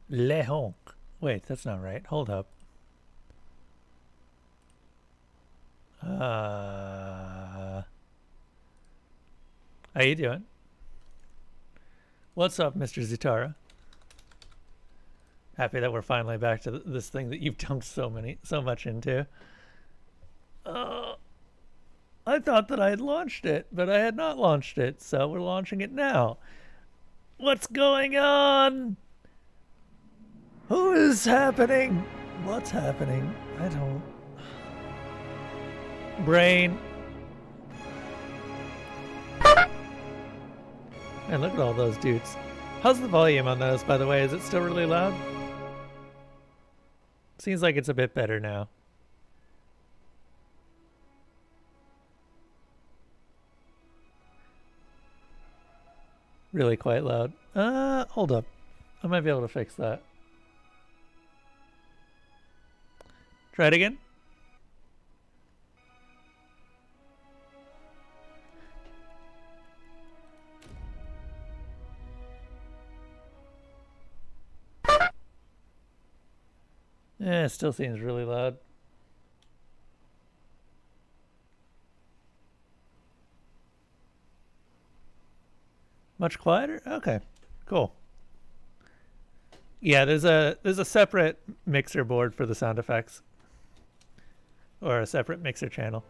Le Honk. Wait, that's not right. Hold up. How you doing? What's up, Mr. Zutara? Happy that we're finally back to this thing that you've dumped so much into. I thought that I had launched it, but I had not launched it, so we're launching it now. What's going on? Who is happening? What's happening? I don't... Brain. And look at all those dudes. How's the volume on those, by the way? Is it still really loud? Seems like it's a bit better now. Really quite loud. Hold up. I might be able to fix that. Try it again. Yeah, it still seems really loud. Much quieter? Okay, cool. Yeah, there's a separate mixer board for the sound effects. Or a separate mixer channel.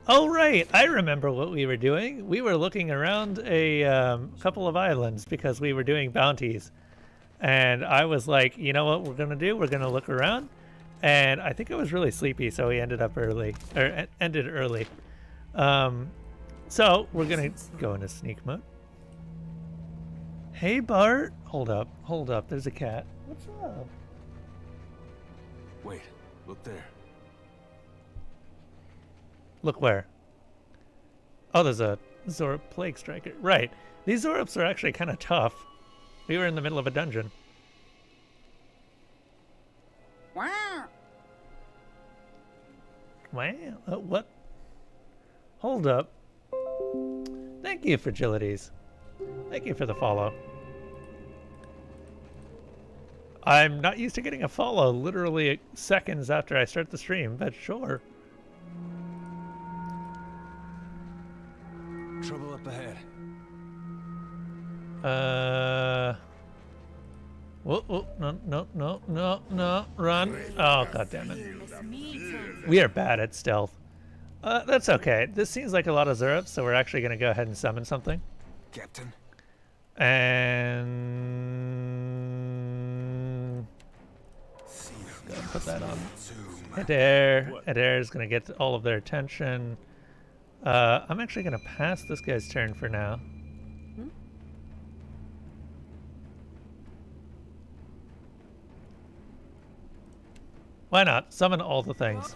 Oh, right. I remember what we were doing. We were looking around a couple of islands because we were doing bounties. And I was like, you know what we're going to do? We're going to look around. And I think I was really sleepy, so we ended up early. Or ended early. So we're going to go into sneak mode. Hey, Bart. Hold up. Hold up. There's a cat. What's up? Wait. Look there. Look where? Oh, there's a Zorp Plague Striker. Right. These Zorps are actually kind of tough. We were in the middle of a dungeon. Wow. Wow. What? Hold up. Thank you, Fragilities. Thank you for the follow. I'm not used to getting a follow literally seconds after I start the stream, but sure. Trouble up ahead. Whoa, no, run. Oh, god damn it. We are bad at stealth. That's okay. This seems like a lot of Zerups, so we're actually going to go ahead and summon something. Captain. And... go ahead and put that on. Adair. Adair is going to get all of their attention. I'm actually going to pass this guy's turn for now. Why not? Summon all the things.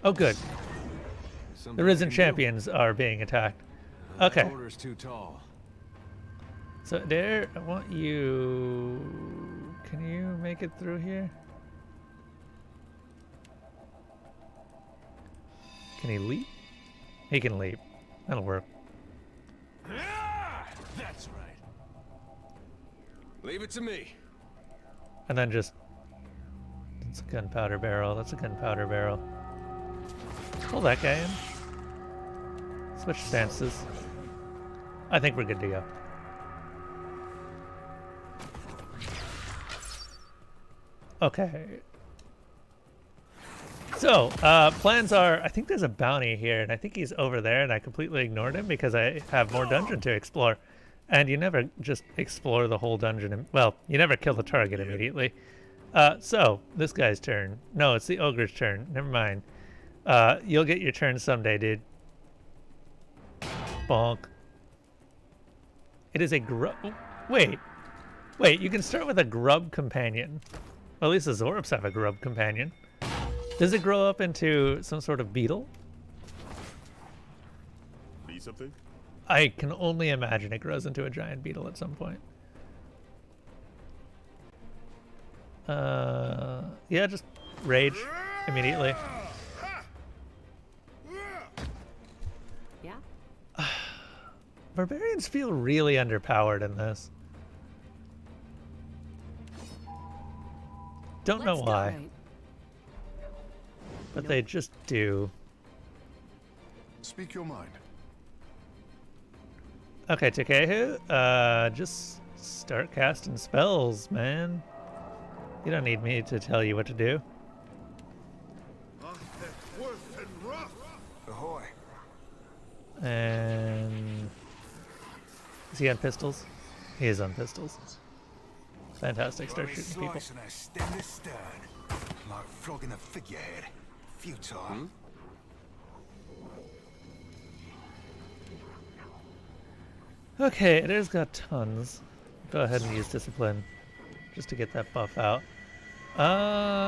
Oh, good. The Risen Champions are being attacked. Okay. Order's too tall. So, Adair, I want you... Can you make it through here? Can he leap? He can leap. That'll work. That's right. Leave it to me. And then just... That's a gunpowder barrel. That's a gunpowder barrel. Pull that guy in. Switch stances. I think we're good to go. Okay. So, plans are, I think there's a bounty here, and I think he's over there, and I completely ignored him because I have more dungeon to explore. And you never just explore the whole dungeon. Well, you never kill the target immediately. So, this guy's turn. No, it's the ogre's turn. Never mind. You'll get your turn someday, dude. Bonk. It is a grub. Wait. Wait, you can start with a grub companion. Well, at least the Zorps have a grub companion. Does it grow up into some sort of beetle? Need something? I can only imagine it grows into a giant beetle at some point. Yeah, just rage immediately. Barbarians feel really underpowered in this. Don't know why, but they just do. Speak your mind. Okay, Takehu, just start casting spells, man. You don't need me to tell you what to do. Ahoy. And is he on pistols? He is on pistols. Fantastic, start shooting people. Like flogging a figurehead. Futile. Okay, it has got tons. Go ahead and use discipline just to get that buff out.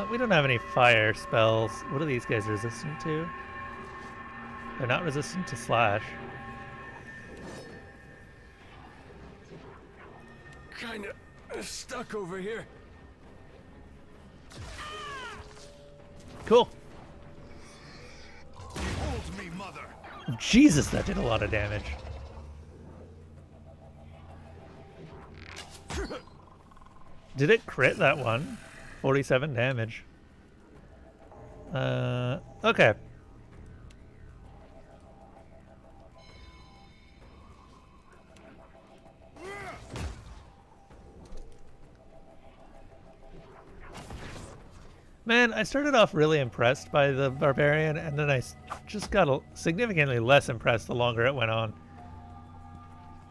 We don't have any fire spells. What are these guys resistant to? They're not resistant to slash. Kinda stuck over here. Cool. Hold me, mother. Jesus, that did a lot of damage. Did it crit that one? 47 damage. Okay. Man, I started off really impressed by the barbarian, and then I just got significantly less impressed the longer it went on.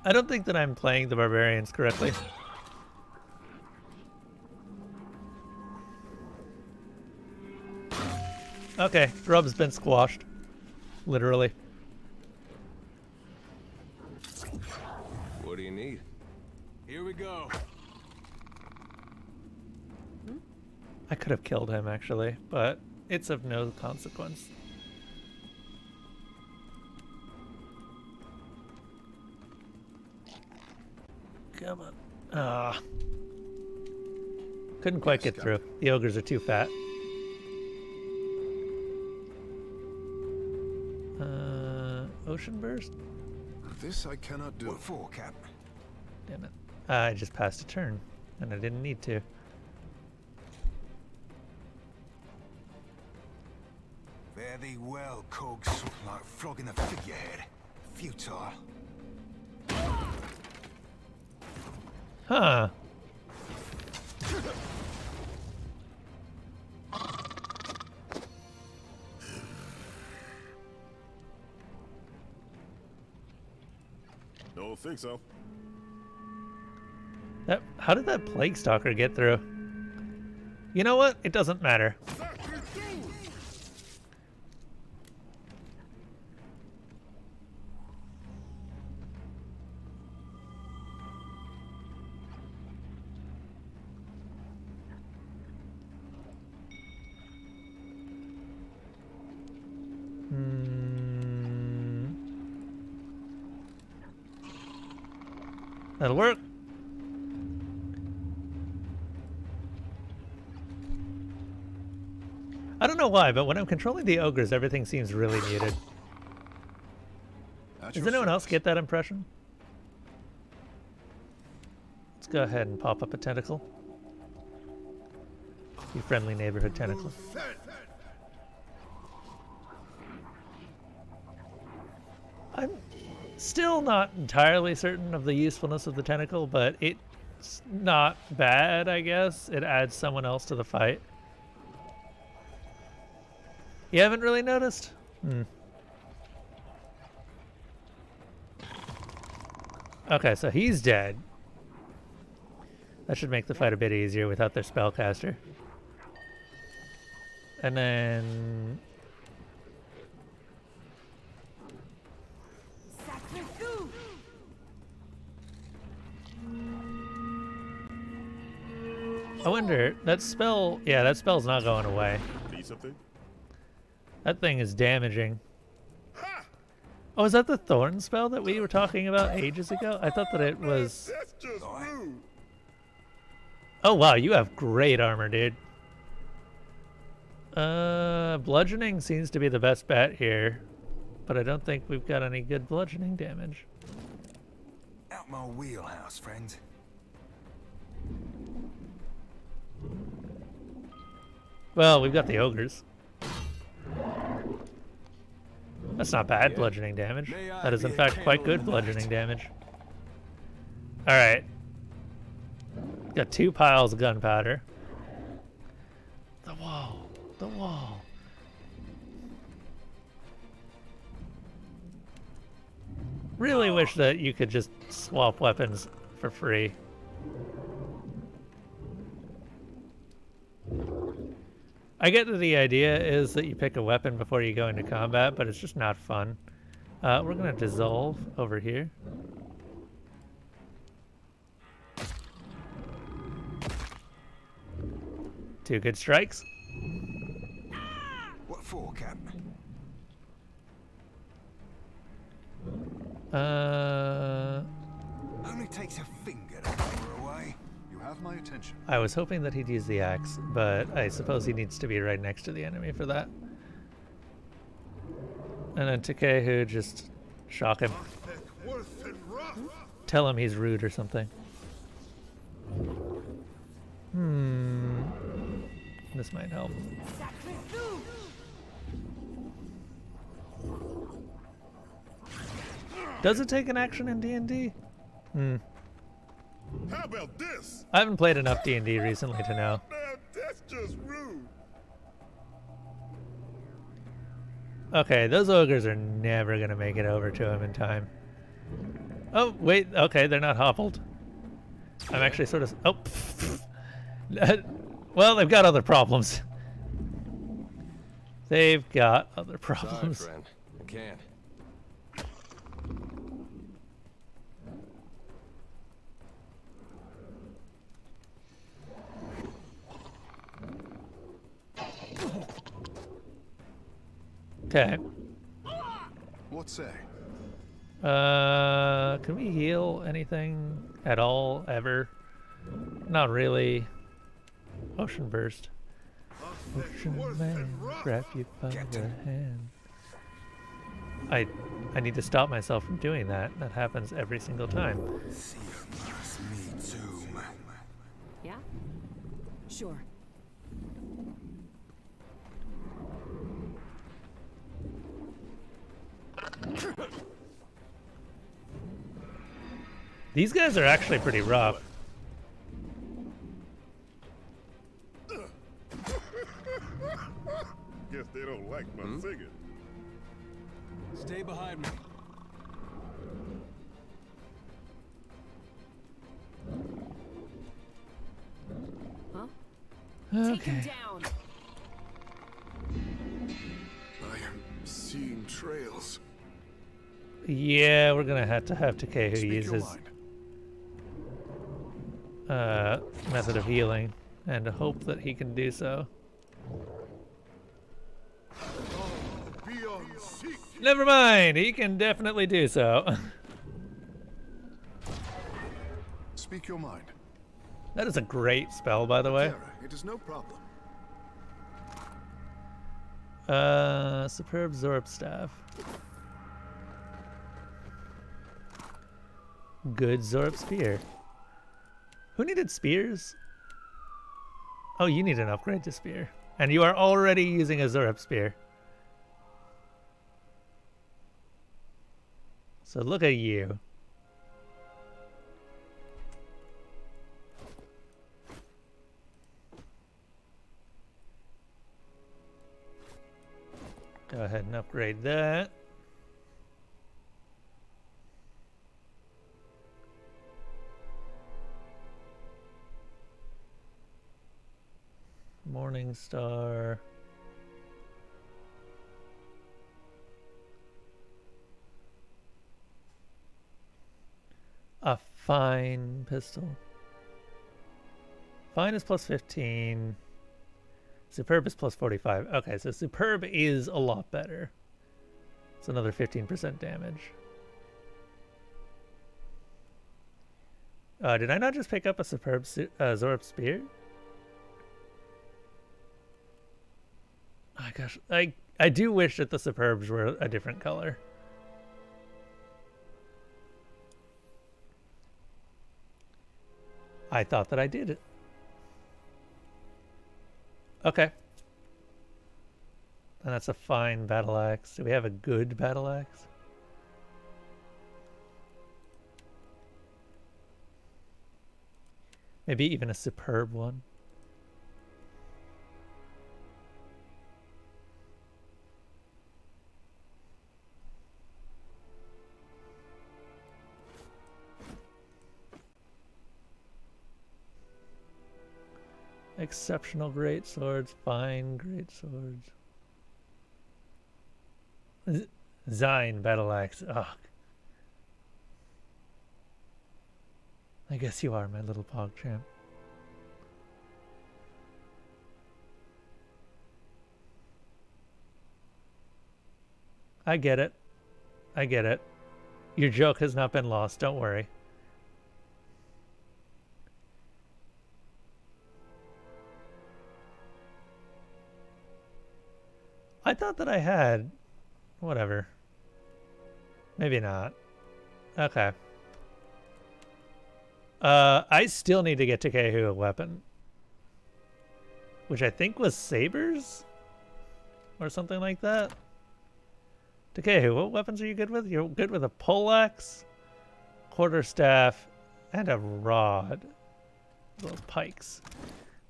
I don't think that I'm playing the barbarians correctly. Okay, Grub's been squashed. Literally. What do you need? Here we go. I could have killed him, actually, but it's of no consequence. Come on. Ah. Couldn't quite get through. The ogres are too fat. Ocean burst? This I cannot do. What for, Cap? Damn it. I just passed a turn, and I didn't need to. Fare thee well, cogs. Like flogging a figurehead. Futile. Huh. Don't think so. How did that plague stalker get through? You know what? It doesn't matter. That'll work. I don't know why, but when I'm controlling the ogres, everything seems really muted. Does anyone else get that impression? Let's go ahead and pop up a tentacle. You friendly neighborhood tentacle. I'm still not entirely certain of the usefulness of the tentacle, but it's not bad, I guess. It adds someone else to the fight. You haven't really noticed? Okay, so he's dead. That should make the fight a bit easier without their spellcaster. And then... I wonder, that spell... Yeah, that spell's not going away. Need something? That thing is damaging. Oh, is that the thorn spell that we were talking about ages ago? I thought that it was... That's just rude. Oh, wow, you have great armor, dude. Bludgeoning seems to be the best bet here. But I don't think we've got any good bludgeoning damage. not my wheelhouse, friend. Well, we've got the ogres. That's not bad bludgeoning damage. That is in fact quite good bludgeoning damage. Alright. Got 2 piles of gunpowder. The wall. The wall. Really wish that you could just swap weapons for free. I get that the idea is that you pick a weapon before you go into combat, but it's just not fun. We're gonna dissolve over here. Two good strikes. What for, Cap? Only takes a finger to blow her away. You have my attention. I was hoping that he'd use the axe, but I suppose he needs to be right next to the enemy for that. And then Takehu, just shock him. Tell him he's rude or something. This might help. Does it take an action in D&D? How about this? I haven't played enough D&D recently to know. Man, that's just rude. Okay, those ogres are never gonna make it over to him in time. Oh, wait, okay, they're not hobbled. I'm actually sort of... Oh, well, they've got other problems. They've got other problems. Sorry, friend. I can't. Okay. What say? Can we heal anything at all, ever? Not really. Ocean Burst. Ocean Man, grab you by the hand. I need to stop myself from doing that. That happens every single time. See you, must me too. Yeah? Sure. These guys are actually pretty rough. Guess they don't like my singing. Stay behind me. Huh? Okay. Take him down. I am seeing trails. Yeah, we're gonna have Takehu Speak use your his mind. method of healing, and hope that he can do so. Beyond seek. Never mind, he can definitely do so. Speak your mind. That is a great spell, by the way. Terra, it is no problem. Superb Zorp Staff. Good Zorp Spear. Who needed spears? Oh, you need an upgrade to spear. And you are already using a Zorp Spear. So look at you. Go ahead and upgrade that. Morning Star. A fine pistol. Fine is plus 15. Superb is plus 45. Okay, so Superb is a lot better. It's another 15% damage. Did I not just pick up a Superb Zorp Spear? Oh my gosh, I do wish that the Superbs were a different color. I thought that I did it. Okay. And that's a fine battle axe. Do we have a good battle axe? Maybe even a superb one. Exceptional great swords, fine great swords. Zine battle axe. Ugh. I guess you are my little pog champ. I get it. I get it. Your joke has not been lost, don't worry. I thought that I had... Whatever. Maybe not. Okay. I still need to get Takehu a weapon. Which I think was sabers? Or something like that. Takehu, what weapons are you good with? You're good with a poleaxe, quarterstaff, and a rod. Little pikes.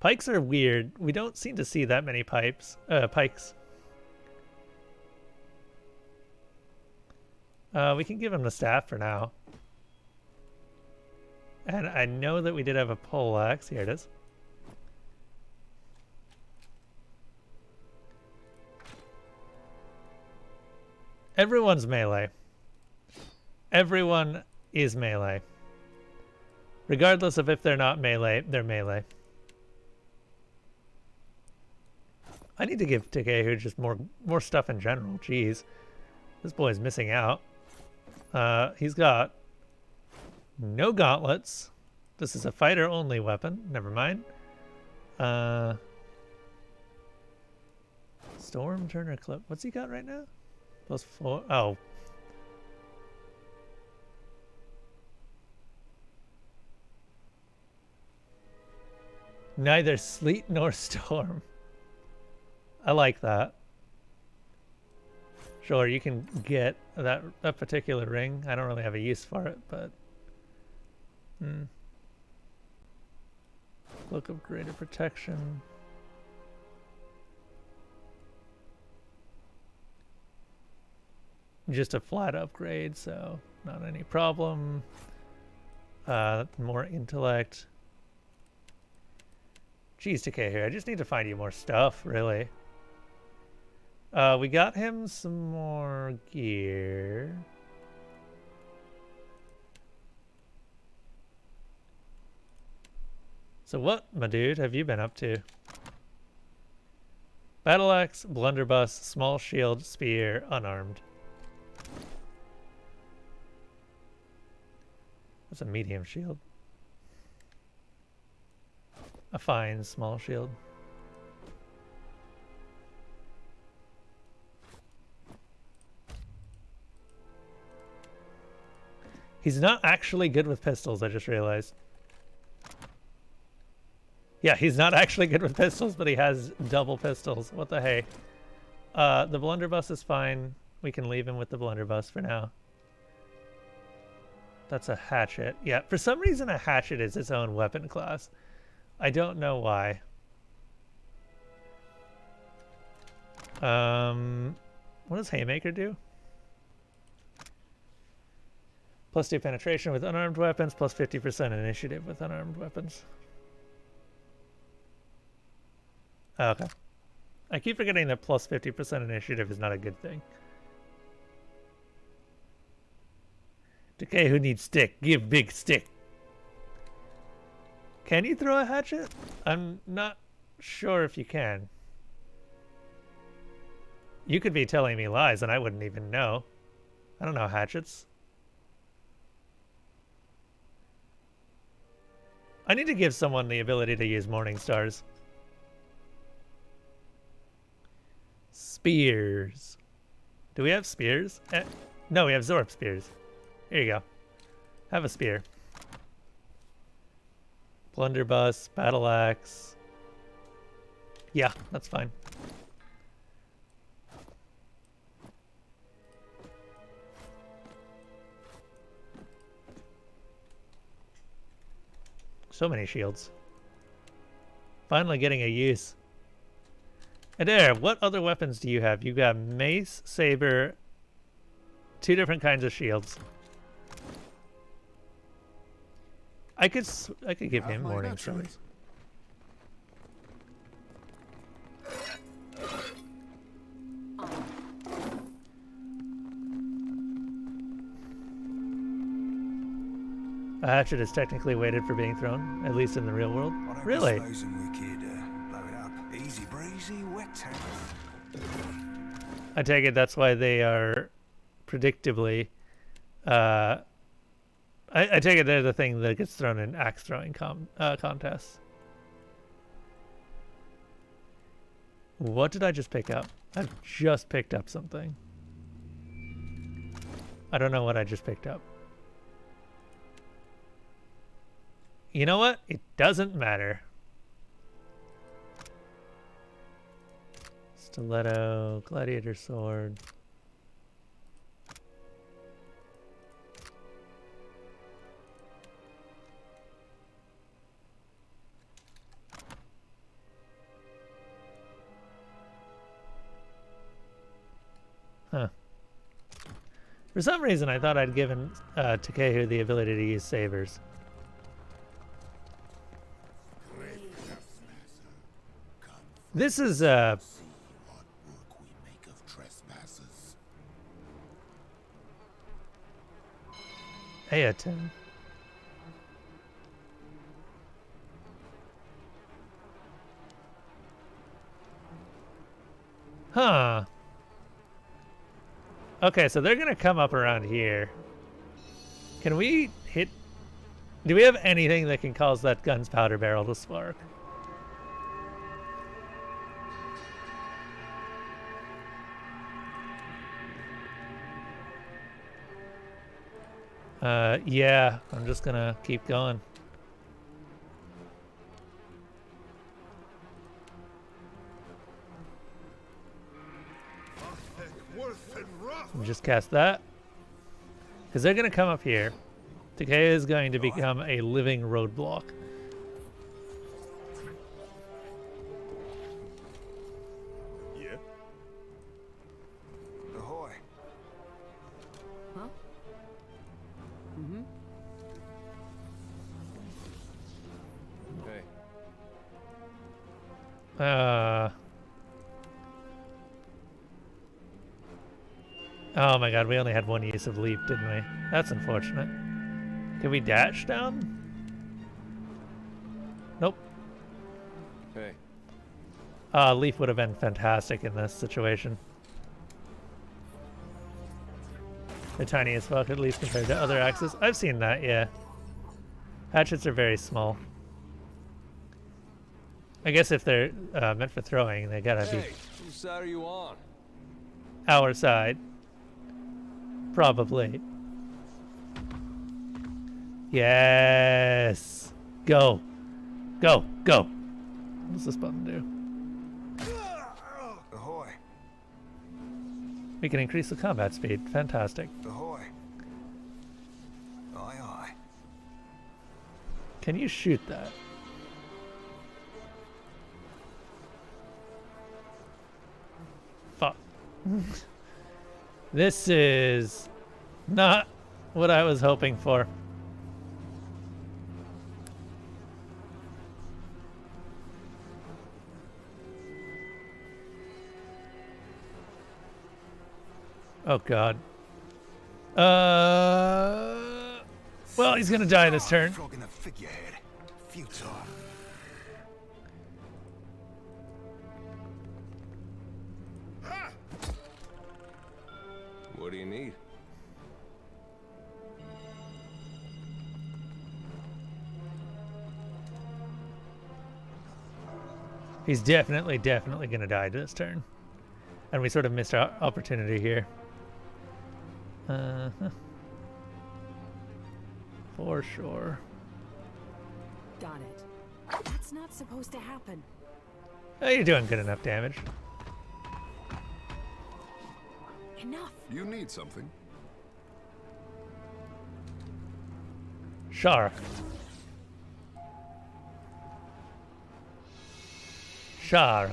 Pikes are weird. We don't seem to see that many pikes. We can give him the staff for now. And I know that we did have a poleaxe. Here it is. Everyone's melee. Everyone is melee. Regardless of if they're not melee, they're melee. I need to give Takehu just more stuff in general. Jeez. This boy's missing out. He's got no gauntlets. This is a fighter-only weapon. Never mind. Storm Turner Clip. What's he got right now? +4. Oh. Neither sleet nor storm. I like that. Sure, you can get that particular ring. I don't really have a use for it, but... Look of greater protection. Just a flat upgrade, so not any problem. More intellect. Jeez, Takehu, I just need to find you more stuff, really. We got him some more gear. So what, my dude, have you been up to? Battle axe, blunderbuss, small shield, spear, unarmed. That's a medium shield. A fine small shield. He's not actually good with pistols, I just realized. Yeah, he's not actually good with pistols, but he has double pistols. What the hey? The blunderbuss is fine. We can leave him with the blunderbuss for now. That's a hatchet. Yeah, for some reason a hatchet is its own weapon class. I don't know why. What does Haymaker do? +2 penetration with unarmed weapons, plus 50% initiative with unarmed weapons. Okay. I keep forgetting that plus 50% initiative is not a good thing. Takehu needs stick. Give big stick. Can you throw a hatchet? I'm not sure if you can. You could be telling me lies and I wouldn't even know. I don't know hatchets. I need to give someone the ability to use Morning Stars. Spears. Do we have spears? No, we have Zorp spears. Here you go. Have a spear. Blunderbuss, battle axe. Yeah, that's fine. So many shields. Finally getting a use. And there, what other weapons do you have? You got mace, saber, 2 different kinds of shields. I could give him my morning naturally. suns. A hatchet is technically weighted for being thrown, at least in the real world. I don't Really? dispose them, we kid. Blow it up. Easy breezy, wet tank. I take it that's why they are predictably. I take it they're the thing that gets thrown in axe throwing contests. What did I just pick up? I've just picked up something. I don't know what I just picked up. You know what? It doesn't matter. Stiletto, gladiator sword. Huh. For some reason, I thought I'd given Takehu the ability to use sabers. This is What work we make of trespassers. Aeton. Huh. Okay, so they're gonna come up around here. Can we hit... Do we have anything that can cause that gun's powder barrel to spark? Yeah, I'm just gonna keep going. Just cast that. Because they're going to come up here. Takea is going to become a living roadblock. Yeah. Ahoy. Huh? Mm-hmm. Hey. Oh my god, we only had one use of leap, didn't we? That's unfortunate. Can we dash down? Nope. Hey. Leaf would have been fantastic in this situation. They're tiny as fuck, at least compared to other axes. I've seen that, yeah. Hatchets are very small. I guess if they're meant for throwing, they gotta be Hey, whose side are you on? our side. Probably. Yes. Go. Go. Go. What does this button do? Ahoy. We can increase the combat speed. Fantastic. Ahoy. Aye, aye. Can you shoot that? Fuck. This is not what I was hoping for. Oh god. Well, he's gonna die this turn. Flogging the figurehead. Futile. What do you need? He's definitely gonna die this turn. And we sort of missed our opportunity here. For sure. Got it. That's not supposed to happen. Oh, you're doing good enough damage. Enough. You need something? Shark. Shark.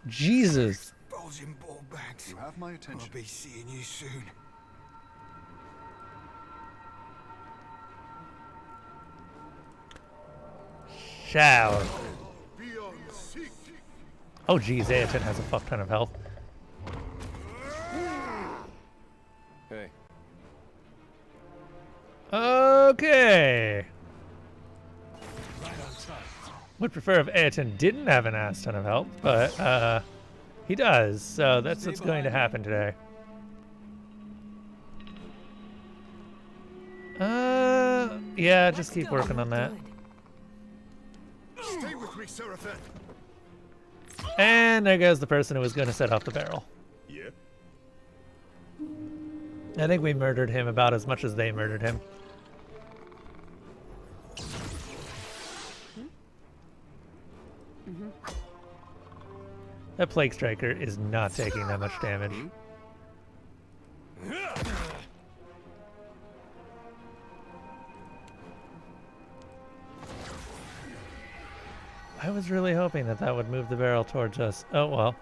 Jesus. Bulging ball bags. You have my I'll attention. be seeing you soon. Shower. Oh geez, Ayrton has a fuck ton of health. Hey. Okay. Would prefer if Ayrton didn't have an ass ton of health, but he does, so that's what's going to happen today. Yeah, just keep working on that. Stay with me, Seraphin. And there goes the person who was going to set off the barrel. Yeah. I think we murdered him about as much as they murdered him. That Plague Striker is not taking that much damage. I was really hoping that that would move the barrel towards us. Oh well.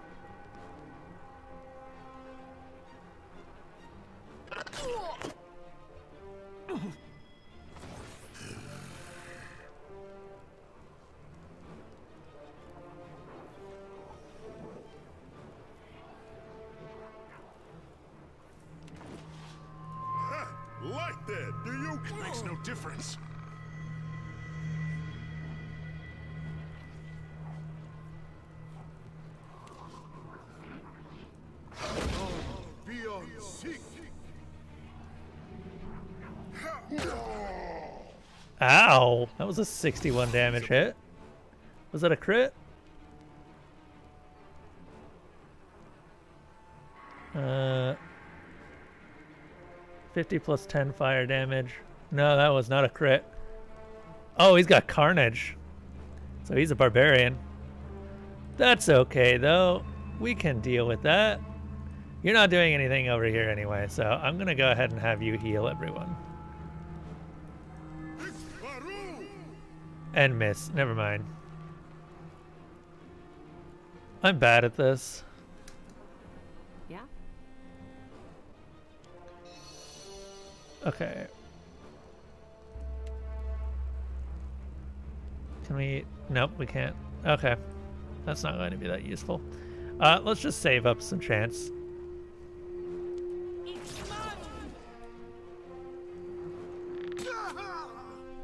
Like that, do you? It makes no difference. Be on seek. Ow! That was a 61 damage hit. Was that a crit? 50 plus 10 fire damage. No, that was not a crit. Oh, he's got Carnage. So he's a barbarian. That's okay, though. We can deal with that. You're not doing anything over here anyway, so I'm going to go ahead and have you heal everyone. And miss. Never mind. I'm bad at this. Yeah? Okay. Can we... Nope, we can't. Okay. That's not going to be that useful. Let's just save up some chance.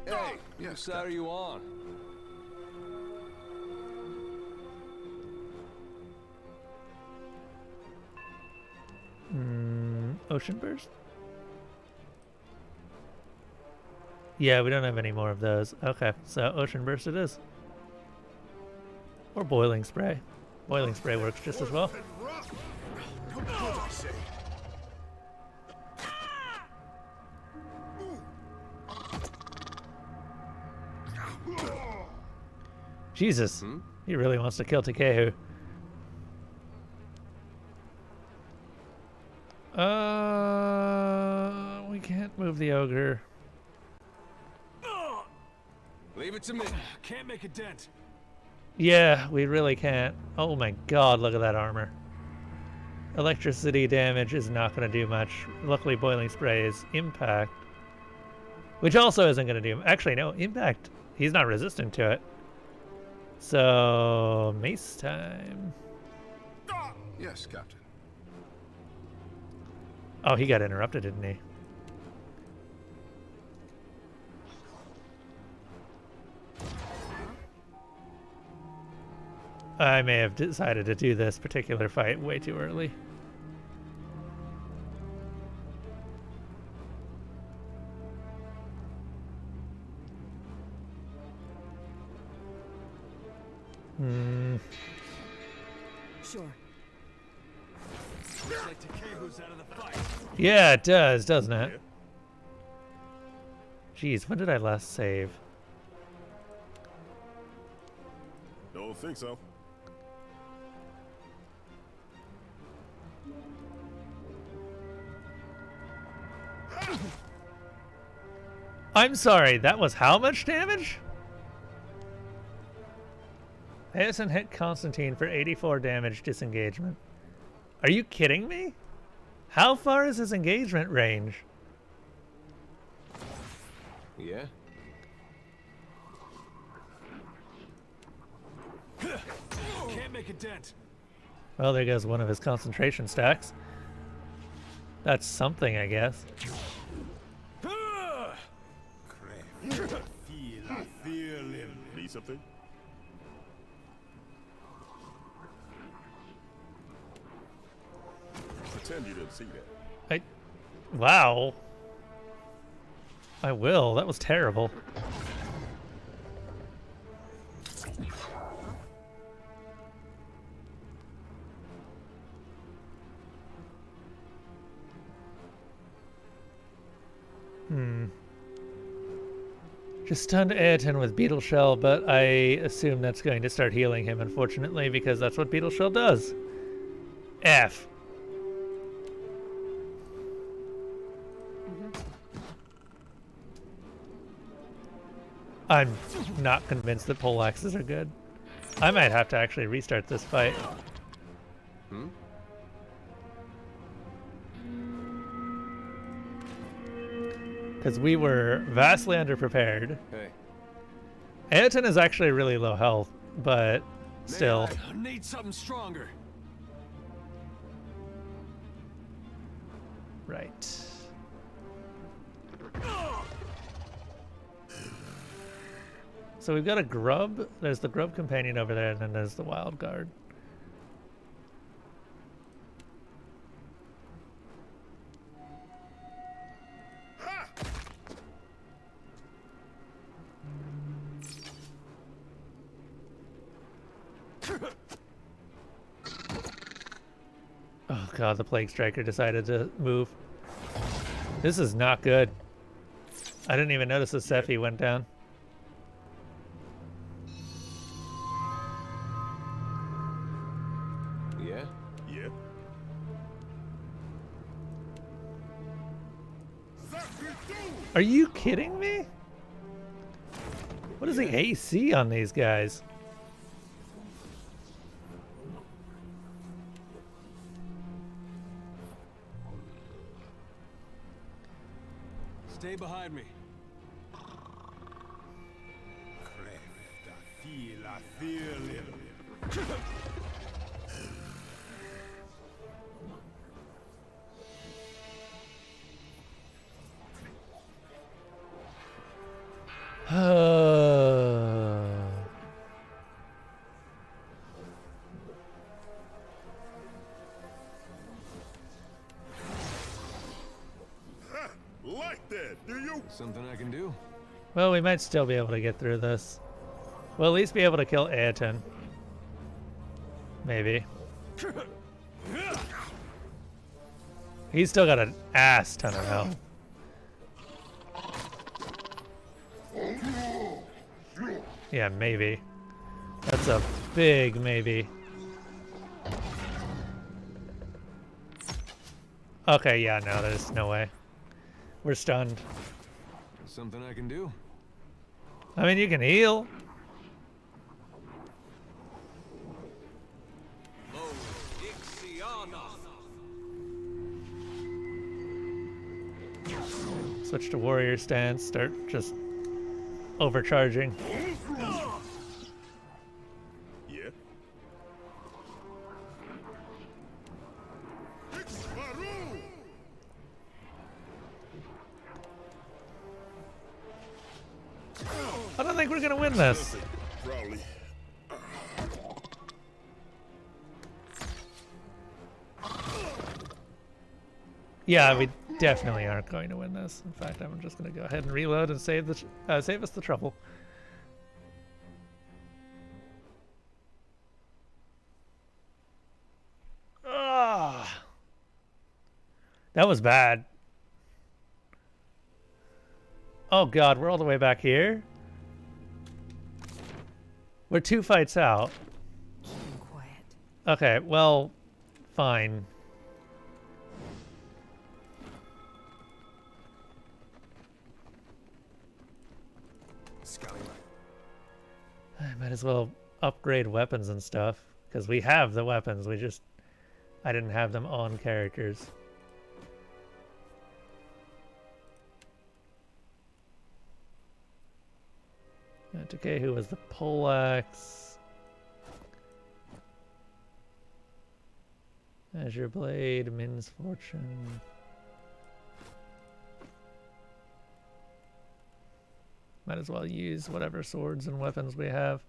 Hey, Yes, whose side are you on? Ocean Burst? Yeah, we don't have any more of those. Okay, so Ocean Burst it is. Or Boiling Spray. Boiling Spray works just as well. No good, I say. Jesus, he really wants to kill Takehu. We can't move the ogre. Leave it to me. Can't make a dent. Yeah, we really can't. Oh my god, look at that armor. Electricity damage is not going to do much. Luckily, Boiling Spray is impact. Which also isn't going to do... Actually, no, impact. He's not resistant to it. So, mace time. Yes, Captain. Oh, he got interrupted, didn't he? I may have decided to do this particular fight way too early. Sure. Looks like Takehu's out of the fight. Yeah, it does, doesn't it? Jeez, when did I last save? Don't think so. I'm sorry, that was how much damage? Edison hit Constantine for 84 damage disengagement. Are you kidding me? How far is his engagement range? Yeah? Can't make a dent. Well, there goes one of his concentration stacks. That's something, I guess. I feel him. Need something? Pretend you didn't see that. Wow. I will. That was terrible. Just stunned Ayrton with Beetle Shell, but I assume that's going to start healing him, unfortunately, because that's what Beetle Shell does. F. I'm not convinced that poleaxes are good. I might have to actually restart this fight. Because we were vastly underprepared. Hey. Ayrton is actually really low health, but still. I need something stronger. Right. So we've got a grub. There's the grub companion over there, and then there's the wild guard. Oh god, the Plague Striker decided to move. This is not good. I didn't even notice the Sephi went down. Yeah? Yeah? Are you kidding me? What is the AC on these guys? Stay behind me. I feel him. Like that, do you? Something I can do? Well, we might still be able to get through this. We'll at least be able to kill Ayrton. Maybe. He's still got an ass ton of health. Yeah, maybe. That's a big maybe. Okay, yeah, no, there's no way. We're stunned. Something I can do? I mean, you can heal. Switch to warrior stance, start just overcharging. Yeah? I don't think we're gonna win this. Probably. Yeah, we definitely aren't going to win this. In fact, I'm just going to go ahead and reload and save save us the trouble. Ah, that was bad. Oh god, we're all the way back here? We're 2 fights out. Keeping quiet. Okay, well, fine. Scallywag. I might as well upgrade weapons and stuff, because we have the weapons, I didn't have them on characters. Okay, who was the poleaxe? Azure Blade, Min's Fortune. Might as well use whatever swords and weapons we have.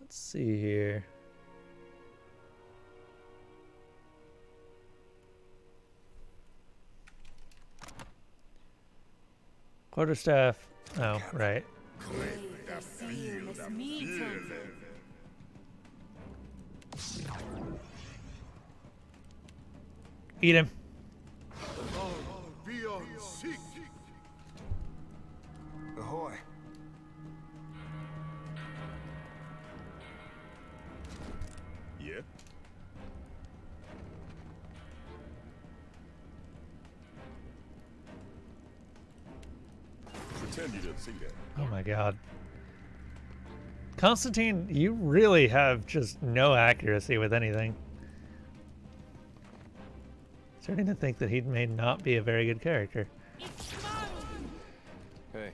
Let's see here. Quarterstaff. Oh, right. Let's meet him. Eat him. Be on seek. Ahoy. Yeah. Pretend you didn't see that. Oh my god. Constantine, you really have just no accuracy with anything. Starting to think that he may not be a very good character. Hey,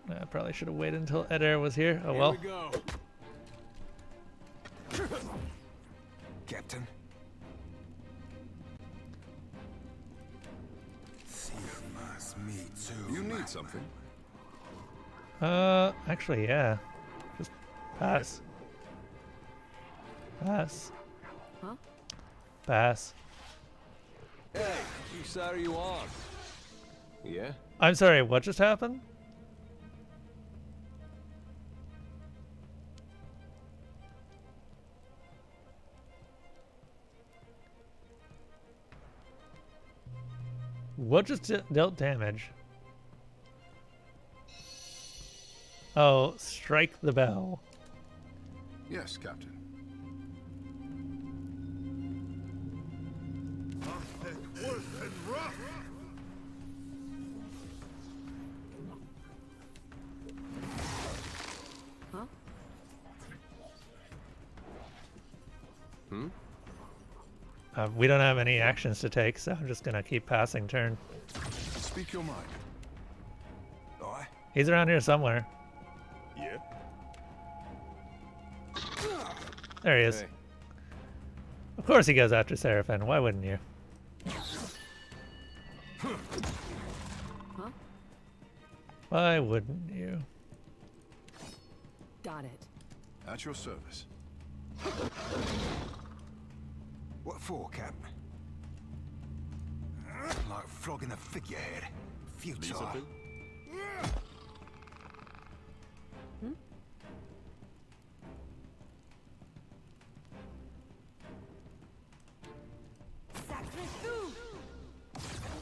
I probably should have waited until Ed was here. Oh here well. we go. Captain. See me too. You need something. Actually, yeah. Just pass. Pass. Huh? Pass. Hey, whose side are you on? Yeah? I'm sorry, what just happened? What just dealt damage? Oh, strike the bell. Yes, Captain. Huh? We don't have any actions to take, so I'm just gonna keep passing turn. Speak your mind. Aye. He's around here somewhere. Yeah. There he is. Hey, Of course he goes after Seraphim. Why wouldn't you? Huh? Why wouldn't you? Got it. At your service. What for, Cap? Like flogging a figurehead. Need Futile. something?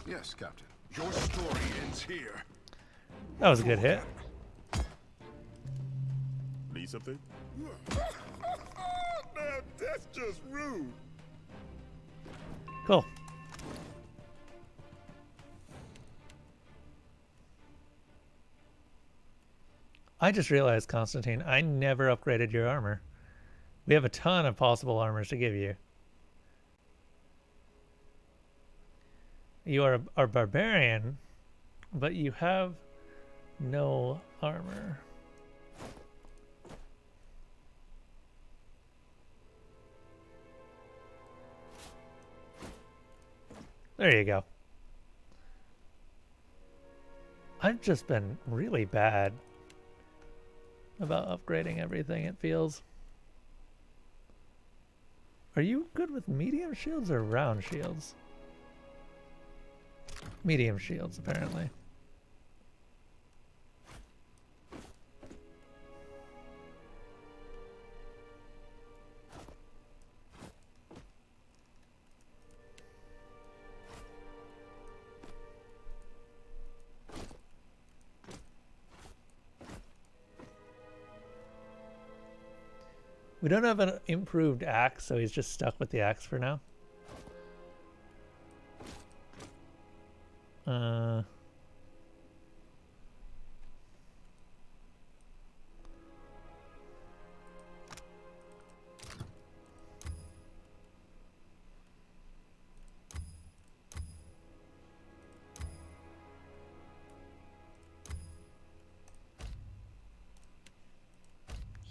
Yes, Captain. Your story ends here. That was a good hit. Need something? Now, that's just rude. Cool. I just realized, Constantine, I never upgraded your armor. We have a ton of possible armors to give you. You are a barbarian, but you have no armor. There you go. I've just been really bad about upgrading everything, it feels. Are you good with medium shields or round shields? Medium shields, apparently. We don't have an improved axe, so he's just stuck with the axe for now.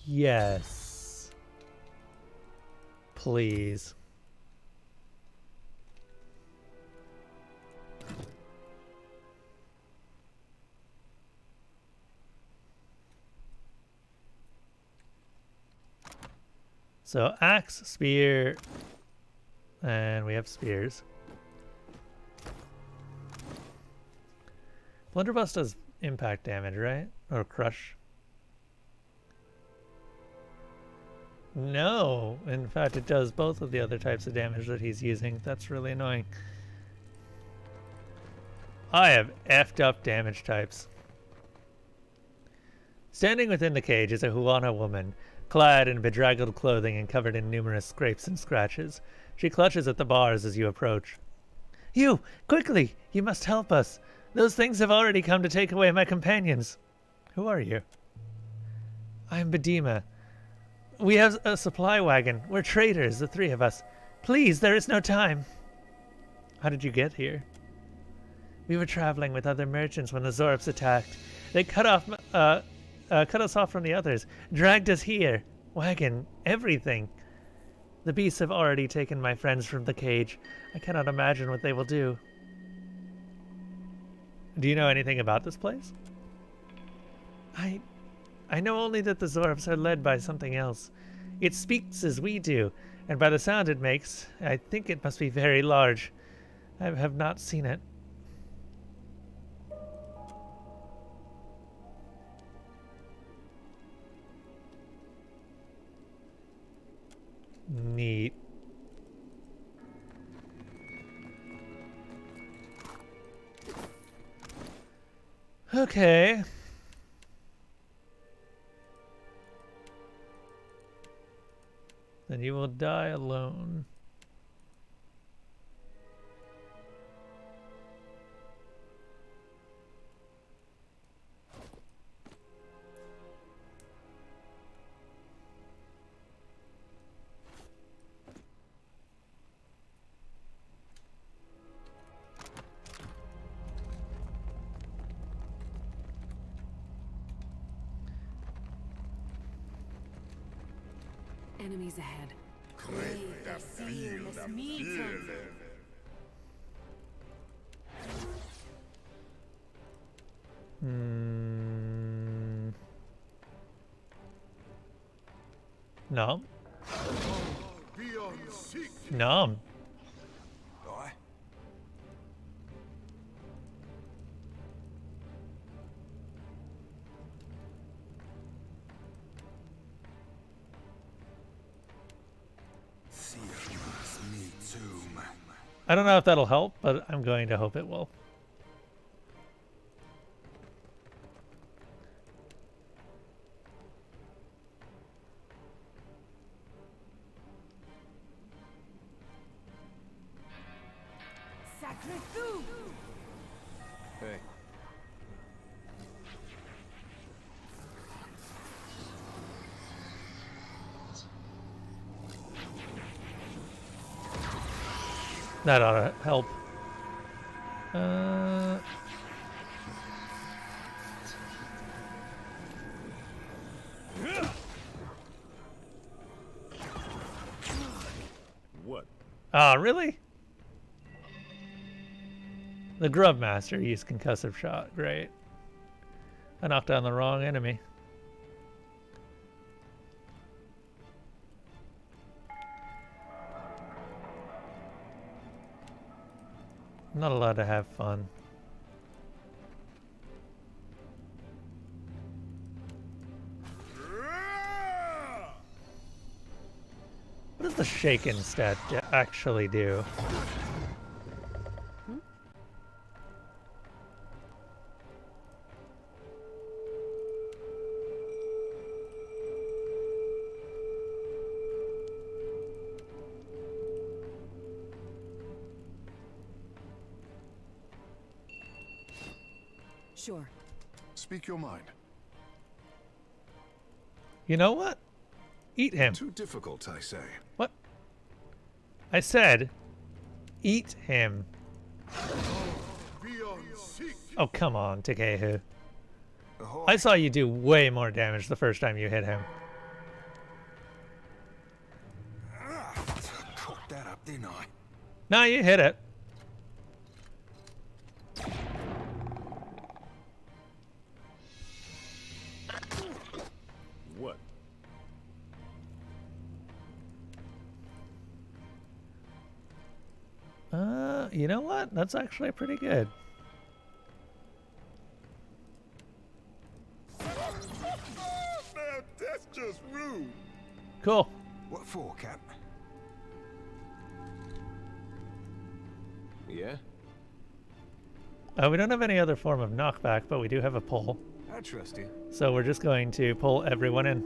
Yes. Please. So axe, spear, and we have spears. Blunderbuss does impact damage, right? Or crush? No, in fact it does both of the other types of damage that he's using. That's really annoying. I have effed up damage types. Standing within the cage is a Huana woman, clad in bedraggled clothing and covered in numerous scrapes and scratches. She clutches at the bars as you approach. You! Quickly! You must help us! Those things have already come to take away my companions. Who are you? I am Bedima. We have a supply wagon. We're traders, the three of us. Please, there is no time. How did you get here? We were traveling with other merchants when the Zorps attacked. They cut us off from the others, dragged us here. Wagon, everything. The beasts have already taken my friends from the cage. I cannot imagine what they will do. Do you know anything about this place? I know only that the Zorps are led by something else. It speaks as we do, and by the sound it makes, I think it must be very large. I have not seen it. Neat. Okay. Then you will die alone. Enemies ahead. No. Beyond seek. No. Aye. Me too, man. I don't know if that'll help, but I'm going to hope it will. Hey. That ought to help. What? Ah, really? The Grub Master used concussive shot. Great. I knocked down the wrong enemy. not allowed to have fun. What does the shaken stat actually do? Sure. Speak your mind. You know what? Eat him. Too difficult, I say. What? I said, eat him. Beyond seek. Oh, come on, Takehu. Ahoy. I saw you do way more damage the first time you hit him. Cooked that up, didn't I? No, you hit it. What? You know what? That's actually pretty good. Now that's just rude. Cool. What for, Cap? Yeah? We don't have any other form of knockback, but we do have a pull. I trust you. So we're just going to pull everyone in.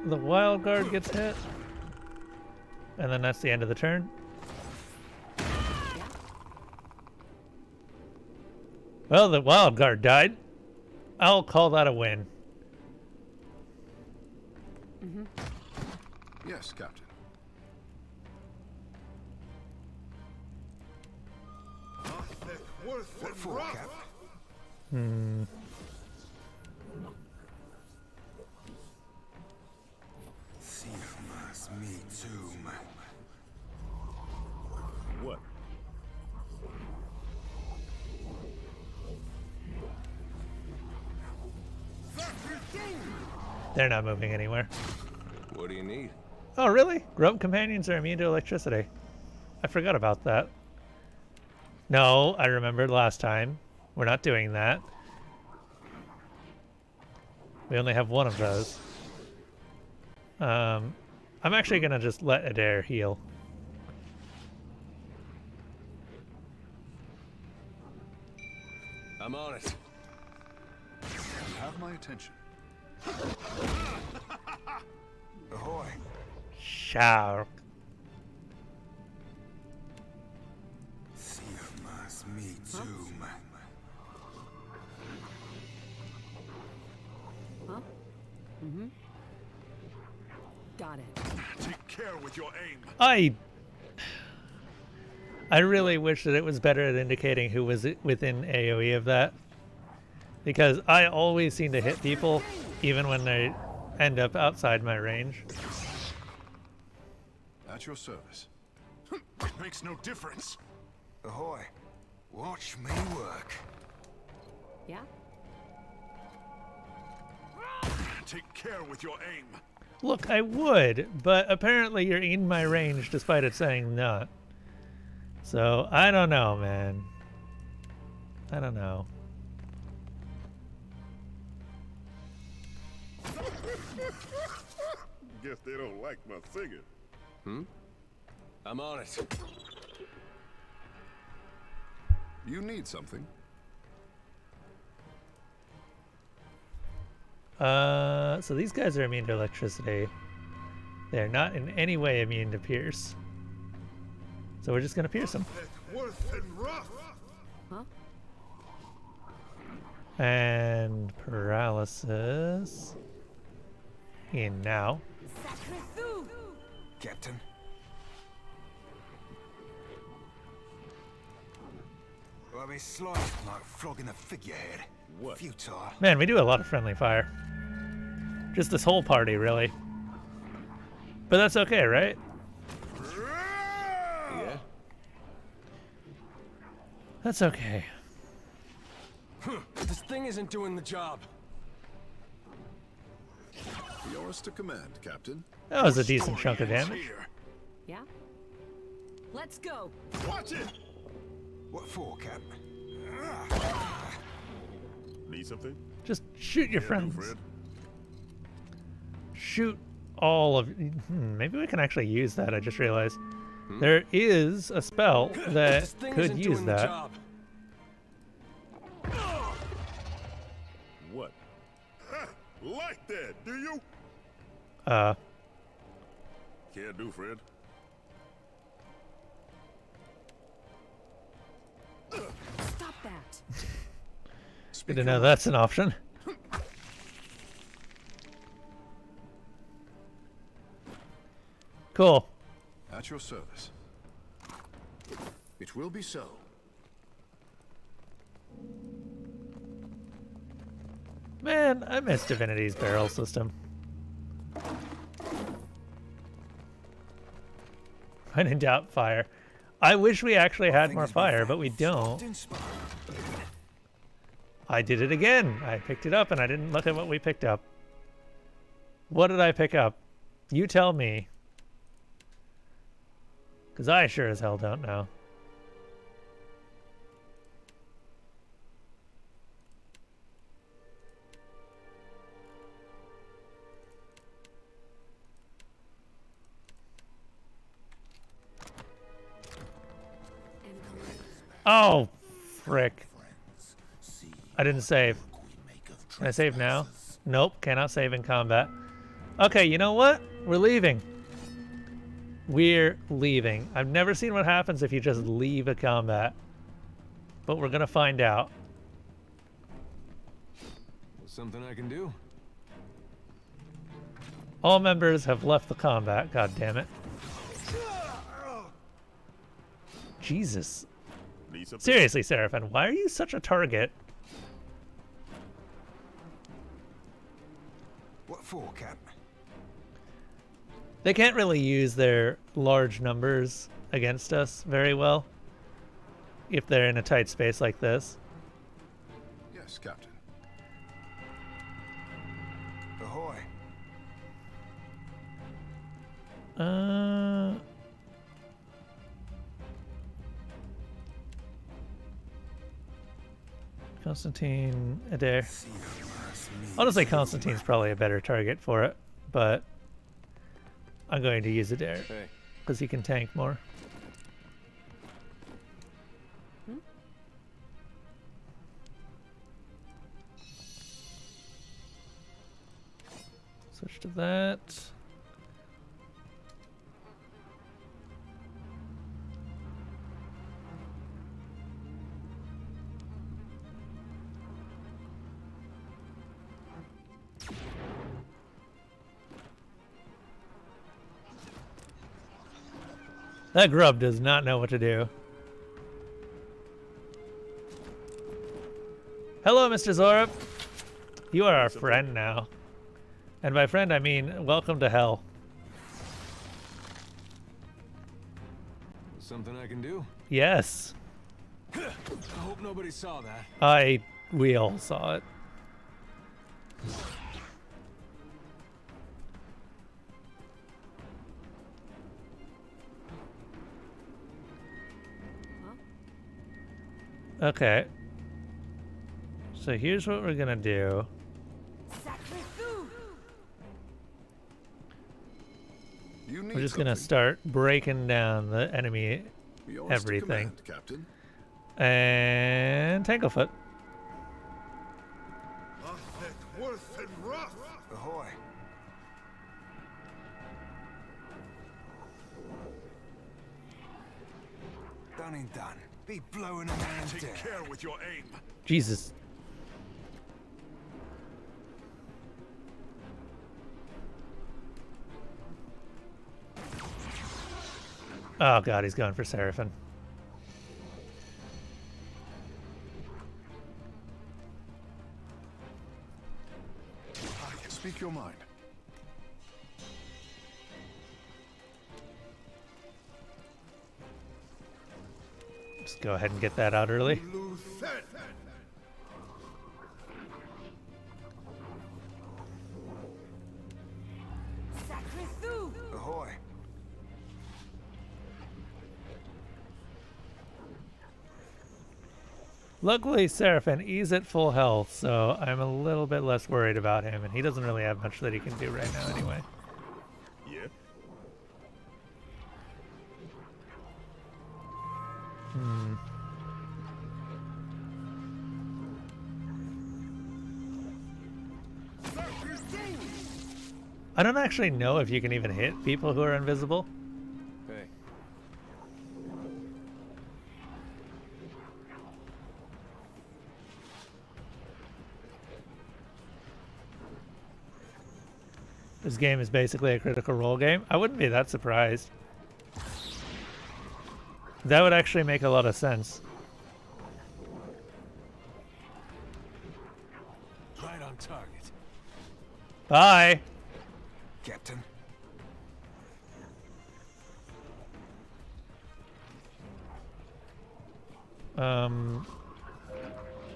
The wild guard gets hit. And then that's the end of the turn. Well, the wild guard died. I'll call that a win. Yes, Captain. What for, Cap? Sirmas me tomb. What? They're not moving anywhere. What do you need? Oh, really? Grub companions are immune to electricity. I forgot about that. No, I remembered last time. We're not doing that. We only have one of those. I'm actually going to just let Adair heal. I'm on it. You have my attention. Ahoy. Shark. Sirmas me tomb. Huh? Got it. Take care with your aim. I really wish that it was better at indicating who was within AoE of that. Because I always seem to hit people, even when they end up outside my range. At your service. It makes no difference. Ahoy. Watch me work. Yeah? Take care with your aim. Look, I would, but apparently you're in my range despite it saying not. So, I don't know, man. I don't know. Guess they don't like my singing. I'm on it. You need something. So these guys are immune to electricity. They're not in any way immune to pierce. So we're just gonna pierce them. Worth and rough. Huh? And paralysis. In now. Captain. I'll be sliding like flogging a figurehead. What? Futile. Man, we do a lot of friendly fire. Just this whole party, really. But that's okay, right? Yeah? That's okay. This thing isn't doing the job. Yours to command, Captain. That was a decent chunk of damage. Here. Yeah? Let's go. Watch it! What for, Cap? Need something? Just shoot your Can do, friends. Fred. Shoot all of. Maybe we can actually use that. I just realized there is a spell that This thing could isn't use doing the that. job. What? Like that, do you? Can't do, Fred. Stop that. Good to know that's an option. Cool. At your service. It will be so. Man, I miss Divinity's barrel system. When in doubt, fire. I wish we actually had more fire, but we don't. I did it again. I picked it up and I didn't look at what we picked up. What did I pick up? You tell me. Because I sure as hell don't know. Oh, frick. I didn't save. Can I save now? Nope, cannot save in combat. Okay, you know what? We're leaving. We're leaving. I've never seen what happens if you just leave a combat. But we're gonna find out. Something I can do. All members have left the combat, god damn it. Jesus. Need something? Seriously, Seraphin, why are you such a target? What for, Cap? They can't really use their large numbers against us very well if they're in a tight space like this. Yes, Captain. Ahoy. Constantine Adair. Honestly, Constantine's probably a better target for it, but I'm going to use Adair Hey, because he can tank more. Switch to that. That grub does not know what to do. Hello, Mr. Zorup. You are our friend now. And by friend, I mean welcome to hell. something I can do? Yes, I hope nobody saw that. we all saw it. Okay. So here's what we're gonna do. You need We're just gonna something? start breaking down the enemy Yours to everything. command, Captain. And Tanglefoot. Worth and rough. Ahoy. Done and done. Be blowing a man Take down. care with your aim. Jesus. Oh god, he's going for Seraphin. Speak your mind. Just go ahead and get that out early. Luckily, Seraphin, he's at full health, so I'm a little bit less worried about him, and he doesn't really have much that he can do right now anyway. Yeah. I don't actually know if you can even hit people who are invisible. Hey. This game is basically a critical role game. I wouldn't be that surprised. That would actually make a lot of sense. Right on target. Bye! Captain.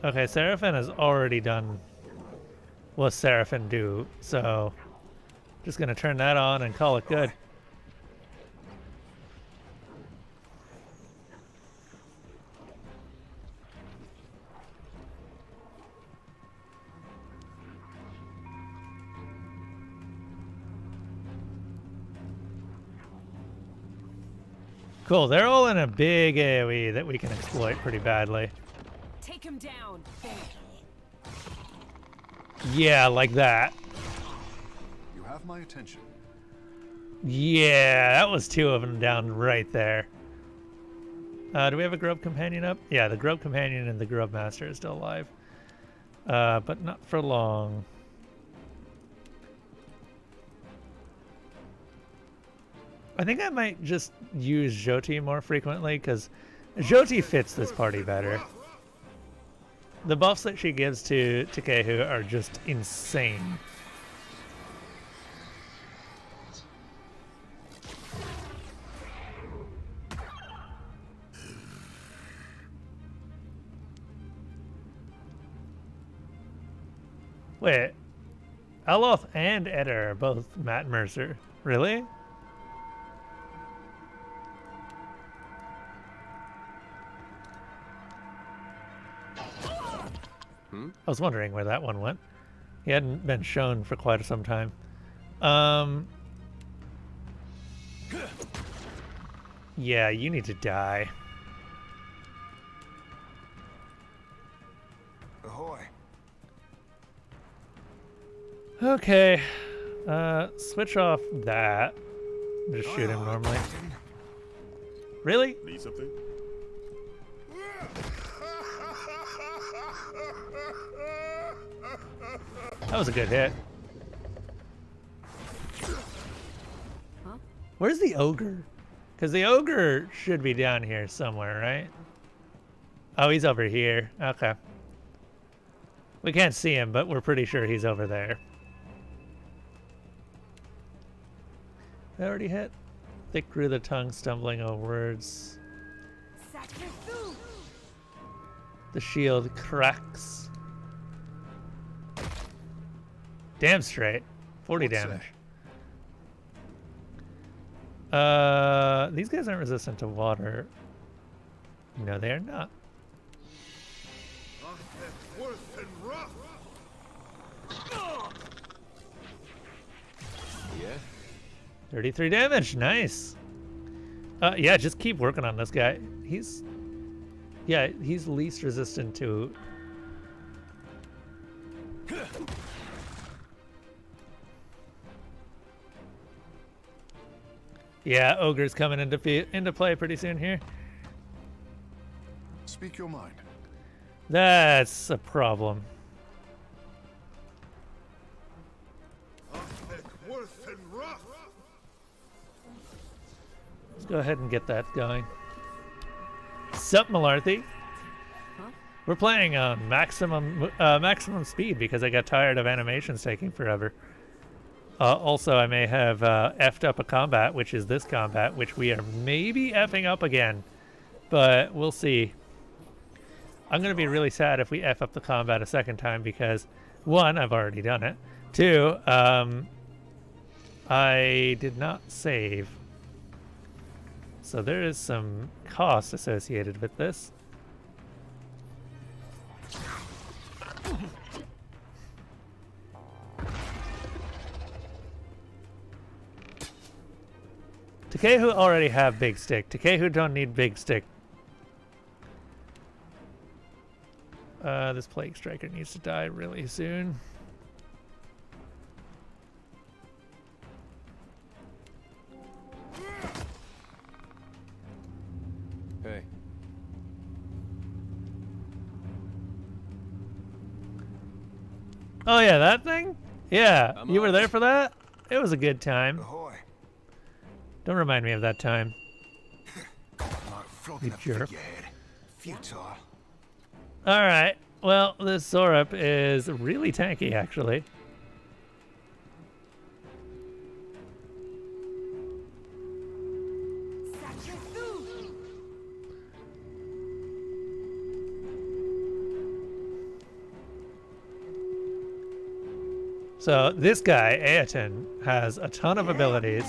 Okay, Seraphin has already done what Seraphin do, so just gonna turn that on and call it good. Cool, they're all in a big AoE that we can exploit pretty badly. Take him down. There. Yeah, like that. You have my attention. Yeah, that was two of them down right there. Do we have a Grub Companion up? Yeah, the Grub Companion and the Grub Master is still alive. But not for long. I think I might just use Jyoti more frequently, because Jyoti fits this party better. The buffs that she gives to Kehu are just insane. Wait, Aloth and Eder are both Matt Mercer. Really? I was wondering where that one went. He hadn't been shown for quite some time. Yeah, you need to die. Ahoy. Okay. Switch off that. Just shoot him Aye, aye, normally. Captain. Really? Need something? That was a good hit. Huh? Where's the ogre? Because the ogre should be down here somewhere, right? Oh, he's over here. Okay. We can't see him, but we're pretty sure he's over there. That already hit. Thick grew the tongue, stumbling over words. Sacrifice. The shield cracks. Damn straight. 40 What's damage. These guys aren't resistant to water. No, they are not. Yeah? 33 damage. Nice. Yeah, just keep working on this guy. He's least resistant to. Yeah, ogre's coming into play pretty soon here. Speak your mind. That's a problem. Let's go ahead and get that going. Sup, Malarthy? Huh? We're playing on maximum speed because I got tired of animations taking forever. Also, I may have effed up a combat, which is this combat, which we are maybe effing up again, but we'll see. I'm going to be really sad if we F up the combat a second time because, one, I've already done it. Two, I did not save. So there is some cost associated with this. Takehu already have big stick. Takehu don't need big stick. This Plague Striker needs to die really soon. Hey. Oh yeah, that thing? Yeah, I'm you were on. there for that? It was a good time. Ahoy. Don't remind me of that time. Like flogging a jerk. figurehead. Futile. Alright, well, this Zorup is really tanky, actually. Sacrifice. So, this guy, Aeton, has a ton of abilities.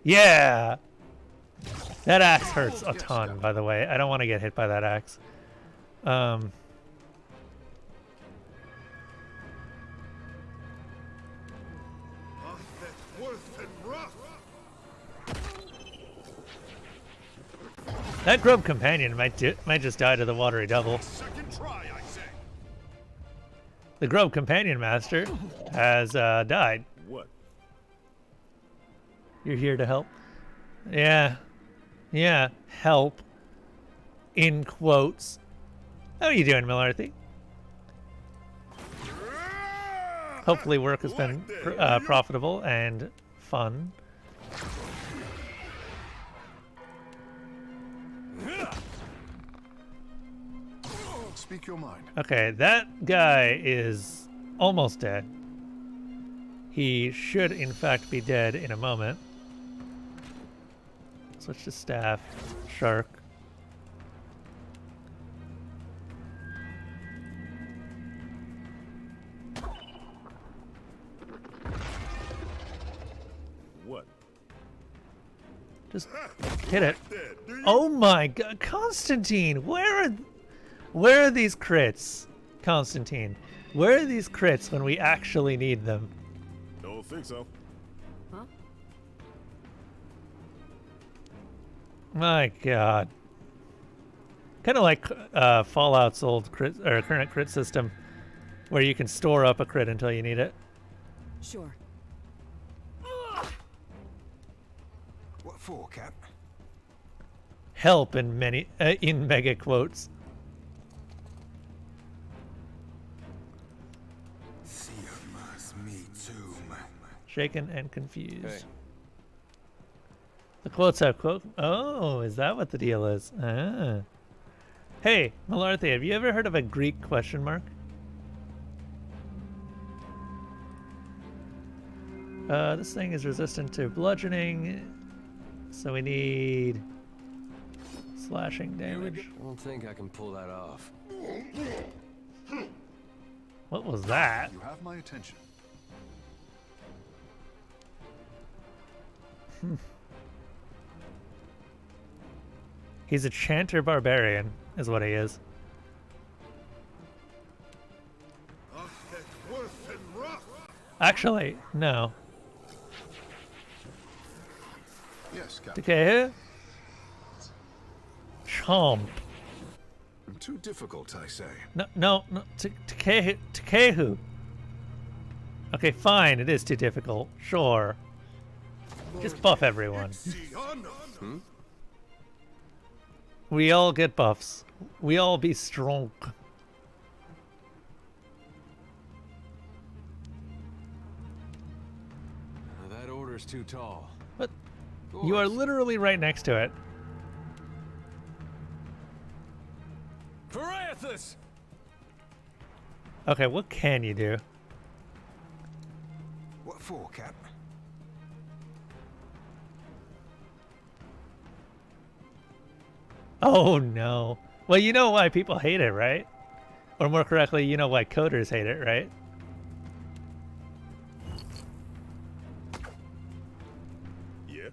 Yeah! That axe hurts a ton, by the way. I don't want to get hit by that axe. That Grub Companion might just die to the Watery Devil. Second try, I say. The Grub Companion Master has died. What? You're here to help? Yeah. Yeah, help. In quotes. How are you doing, Millarthy? Hopefully work has been profitable and fun. Speak your mind. Okay, that guy is almost dead. He should, in fact, be dead in a moment. Switch to staff. Shark. What? Just hit it. Oh my god, Constantine! Where are these crits? Constantine, where are these crits when we actually need them? Don't think so. Huh? My god. Kind of like Fallout's old crit or current crit system, where you can store up a crit until you need it. Sure. What for, Cap? Help in mega quotes. Siamas me too, man. Shaken and confused. Hey. The quotes have quote. Oh, is that what the deal is? Ah. Hey, Malarthe, have you ever heard of a Greek question mark? This thing is resistant to bludgeoning, so we need slashing damage. I don't think I can pull that off. What was that? You have my attention. He's a chanter barbarian, is what he is. Actually, no. Yes, Captain. Takehu? Chomp. Too difficult, I say. No. Takehu. Okay, fine. It is too difficult. Sure. Just buff everyone. We all get buffs. We all be strong. That order's too tall. But you are literally right next to it. Parathis! Okay, what can you do? What for, Cap? Oh no. Well, you know why people hate it, right? Or more correctly, you know why coders hate it, right? Yeah.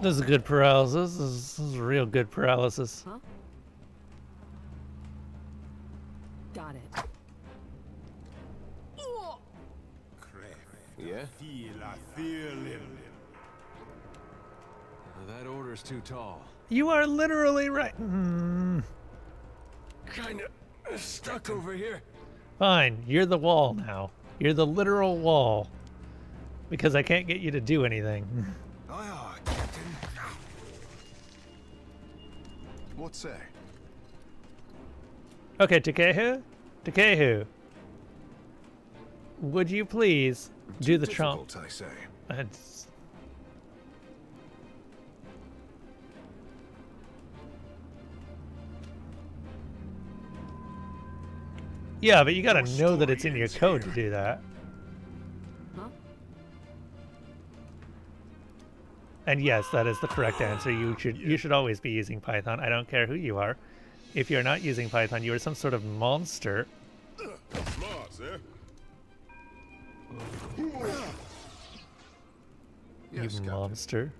This is good paralysis. This is real good paralysis. Huh? Got it. Yeah? That order's too tall. You are literally right. Kinda stuck over here. Fine, you're the wall now. You're the literal wall. Because I can't get you to do anything. Aye, aye, Captain. What say? Okay, Takehu? Takehu. Would you please do the trump? Difficult, I say. It's- Yeah, but you gotta know that it's in your code to do that. Huh? And yes, that is the correct answer. You should always be using Python. I don't care who you are. If you're not using Python, you are some sort of monster. Smart, eh? Yes, You Captain. monster.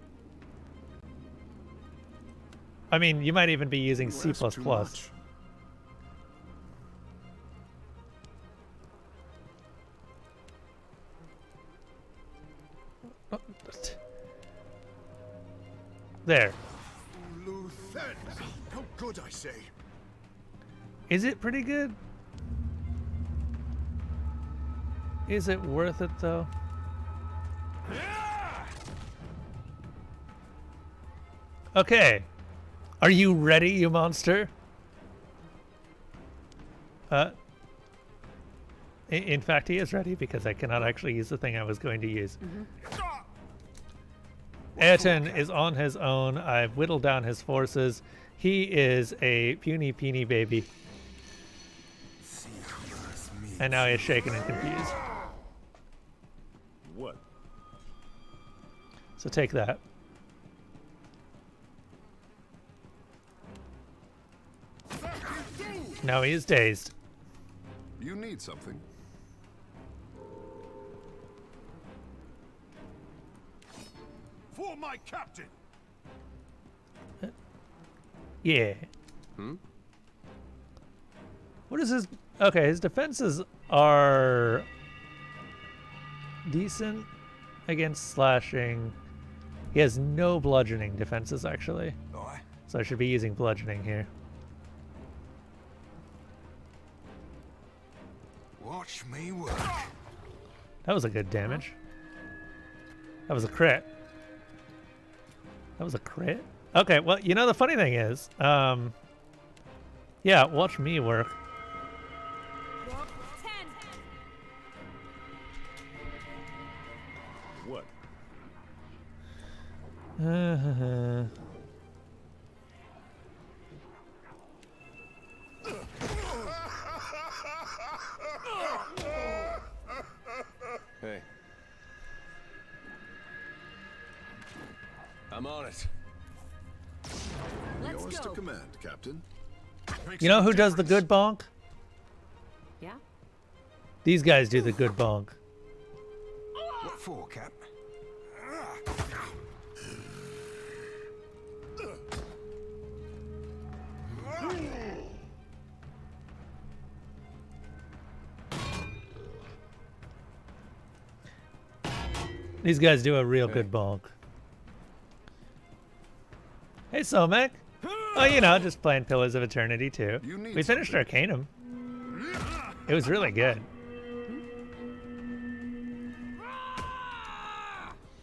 I mean, you might even be using You C++. ask too much. There. Lieutenant! How good, I say. Is it pretty good? Is it worth it, though? Okay. Are you ready, you monster? In fact, he is ready because I cannot actually use the thing I was going to use. Ayrton is on his own. I've whittled down his forces. He is a puny baby. And now he is shaken and confused. What? So take that. Now he is dazed. You need something. For my captain! Yeah. What is his... Okay, his defenses are decent against slashing. He has no bludgeoning defenses, actually. Aye. So I should be using bludgeoning here. Watch me work. That was a good damage. That was a crit. That was a crit? Okay, well, you know, the funny thing is, yeah, watch me work. 10. What? Hey. I'm on it. Let's Yours to go. command, Captain. You know who does the good bonk? Yeah? These guys do the good bonk. What for, Cap? These guys do a real good bonk. Hey, Somek. Oh, you know, just playing Pillars of Eternity too. You need We finished something. Arcanum. It was really good.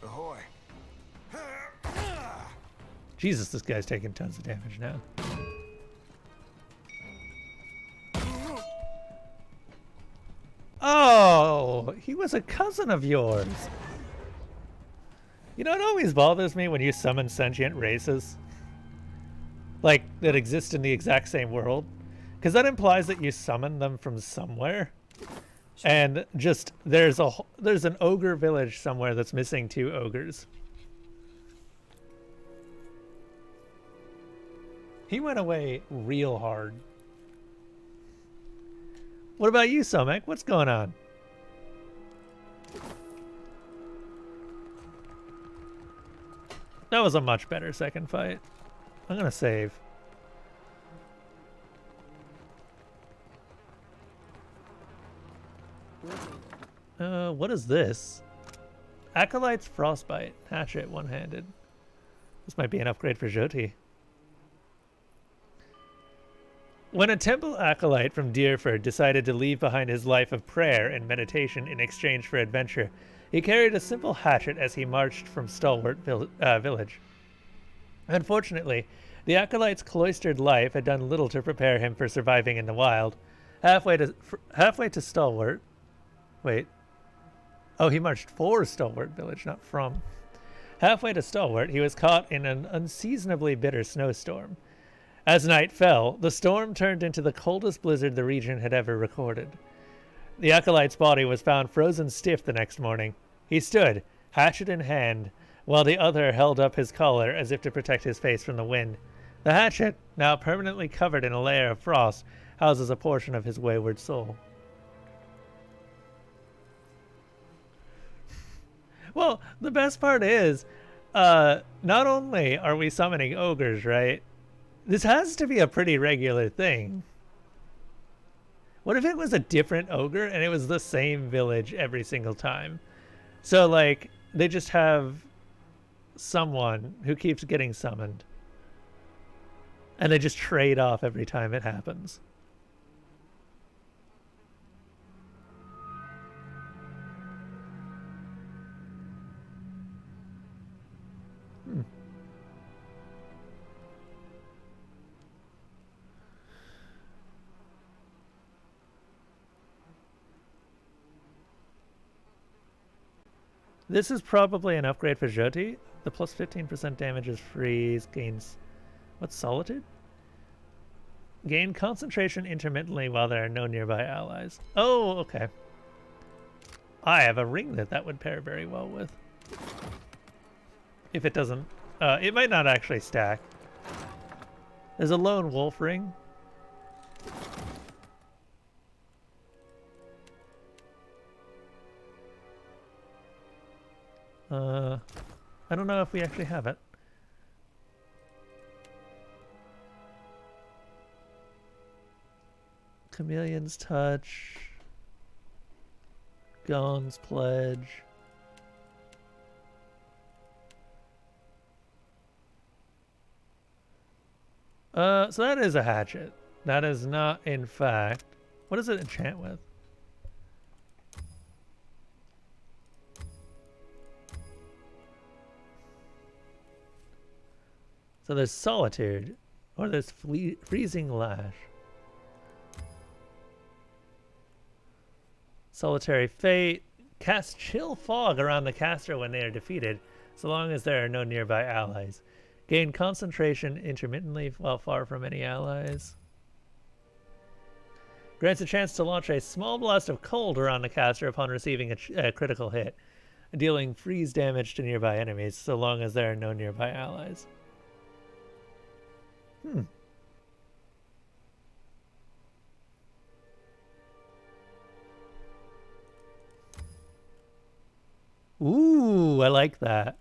Ahoy. Jesus, this guy's taking tons of damage now. Oh, he was a cousin of yours. You know, it always bothers me when you summon sentient races. Like, that exist in the exact same world. Because that implies that you summon them from somewhere. And just, there's an ogre village somewhere that's missing 2 ogres. He went away real hard. What about you, Somek? What's going on? That was a much better second fight. I'm gonna save. What is this? Acolyte's Frostbite. Hatchet, one-handed. This might be an upgrade for Jyoti. When a temple acolyte from Deerford decided to leave behind his life of prayer and meditation in exchange for adventure, he carried a simple hatchet as he marched from Stalwart Village. Unfortunately, the acolyte's cloistered life had done little to prepare him for surviving in the wild. Halfway to Stalwart... Wait. Oh, he marched for Stalwart Village, not from. Halfway to Stalwart, he was caught in an unseasonably bitter snowstorm. As night fell, the storm turned into the coldest blizzard the region had ever recorded. The acolyte's body was found frozen stiff the next morning. He stood, hatchet in hand, while the other held up his collar as if to protect his face from the wind. The hatchet, now permanently covered in a layer of frost, houses a portion of his wayward soul. Well, the best part is, not only are we summoning ogres, right? This has to be a pretty regular thing. What if it was a different ogre and it was the same village every single time? So, like, they just have someone who keeps getting summoned. And they just trade off every time it happens. This is probably an upgrade for Jyoti. The plus 15% damage is freeze, gains... What's Solitude? Gain concentration intermittently while there are no nearby allies. Oh, okay. I have a ring that would pair very well with. If it doesn't... it might not actually stack. There's a lone wolf ring. I don't know if we actually have it. Chameleon's Touch. Gon's Pledge. So that is a hatchet. That is not, in fact... What does it enchant with? So there's Solitude, or there's Freezing Lash. Solitary Fate. Cast Chill Fog around the caster when they are defeated, so long as there are no nearby allies. Gain concentration intermittently while far from any allies. Grants a chance to launch a small blast of cold around the caster upon receiving a critical hit, dealing freeze damage to nearby enemies, so long as there are no nearby allies. Ooh, I like that.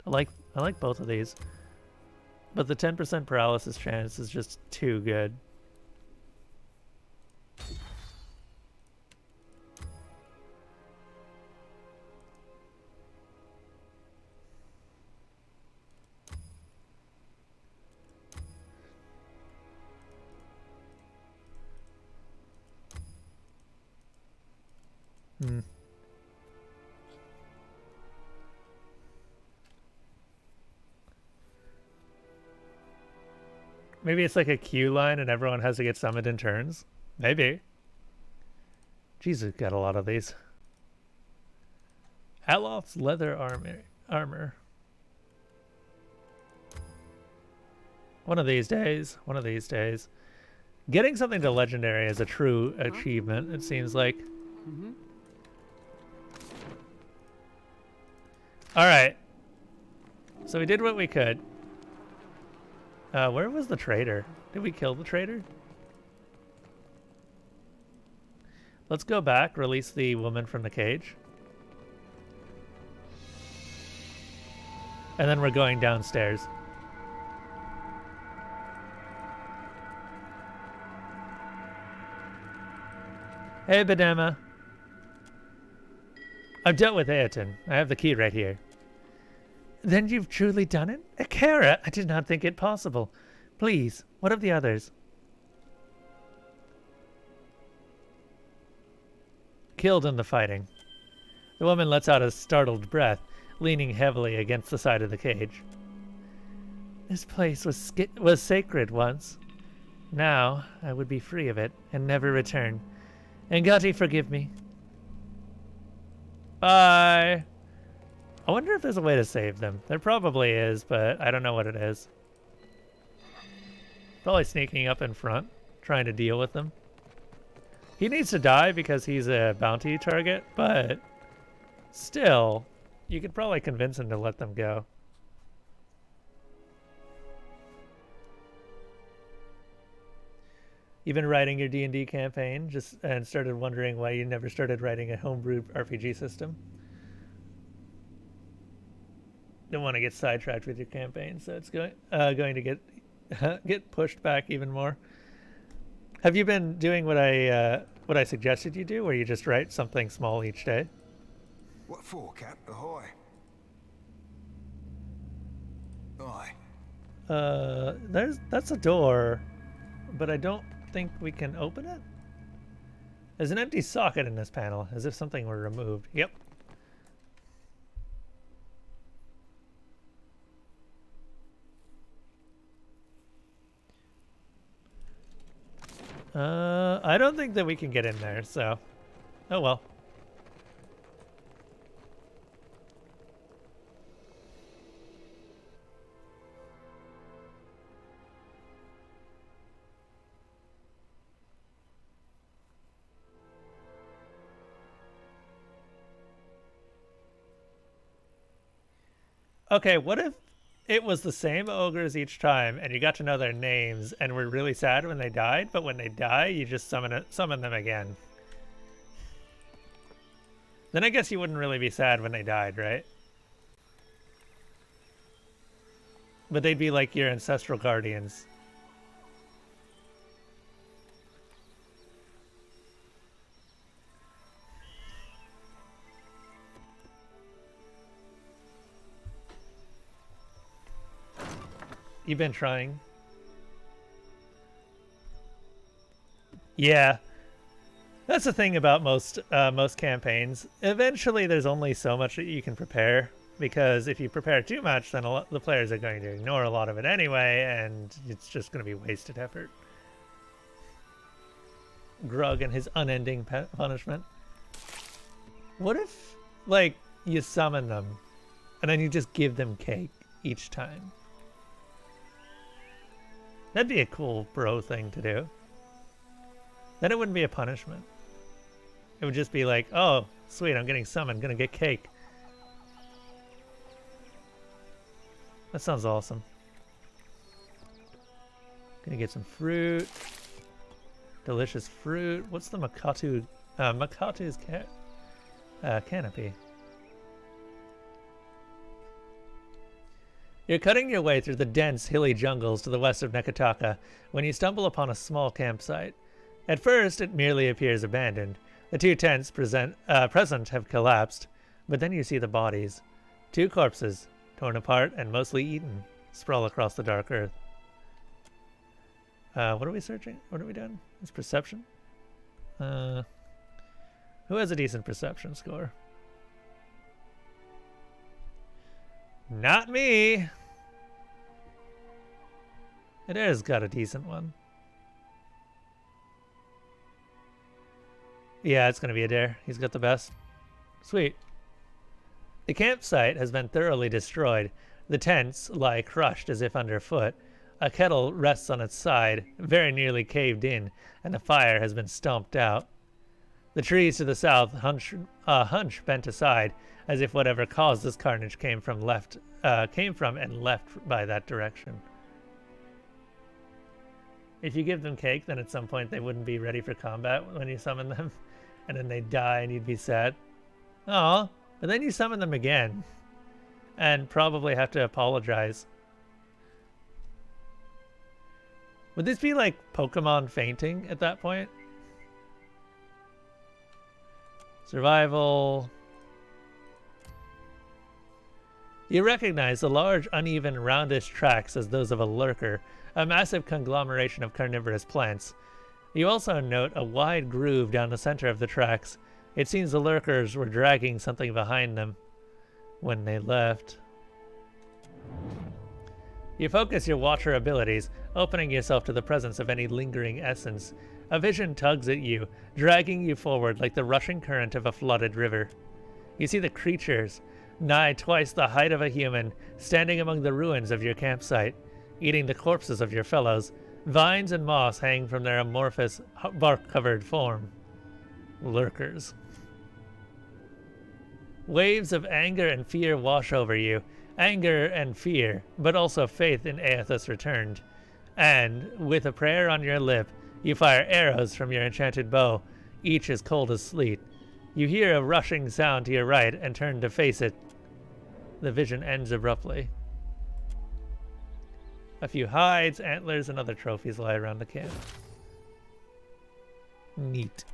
I like both of these. But the 10% paralysis chance is just too good. Maybe it's like a queue line and everyone has to get summoned in turns. Maybe. Jesus, got a lot of these. Alof's leather armor. One of these days. One of these days. Getting something to legendary is a true achievement, it seems like. Alright. So we did what we could. Where was the traitor? Did we kill the traitor? Let's go back, release the woman from the cage. And then we're going downstairs. Hey, Bedema. I've dealt with Ayrton. I have the key right here. Then you've truly done it? Akara, I did not think it possible. Please, what of the others? Killed in the fighting. The woman lets out a startled breath, leaning heavily against the side of the cage. This place was sacred once. Now, I would be free of it and never return. Ngati, forgive me. Bye! I wonder if there's a way to save them. There probably is, but I don't know what it is. Probably sneaking up in front, trying to deal with them. He needs to die because he's a bounty target, but still, you could probably convince him to let them go. You've been writing your D&D campaign and started wondering why you never started writing a homebrew RPG system. Don't want to get sidetracked with your campaign, so it's going to get pushed back even more. Have you been doing what I suggested you do, where you just write something small each day? What for, Cap? Ahoy. Aye. That's a door, but I don't think we can open it. There's an empty socket in this panel, as if something were removed. Yep. I don't think that we can get in there, so oh well. Okay, what if it was the same ogres each time, and you got to know their names, and were really sad when they died, but when they die, you just summon them again? Then I guess you wouldn't really be sad when they died, right? But they'd be like your ancestral guardians. You've been trying. Yeah. That's the thing about most campaigns. Eventually there's only so much that you can prepare, because if you prepare too much, then the players are going to ignore a lot of it anyway, and it's just going to be wasted effort. Grug and his unending punishment. What if, like, you summon them, and then you just give them cake each time? That'd be a cool bro thing to do. Then it wouldn't be a punishment. It would just be like, oh, sweet, I'm getting summoned, gonna get cake. That sounds awesome. Gonna get some fruit. Delicious fruit. What's the Makatu? Makatu's canopy. You're cutting your way through the dense, hilly jungles to the west of Nekataka when you stumble upon a small campsite. At first, it merely appears abandoned. The two tents present have collapsed, but then you see the bodies. Two corpses, torn apart and mostly eaten, sprawl across the dark earth. What are we searching? What are we doing? It's perception? Who has a decent perception score? Not me! Adair's got a decent one. Yeah, it's gonna be Adair. He's got the best. Sweet. The campsite has been thoroughly destroyed. The tents lie crushed as if underfoot. A kettle rests on its side, very nearly caved in, and the fire has been stomped out. The trees to the south hunch bent aside, as if whatever caused this carnage came from and left by that direction. If you give them cake, then at some point they wouldn't be ready for combat when you summon them, and then they die and you'd be sad. Aw, but then you summon them again, and probably have to apologize. Would this be like Pokemon fainting at that point? Survival. You recognize the large, uneven, roundish tracks as those of a lurker, a massive conglomeration of carnivorous plants. You also note a wide groove down the center of the tracks. It seems the lurkers were dragging something behind them when they left. You focus your watcher abilities, opening yourself to the presence of any lingering essence. A vision tugs at you, dragging you forward like the rushing current of a flooded river. You see the creatures, nigh twice the height of a human, standing among the ruins of your campsite, eating the corpses of your fellows. Vines and moss hang from their amorphous, bark-covered form. Lurkers. Waves of anger and fear wash over you. Anger and fear, but also faith in Aethys returned. And, with a prayer on your lip, you fire arrows from your enchanted bow, each as cold as sleet. You hear a rushing sound to your right and turn to face it. The vision ends abruptly. A few hides, antlers, and other trophies lie around the camp. Neat.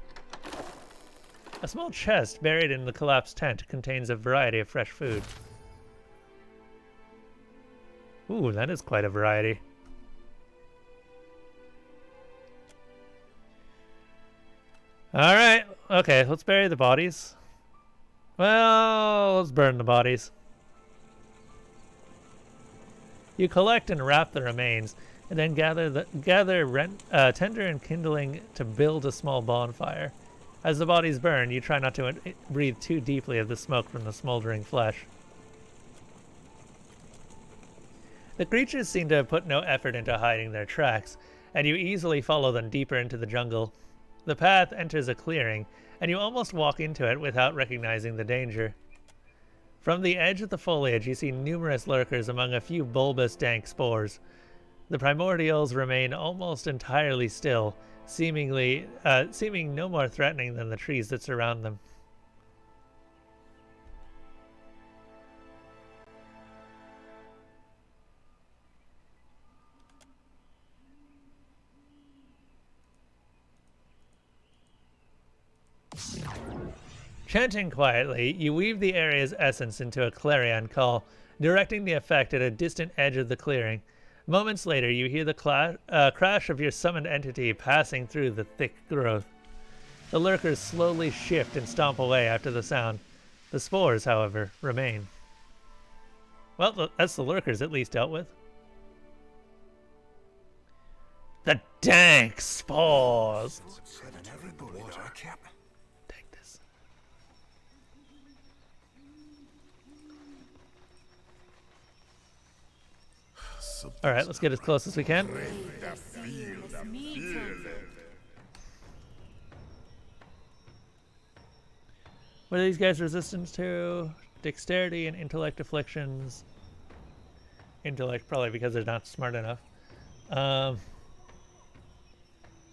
A small chest buried in the collapsed tent contains a variety of fresh food. Ooh, that is quite a variety. Alright, okay, let's bury the bodies. Well, let's burn the bodies. You collect and wrap the remains, and then gather tender and kindling to build a small bonfire. As the bodies burn, you try not to breathe too deeply of the smoke from the smoldering flesh. The creatures seem to have put no effort into hiding their tracks, and you easily follow them deeper into the jungle. The path enters a clearing, and you almost walk into it without recognizing the danger. From the edge of the foliage, you see numerous lurkers among a few bulbous, dank spores. The primordials remain almost entirely still, seeming no more threatening than the trees that surround them. Chanting quietly, you weave the area's essence into a clarion call, directing the effect at a distant edge of the clearing. Moments later, you hear the crash of your summoned entity passing through the thick growth. The lurkers slowly shift and stomp away after the sound. The spores, however, remain. Well, that's the lurkers at least dealt with. The dank spores! Take this. Alright, let's get as close as we can. What are these guys resistant to? Dexterity and intellect afflictions. Intellect, probably because they're not smart enough.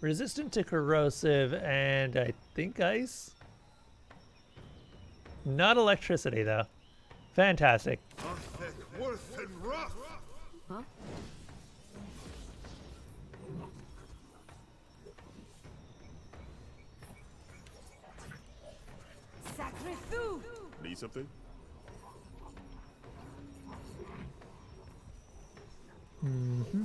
Resistant to corrosive and I think ice? Not electricity, though. Fantastic. Huh? Need something? Mm-hmm.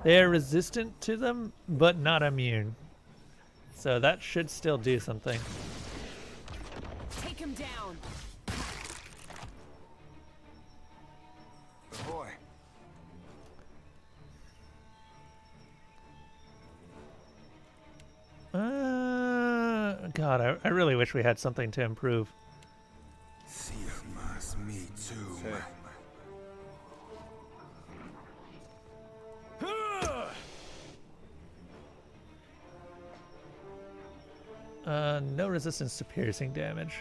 They are resistant to them, but not immune. So that should still do something. Take him down. Boy. God, I really wish we had something to improve. Me too. No resistance to piercing damage.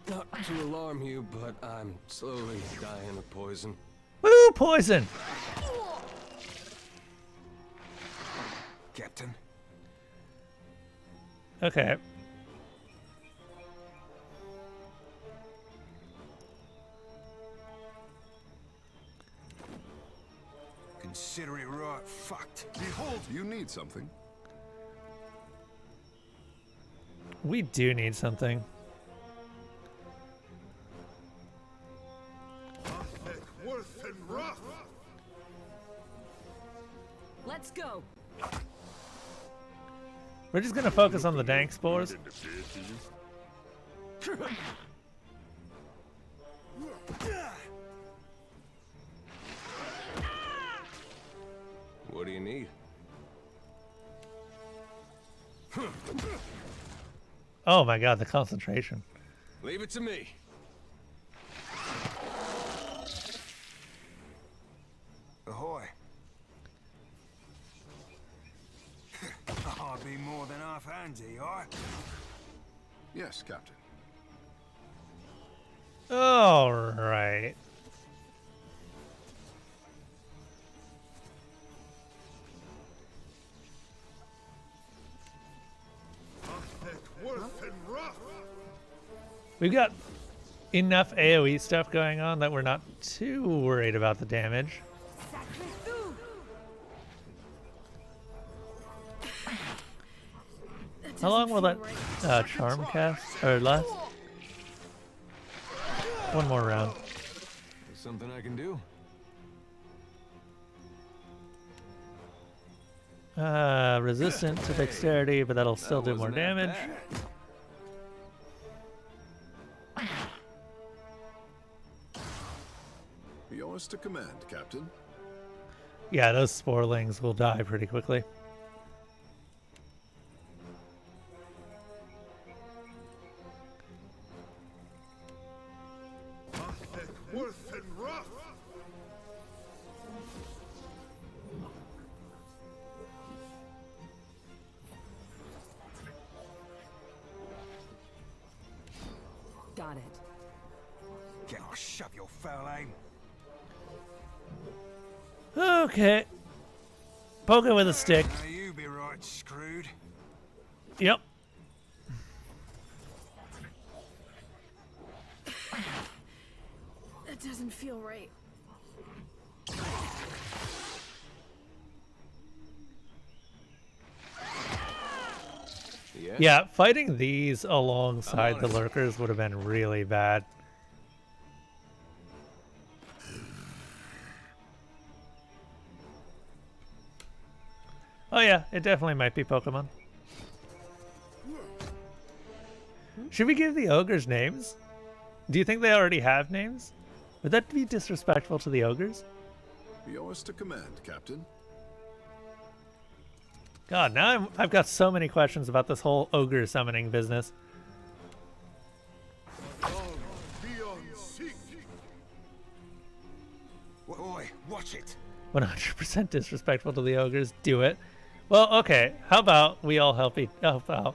Not to alarm you, but I'm slowly dying of poison. Woo, poison! Captain. Okay. consider it right fucked. Behold, you need something. We do need something. Worth and rough. Let's go. We're just gonna focus on the dank spores. What do you need? Oh my god, the concentration. Leave it to me. Ahoy. I'll be more than half handy, aye? Yes, Captain. All right. Worth and rough. We've got enough AoE stuff going on that we're not too worried about the damage. How long will that charm cast or last? One more round. There's something I can do. Resistant to dexterity, but that'll still do more Wasn't that damage. bad. Yours to command, Captain. Yeah, those sporelings will die pretty quickly. Worth and rough. Got it. Get I'll shove your foul aim. Okay. Poke it with a stick. Now you be right screwed. Yep. That doesn't feel right. Yeah? Yeah, fighting these alongside the lurkers would have been really bad. Oh yeah, it definitely might be Pokemon. Should we give the ogres names? Do you think they already have names? Would that be disrespectful to the ogres? Yours to command, Captain. God, now I've got so many questions about this whole ogre summoning business. Oi, watch it. 100% disrespectful to the ogres. Do it. Well, okay. How about we all help out?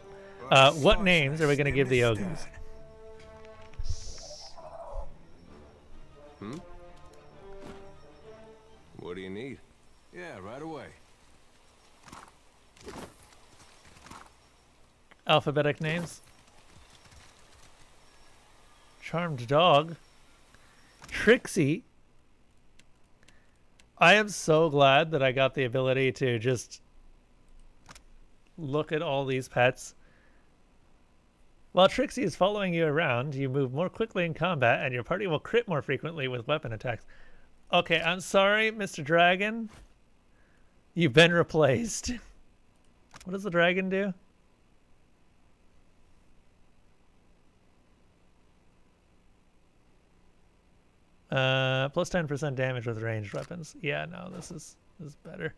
What names are we going to give the ogres? What do you need? Yeah, right away. Alphabetic names. Charmed Dog. Trixie. I am so glad that I got the ability to just look at all these pets. While Trixie is following you around, you move more quickly in combat and your party will crit more frequently with weapon attacks. Okay, I'm sorry, Mr. Dragon. You've been replaced. What does the dragon do? Plus 10% damage with ranged weapons. Yeah, no, this is better.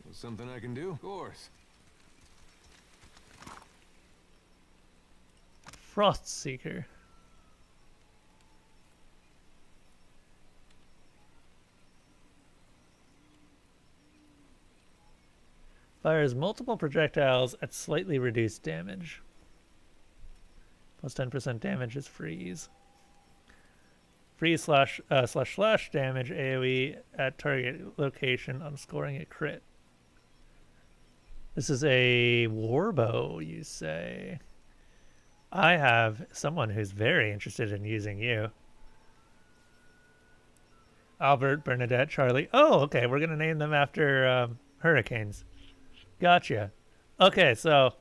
There's something I can do? Of course. Frost Seeker. Fires multiple projectiles at slightly reduced damage. Plus 10% damage is freeze. Freeze slash damage AoE at target location on scoring a crit. This is a warbow, you say. I have someone who's very interested in using you. Albert, Bernadette, Charlie. Oh, okay. We're gonna name them after hurricanes. Gotcha. Okay, so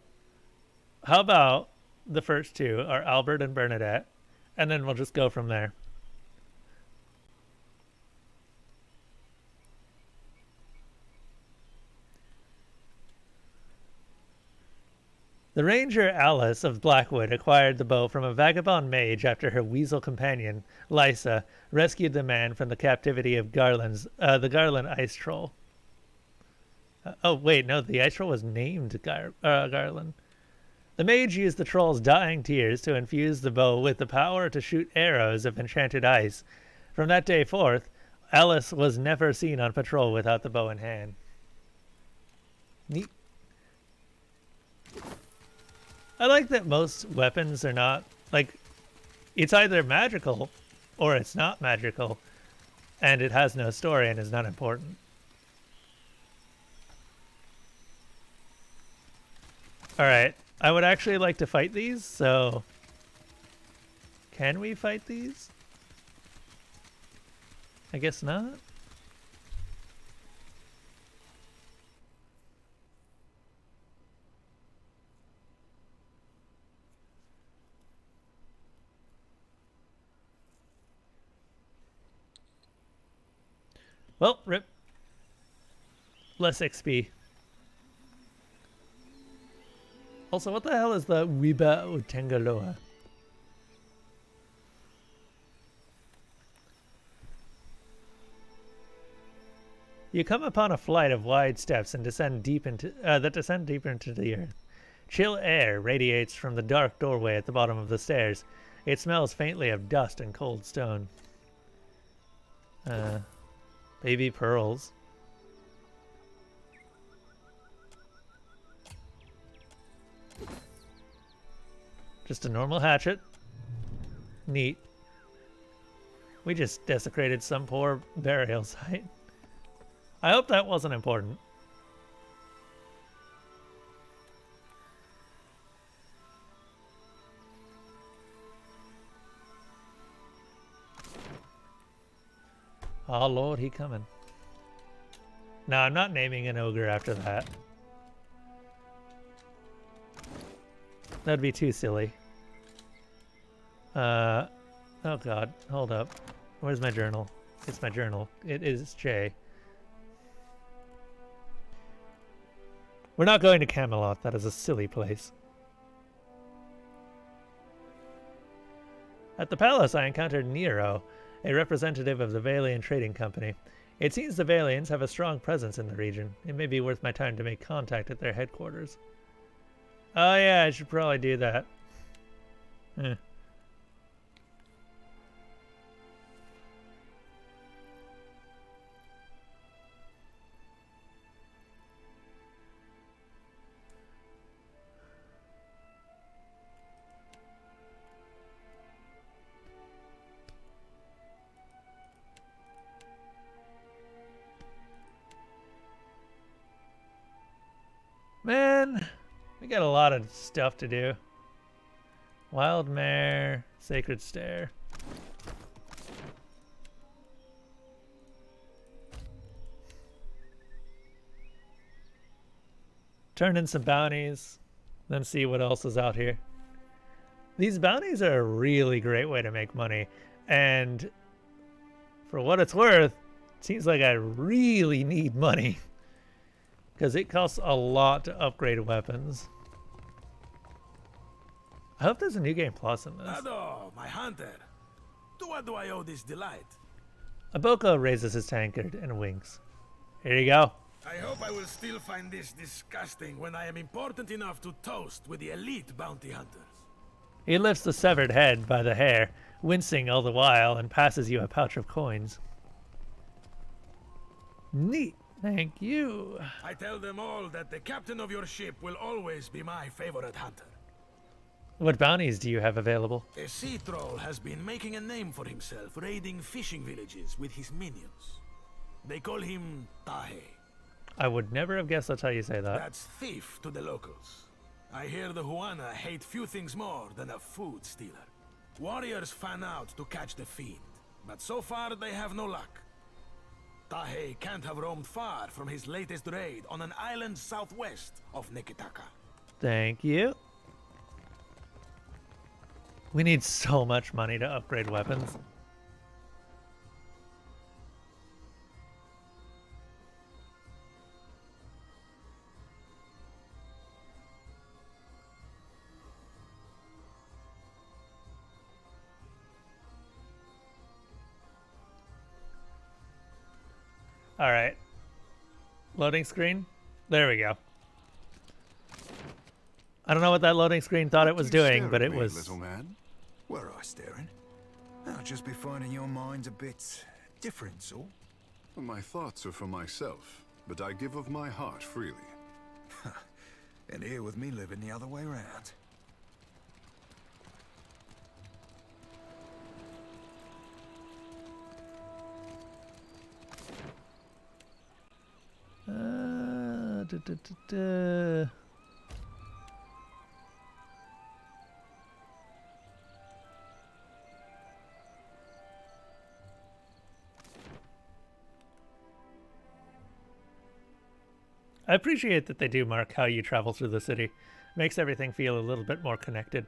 how about the first two are Albert and Bernadette, and then we'll just go from there. The ranger Alice of Blackwood acquired the bow from a vagabond mage after her weasel companion, Lysa, rescued the man from the captivity of the Garland ice troll. Oh, wait, no, the ice troll was named Garland. The mage used the troll's dying tears to infuse the bow with the power to shoot arrows of enchanted ice. From that day forth, Alice was never seen on patrol without the bow in hand. Neat. I like that most weapons are not, like, it's either magical or it's not magical, and it has no story and is not important. Alright, I would actually like to fight these, so can we fight these? I guess not. Well, rip. Less XP. Also, what the hell is the Wiba Utengaloa? You come upon a flight of wide steps and descend deep into deeper into the earth. Chill air radiates from the dark doorway at the bottom of the stairs. It smells faintly of dust and cold stone. Baby pearls. Just a normal hatchet. Neat. We just desecrated some poor burial site. I hope that wasn't important. Oh Lord, he coming. No, I'm not naming an ogre after that. That'd be too silly. Oh god, hold up. Where's my journal? It's my journal. It is J. We're not going to Camelot. That is a silly place. At the palace, I encountered Nero, a representative of the Valian Trading Company. It seems the Valians have a strong presence in the region. It may be worth my time to make contact at their headquarters. Oh yeah, I should probably do that. Man, we got a lot of stuff to do. Wild Mare, Sacred Stair. Turn in some bounties, then see what else is out here. These bounties are a really great way to make money, and for what it's worth, it seems like I really need money. Because it costs a lot to upgrade weapons. I hope there's a new game plus in this. Ado, my hunter. To what do I owe this delight? Aboko raises his tankard and winks. Here you go. I hope I will still find this disgusting when I am important enough to toast with the elite bounty hunters. He lifts the severed head by the hair, wincing all the while, and passes you a pouch of coins. Neat. Thank you. I tell them all that the captain of your ship will always be my favorite hunter. What bounties do you have available? A sea troll has been making a name for himself raiding fishing villages with his minions. They call him Tahe. I would never have guessed that's how you say that. That's thief to the locals. I hear the Huana hate few things more than a food stealer. Warriors fan out to catch the fiend, but so far they have no luck. Tahe can't have roamed far from his latest raid on an island southwest of Nekitaka. Thank you. We need so much money to upgrade weapons. All right. Loading screen. There we go. I don't know what that loading screen thought it was doing, but it was... Little man. Were I staring? I'll just be finding your mind a bit different, so. My thoughts are for myself, but I give of my heart freely. And here with me living the other way round. Duh, duh, duh, duh. I appreciate that they do mark how you travel through the city. Makes everything feel a little bit more connected.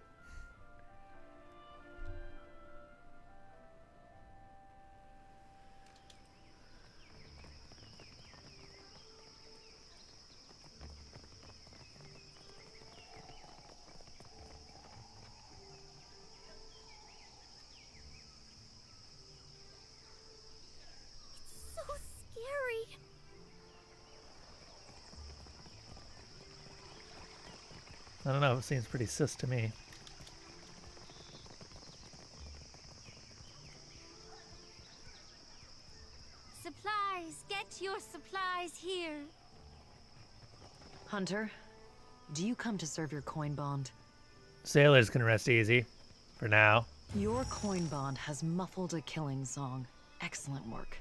So scary. I don't know, it seems pretty sus to me. Supplies, get your supplies here. Hunter, do you come to serve your coin bond? Sailors can rest easy. For now. Your coin bond has muffled a killing song. Excellent work.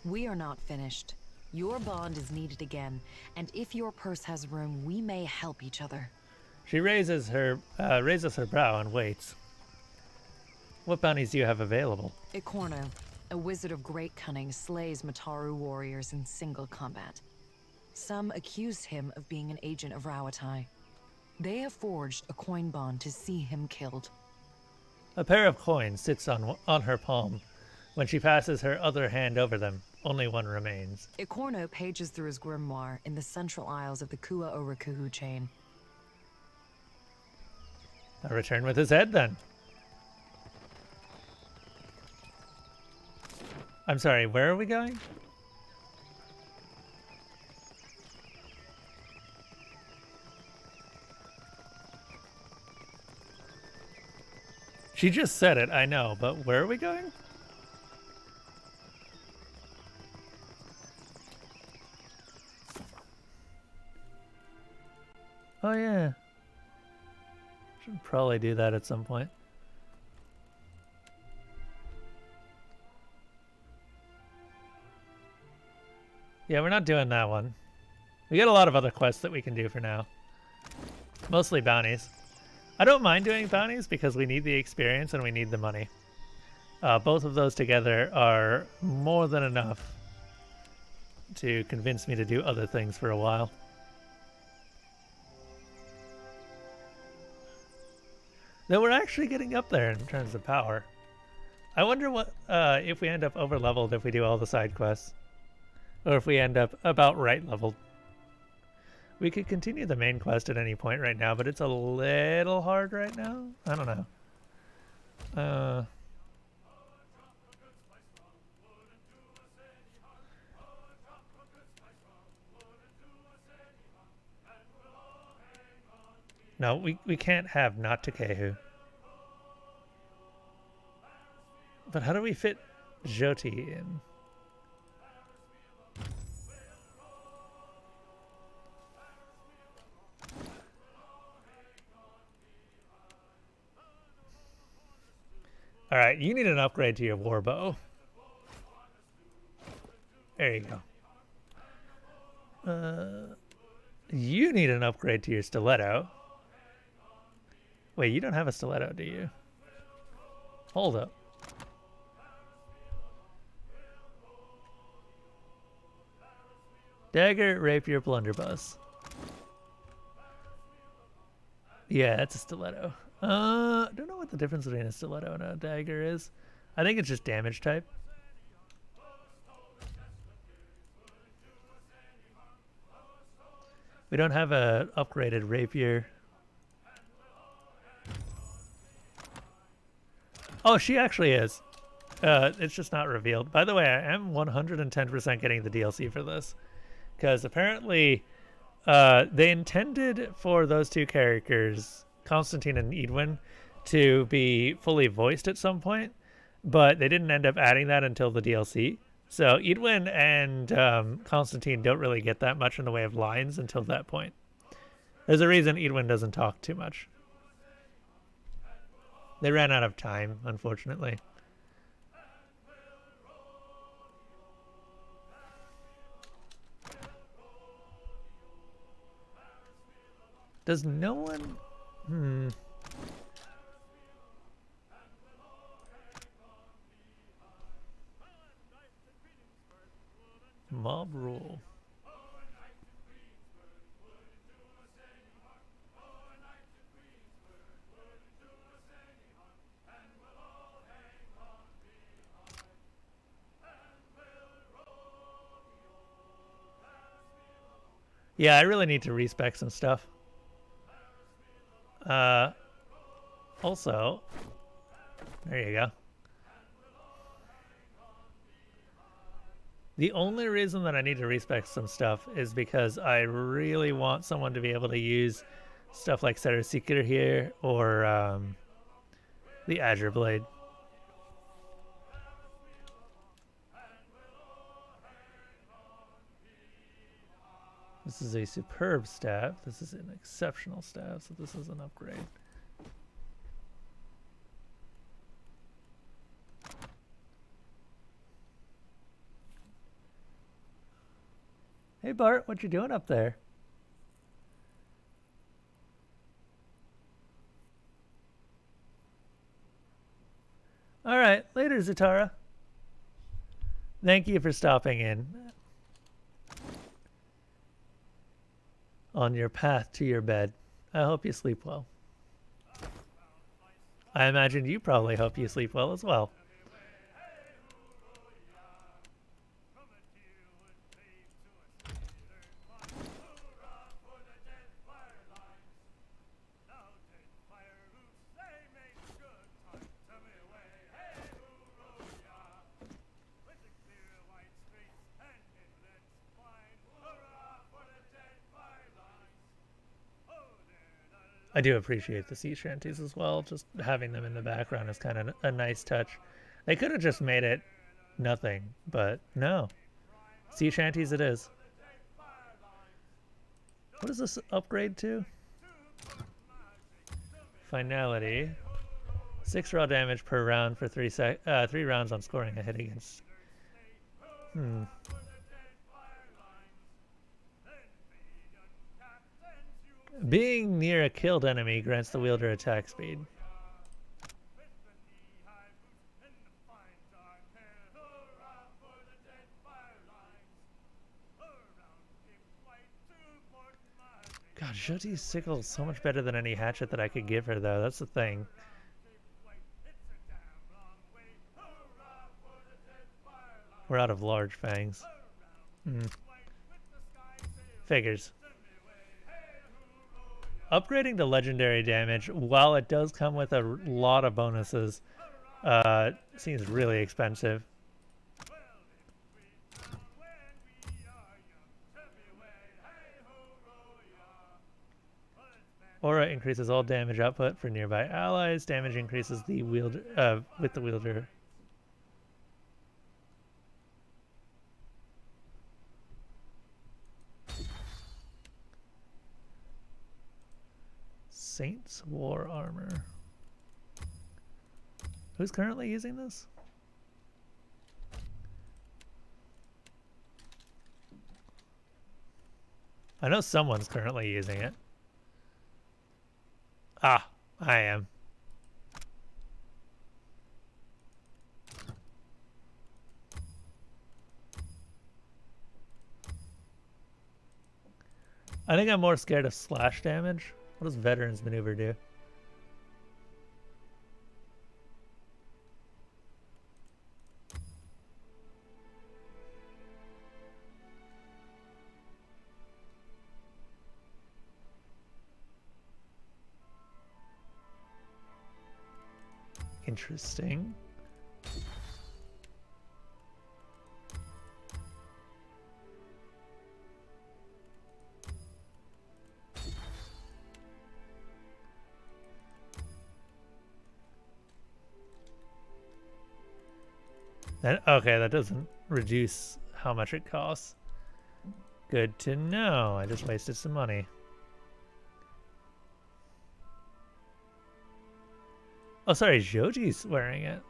We are not finished. Your bond is needed again, and if your purse has room, we may help each other. She raises her brow and waits. What bounties do you have available? Ikorno, a wizard of great cunning, slays Mataru warriors in single combat. Some accuse him of being an agent of Rawatai. They have forged a coin bond to see him killed. A pair of coins sits on her palm. When she passes her other hand over them, only one remains. Ikorno pages through his grimoire in the central aisles of the Kua Orakuhu chain. I'll return with his head then. I'm sorry, where are we going? She just said it, I know, but where are we going? Oh yeah. Should probably do that at some point. Yeah, we're not doing that one. We got a lot of other quests that we can do for now. Mostly bounties. I don't mind doing bounties because we need the experience and we need the money. Both of those together are more than enough to convince me to do other things for a while. Though we're actually getting up there in terms of power. I wonder what if we end up over leveled if we do all the side quests. Or if we end up about right leveled. We could continue the main quest at any point right now, but it's a little hard right now. I don't know. No, we can't have not Takehu. But how do we fit Jyoti in? Alright, you need an upgrade to your warbow. There you go. You need an upgrade to your stiletto. Wait, you don't have a stiletto, do you? Hold up. Dagger, rapier, blunderbuss. Yeah, it's a stiletto. I don't know what the difference between a stiletto and a dagger is. I think it's just damage type. We don't have a upgraded rapier. Oh, she actually is. It's just not revealed. By the way, I am 110% getting the DLC for this. Because apparently they intended for those two characters, Constantine and Edwin, to be fully voiced at some point. But they didn't end up adding that until the DLC. So Edwin and Constantine don't really get that much in the way of lines until that point. There's a reason Edwin doesn't talk too much. They ran out of time, unfortunately. Does no one... Mob rule. Yeah, I really need to respec some stuff. Also, there you go. The only reason that I need to respec some stuff is because I really want someone to be able to use stuff like Setter Seeker here or the Azure Blade. This is a superb staff. This is an exceptional staff, so this is an upgrade. Hey Bart, what you doing up there? All right, later Zatara. Thank you for stopping in. On your path to your bed. I hope you sleep well. I imagine you probably hope you sleep well as well. I do appreciate the sea shanties as well. Just having them in the background is kind of a nice touch. They could have just made it nothing, but no. Sea shanties it is. What is this upgrade to? Finality. 6 raw damage per round for 3 rounds on scoring a hit against. Being near a killed enemy grants the wielder attack speed. God, Joti's sickle is so much better than any hatchet that I could give her, though. That's the thing. We're out of large fangs. Figures. Upgrading to legendary damage, while it does come with a lot of bonuses, seems really expensive. Aura increases all damage output for nearby allies. Damage increases the wielder with the wielder. Saints War Armor. Who's currently using this? I know someone's currently using it. Ah, I am. I think I'm more scared of slash damage. What does Veteran's Maneuver do? Interesting. Okay, that doesn't reduce how much it costs. Good to know. I just wasted some money. Oh, sorry, Joji's wearing it.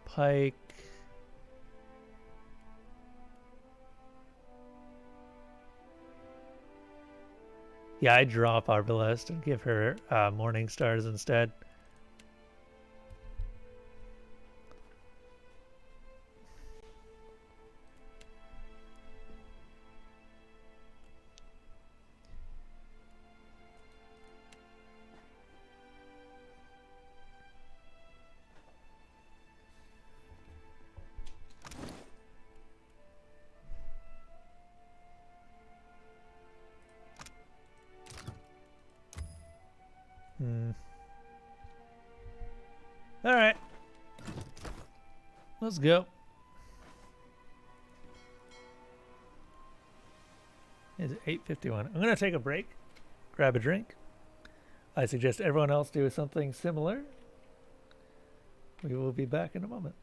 Pike. Yeah, I drop Arbalest and give her Morning Stars instead. All right. Let's go. It's 8:51. I'm going to take a break, grab a drink. I suggest everyone else do something similar. We will be back in a moment.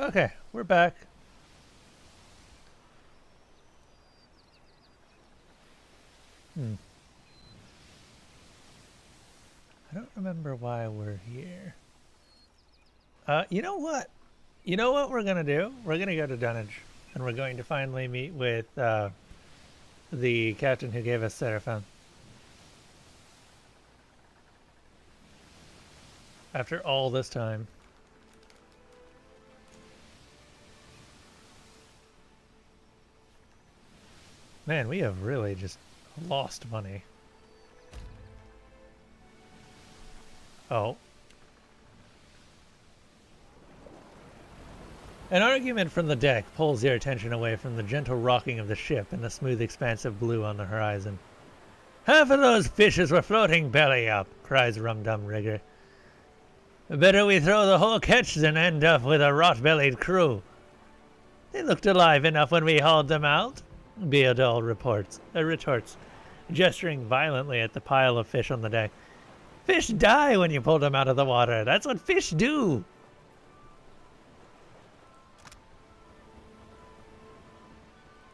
Okay, we're back. I don't remember why we're here. You know what? You know what we're gonna do? We're gonna go to Dunnage, and we're going to finally meet with the captain who gave us Seraphim. After all this time. Man, we have really just lost money. Oh. An argument from the deck pulls your attention away from the gentle rocking of the ship and the smooth expanse of blue on the horizon. Half of those fishes were floating belly up, cries Rum Dum Rigger. Better we throw the whole catch than end up with a rot-bellied crew. They looked alive enough when we hauled them out, Beodol retorts, gesturing violently at the pile of fish on the deck. Fish die when you pull them out of the water. That's what fish do.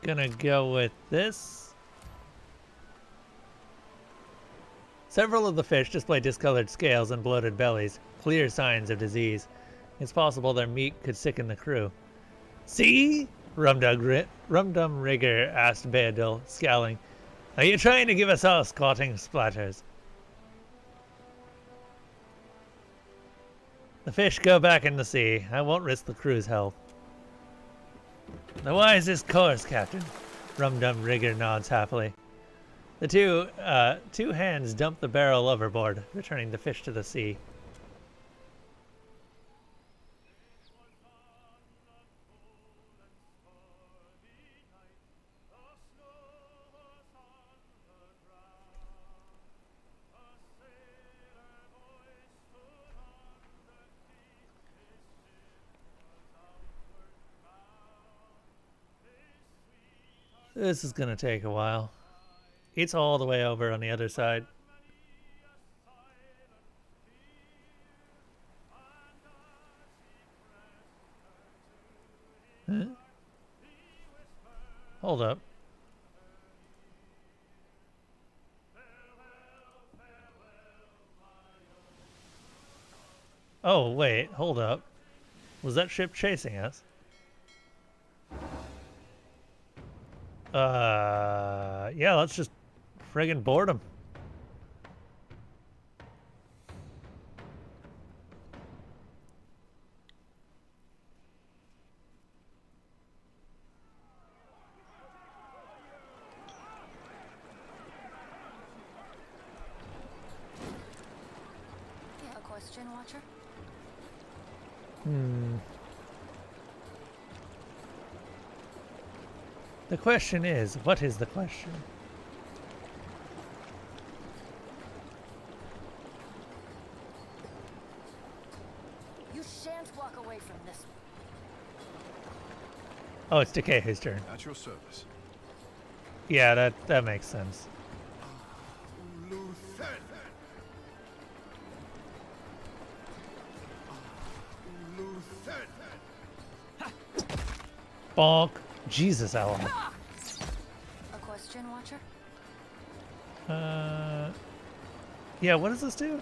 Gonna go with this. Several of the fish display discolored scales and bloated bellies, clear signs of disease. It's possible their meat could sicken the crew. See? Rum Dum Rigger asked Beodil, scowling. Are you trying to give us all squatting splatters? The fish go back in the sea. I won't risk the crew's health. The wisest course, Captain. Rum Dum Rigger nods happily. The two hands dump the barrel overboard, returning the fish to the sea. This is gonna take a while. It's all the way over on the other side. Huh? Hold up. Oh, wait, hold up. Was that ship chasing us? Yeah, let's just friggin' board them. You have a question, Watcher? The question is, what is the question? You shan't walk away from this one. Oh, it's Decay's turn. At your service. Yeah, that makes sense. Bonk. Jesus, Ella. A question, Watcher? Yeah, what does this do?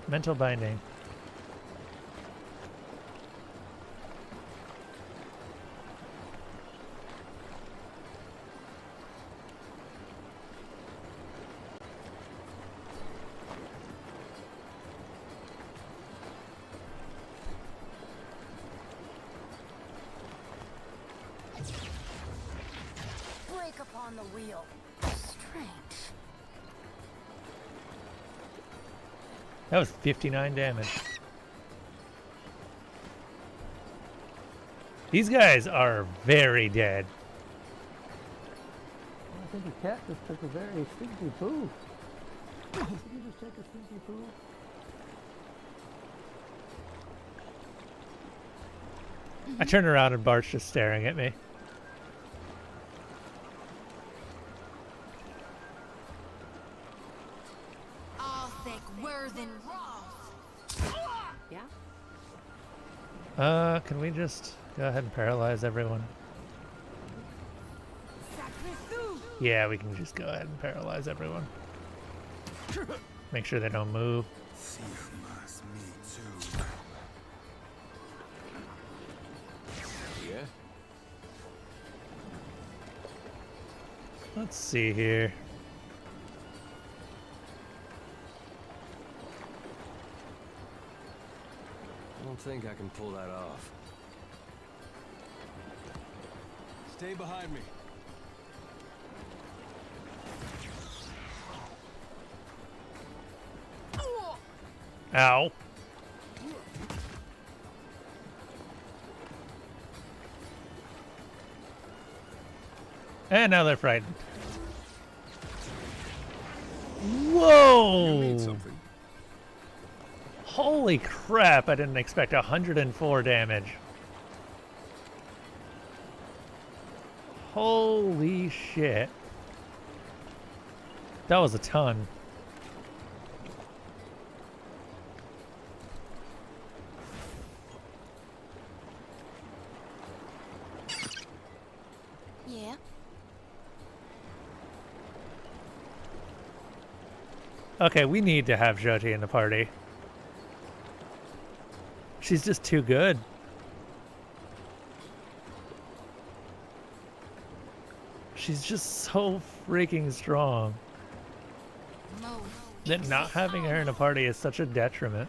Mental binding. Break upon the wheel. Strange. That was 59 damage. These guys are very dead. I think a cat just took a very stinky poo. Did you just take a stinky poo? I turn around and Bart's just staring at me. All thick Worthen Roth. Yeah? Can we just... Go ahead and paralyze everyone. Yeah, we can just go ahead and paralyze everyone. Make sure they don't move. Yeah? Let's see here. I don't think I can pull that off. Stay behind me. Ow. And now they're frightened. Whoa! Something. Holy crap, I didn't expect 104 damage. Holy shit. That was a ton. Yeah. Okay, we need to have Jyoti in the party. She's just too good. She's just so freaking strong that not having her in a party is such a detriment.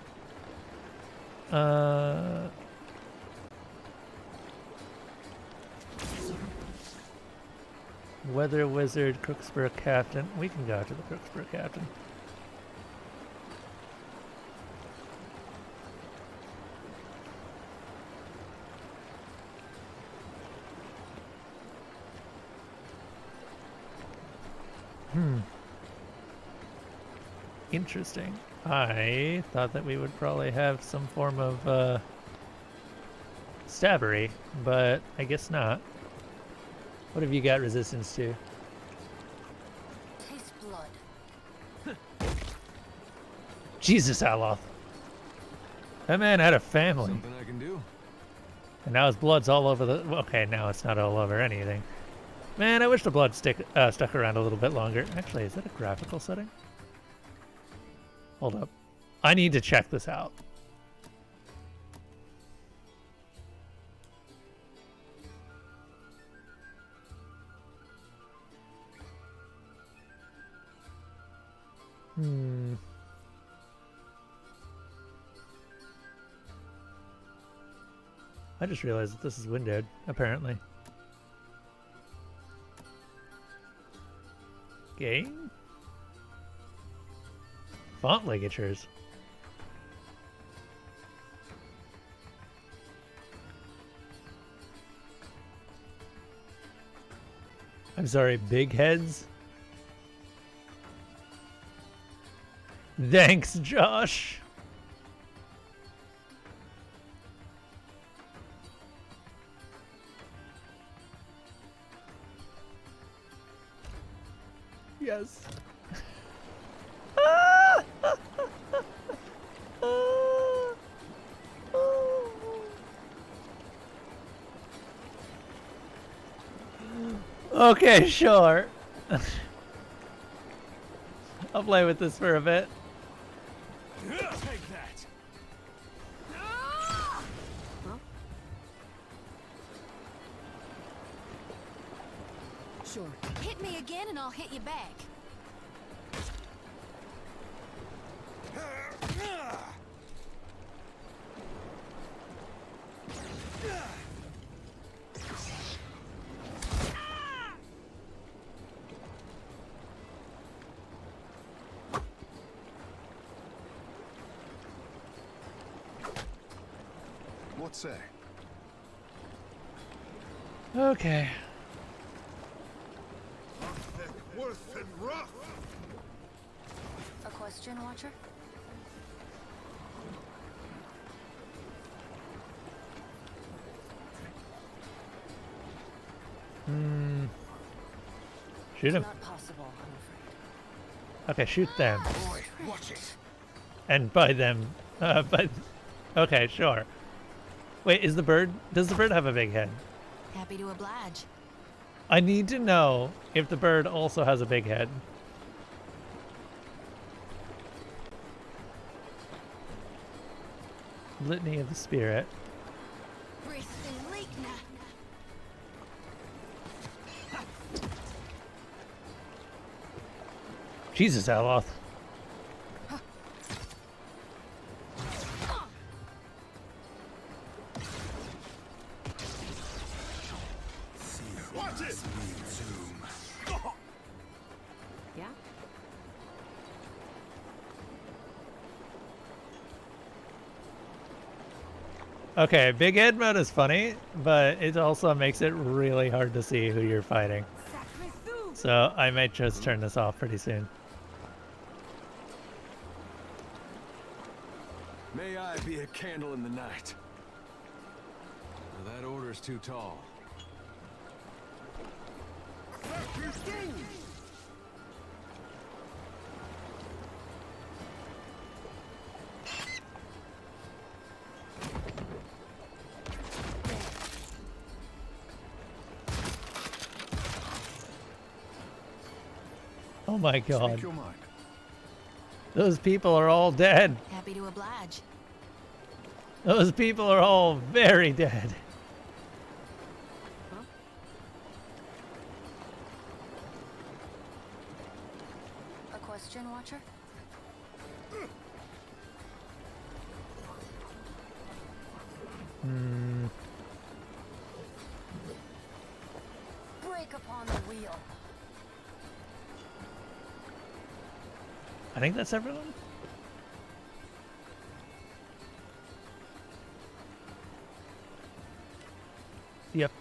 Weather Wizard, Crooksboro Captain. We can go to the Crooksboro Captain. Interesting. I thought that we would probably have some form of stabbery, but I guess not. What have you got resistance to? Taste blood. Jesus, Aloth. That man had a family. Something I can do? And now his blood's all over the... Okay, now it's not all over anything. Man, I wish the blood stuck around a little bit longer. Actually, is that a graphical setting? Hold up. I need to check this out. I just realized that this is windowed, apparently. Game? Font ligatures. I'm sorry, big heads? Thanks, Josh. Yes. Okay, sure. I'll play with this for a bit. Take that. Sure. Hit me again and I'll hit you back. What say? Okay. Worth and rough. A question, Watcher? Shoot him. Not possible, I'm afraid. Okay, shoot them. Boy, watch it. And by them, but... Okay, sure. Wait, is the bird? Does the bird have a big head? Happy to oblige. I need to know if the bird also has a big head. Litany of the Spirit. Jesus, Aloth. Watch it! Yeah? Okay, big head mode is funny, but it also makes it really hard to see who you're fighting. So I might just turn this off pretty soon. May I be a candle in the night. Well, that order's too tall. Oh my god. Speak your mind. Those people are all dead. Happy to oblige. Those people are all very dead. A question, Watcher? Break upon the wheel. I think that's everyone. Yep.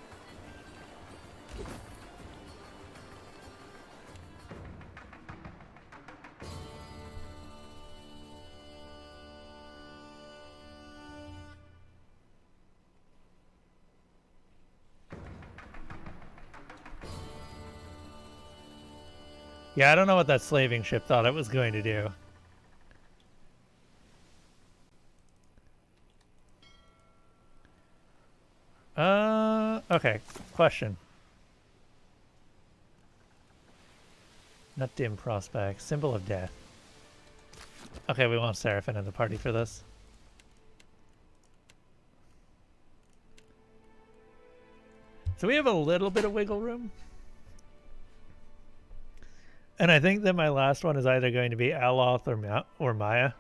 Yeah, I don't know what that slaving ship thought it was going to do. Okay. Question. Not dim prospect. Symbol of death. Okay, we want Seraphim in the party for this. So we have a little bit of wiggle room. And I think that my last one is either going to be Aloth or Maya.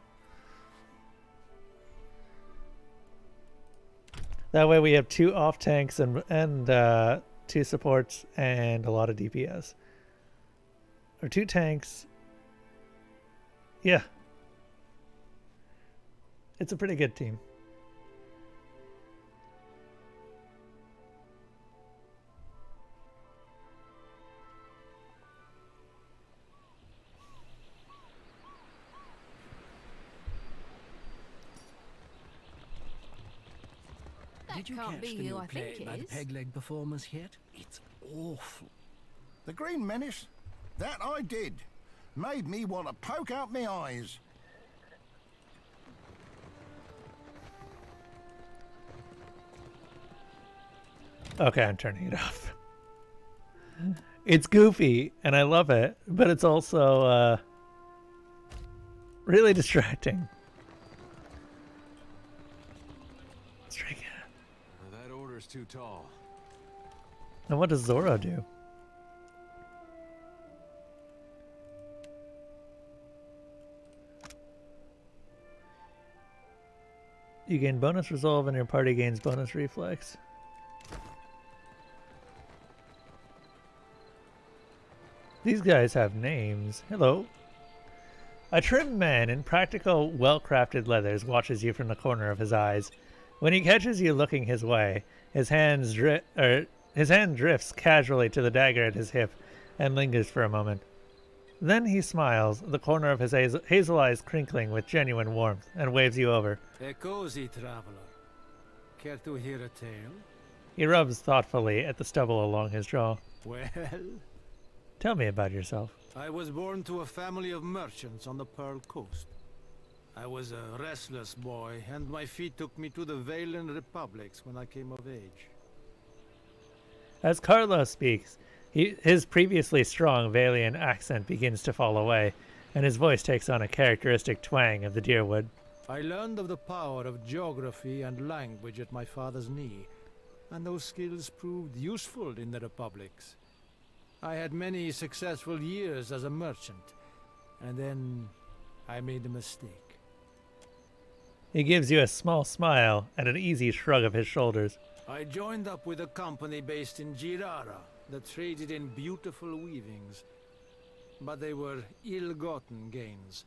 That way we have 2 off tanks and 2 supports and a lot of DPS. Or 2 tanks. Yeah. It's a pretty good team. Did you catch the new play by the peg leg performers yet? It's awful. The Green Menace? That I did. Made me want to poke out my eyes. Okay, I'm turning it off. It's goofy, and I love it, but it's also really distracting. Let's try again. Well, that order's too tall. Now what does Zoro do? You gain bonus resolve and your party gains bonus reflex. These guys have names. Hello. A trim man in practical, well-crafted leathers watches you from the corner of his eyes. When he catches you looking his way, his hand drifts casually to the dagger at his hip and lingers for a moment. Then he smiles, the corner of his hazel eyes crinkling with genuine warmth, and waves you over. A cozy traveler. Care to hear a tale? He rubs thoughtfully at the stubble along his jaw. Well, Tell me about yourself. I was born to a family of merchants on the Pearl Coast. I was a restless boy, and my feet took me to the Valen Republics when I came of age. As Carlos speaks, his previously strong Valian accent begins to fall away, and his voice takes on a characteristic twang of the Deerwood. I learned of the power of geography and language at my father's knee, and those skills proved useful in the Republics. I had many successful years as a merchant, and then I made a mistake. He gives you a small smile and an easy shrug of his shoulders. I joined up with a company based in Girara that traded in beautiful weavings. But they were ill-gotten gains,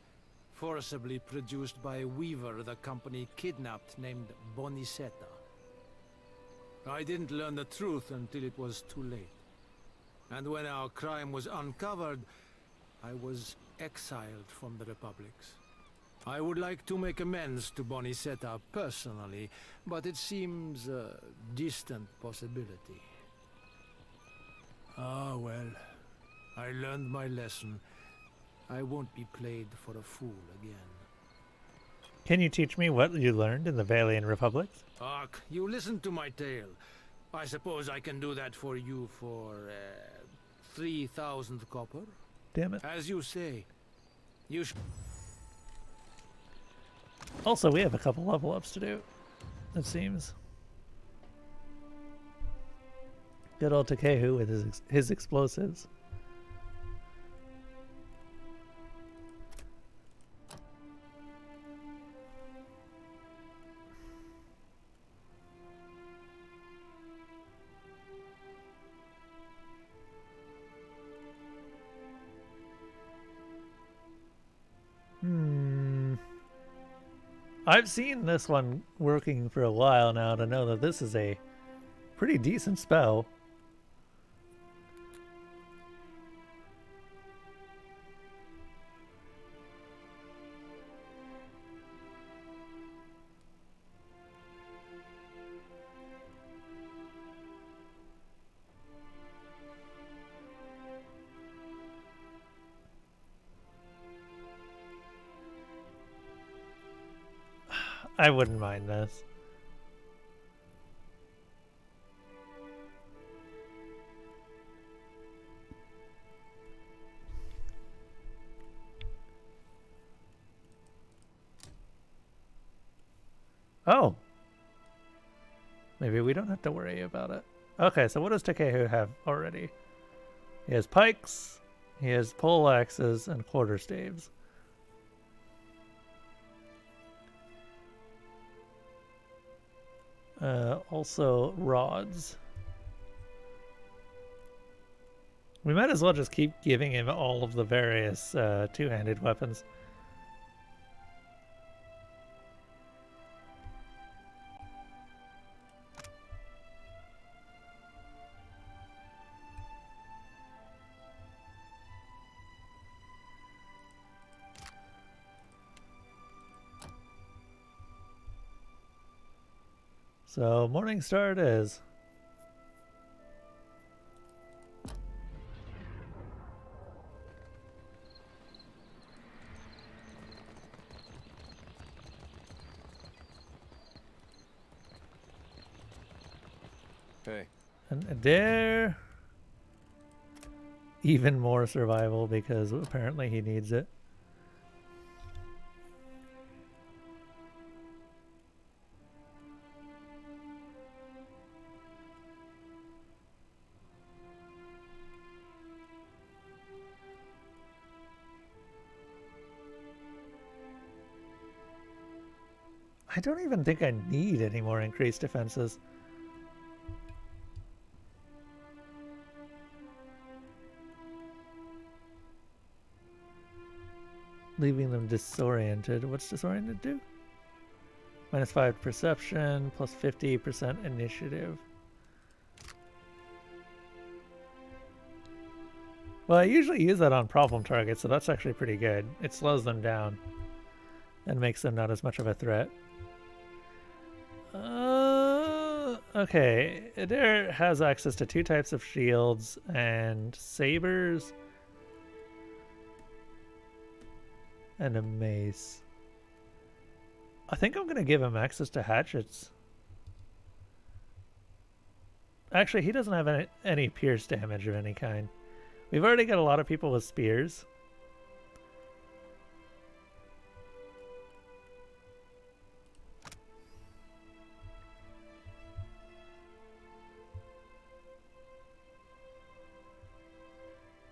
forcibly produced by a weaver the company kidnapped named Bonicetta. I didn't learn the truth until it was too late. And when our crime was uncovered, I was exiled from the Republics. I would like to make amends to Bonicetta personally, but it seems a distant possibility. Ah, well, I learned my lesson. I won't be played for a fool again. Can you teach me what you learned in the Valian Republics? Ark, you listened to my tale. I suppose I can do that for you for 3,000 copper? Damn it. As you say, you should... Also, we have a couple level ups to do, it seems. Good old Takehu with his explosives. I've seen this one working for a while now to know that this is a pretty decent spell. I wouldn't mind this. Oh. Maybe we don't have to worry about it. Okay, so what does Takehu have already? He has pikes, he has pole axes, and quarterstaves. Also rods. We might as well just keep giving him all of the various two-handed weapons. So, Morningstar it is. Hey. And Adair. Even more survival because apparently he needs it. I don't even think I need any more increased defenses. Leaving them disoriented. What's disoriented do? -5 perception, plus 50% initiative. Well, I usually use that on problem targets, so that's actually pretty good. It slows them down and makes them not as much of a threat. Okay, Adair has access to 2 types of shields and sabers and a mace. I think I'm gonna give him access to hatchets. Actually, he doesn't have any pierce damage of any kind. We've already got a lot of people with spears.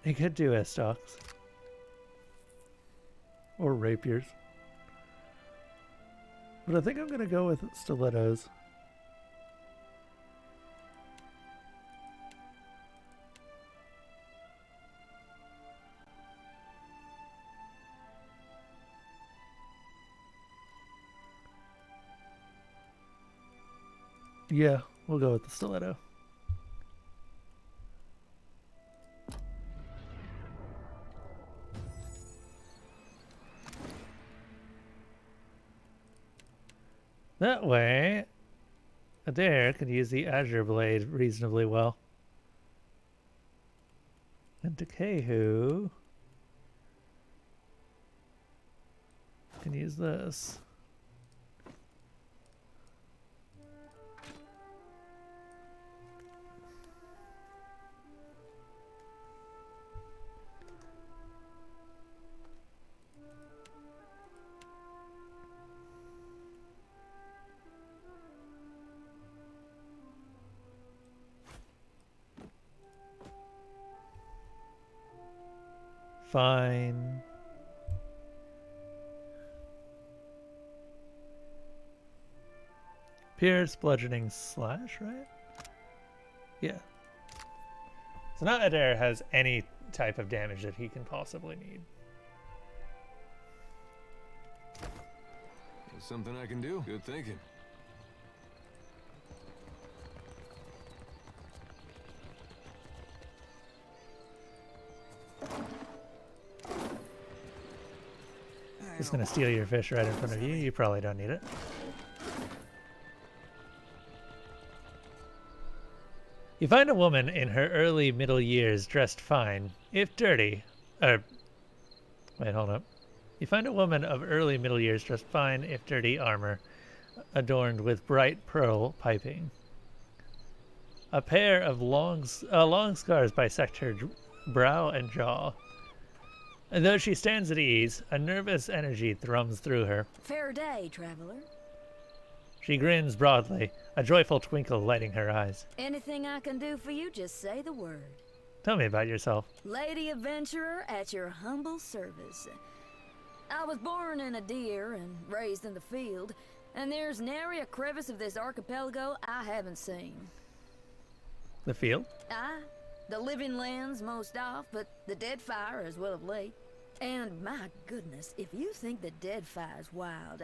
He could do stocks. Or rapiers. But I think I'm going to go with stilettos. Yeah, we'll go with the stiletto. That way, Adair could use the Azure Blade reasonably well. And Dekehu can use this. Fine. Pierce, bludgeoning, slash, right? Yeah. So now Adair has any type of damage that he can possibly need. There's something I can do. Good thinking. Just gonna steal your fish right in front of you. You probably don't need it. You find a woman in her early middle years dressed fine, if dirty. Wait, hold up. You find a woman of early middle years dressed fine, if dirty armor, adorned with bright pearl piping. A pair of long scars bisect her brow and jaw. And though she stands at ease, a nervous energy thrums through her. Fair day, traveler. She grins broadly, a joyful twinkle lighting her eyes. Anything I can do for you, just say the word. Tell me about yourself. Lady adventurer at your humble service. I was born in a deer and raised in the field, and there's nary a crevice of this archipelago I haven't seen. The field? Aye. The living lands most off, but the dead fire as well of late. And my goodness, if you think the dead fire's wild,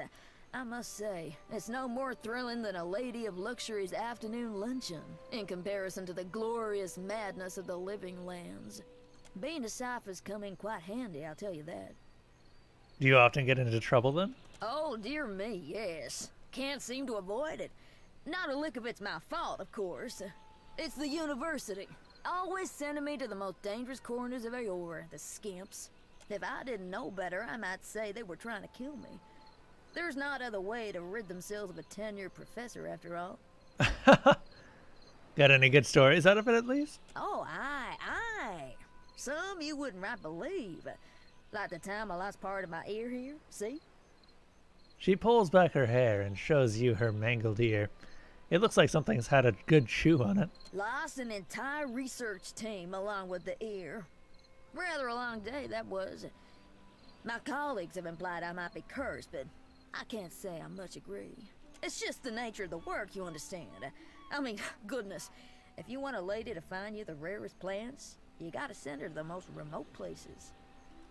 I must say, it's no more thrilling than a lady of luxury's afternoon luncheon, in comparison to the glorious madness of the living lands. Being a cipher's come in quite handy, I'll tell you that. Do you often get into trouble then? Oh, dear me, yes. Can't seem to avoid it. Not a lick of it's my fault, of course. It's the university. Always sending me to the most dangerous corners of Aora, the skimps. If I didn't know better, I might say they were trying to kill me. There's not other way to rid themselves of a tenured professor, after all. Got any good stories out of it, at least? Oh, aye. Some you wouldn't right believe. Like the time I lost part of my ear here, see? She pulls back her hair and shows you her mangled ear. It looks like something's had a good chew on it. Lost an entire research team along with the ear. Rather a long day, that was. My colleagues have implied I might be cursed, but I can't say I much agree. It's just the nature of the work, you understand. I mean, goodness, if you want a lady to find you the rarest plants, you gotta send her to the most remote places.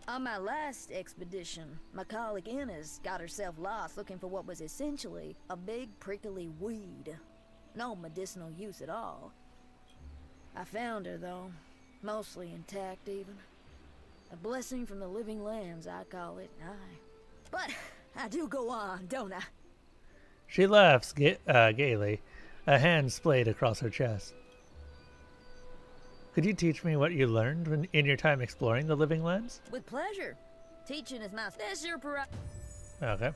On my last expedition, my colleague Inez got herself lost looking for what was essentially a big prickly weed. No medicinal use at all. I found her, though. Mostly intact, even. A blessing from the living lands, I call it, aye. But I do go on, don't I? She laughs gaily, a hand splayed across her chest. Could you teach me what you learned in your time exploring the living lands? With pleasure. Teaching is my... That's your prerogative. Okay.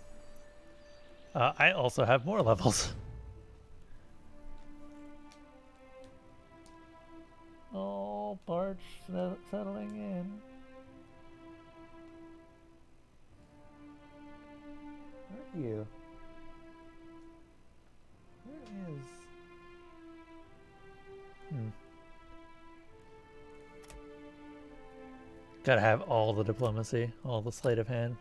I also have more levels. Oh, Bart's settling in. Where are you? Where is... Gotta have all the diplomacy, all the sleight of hand.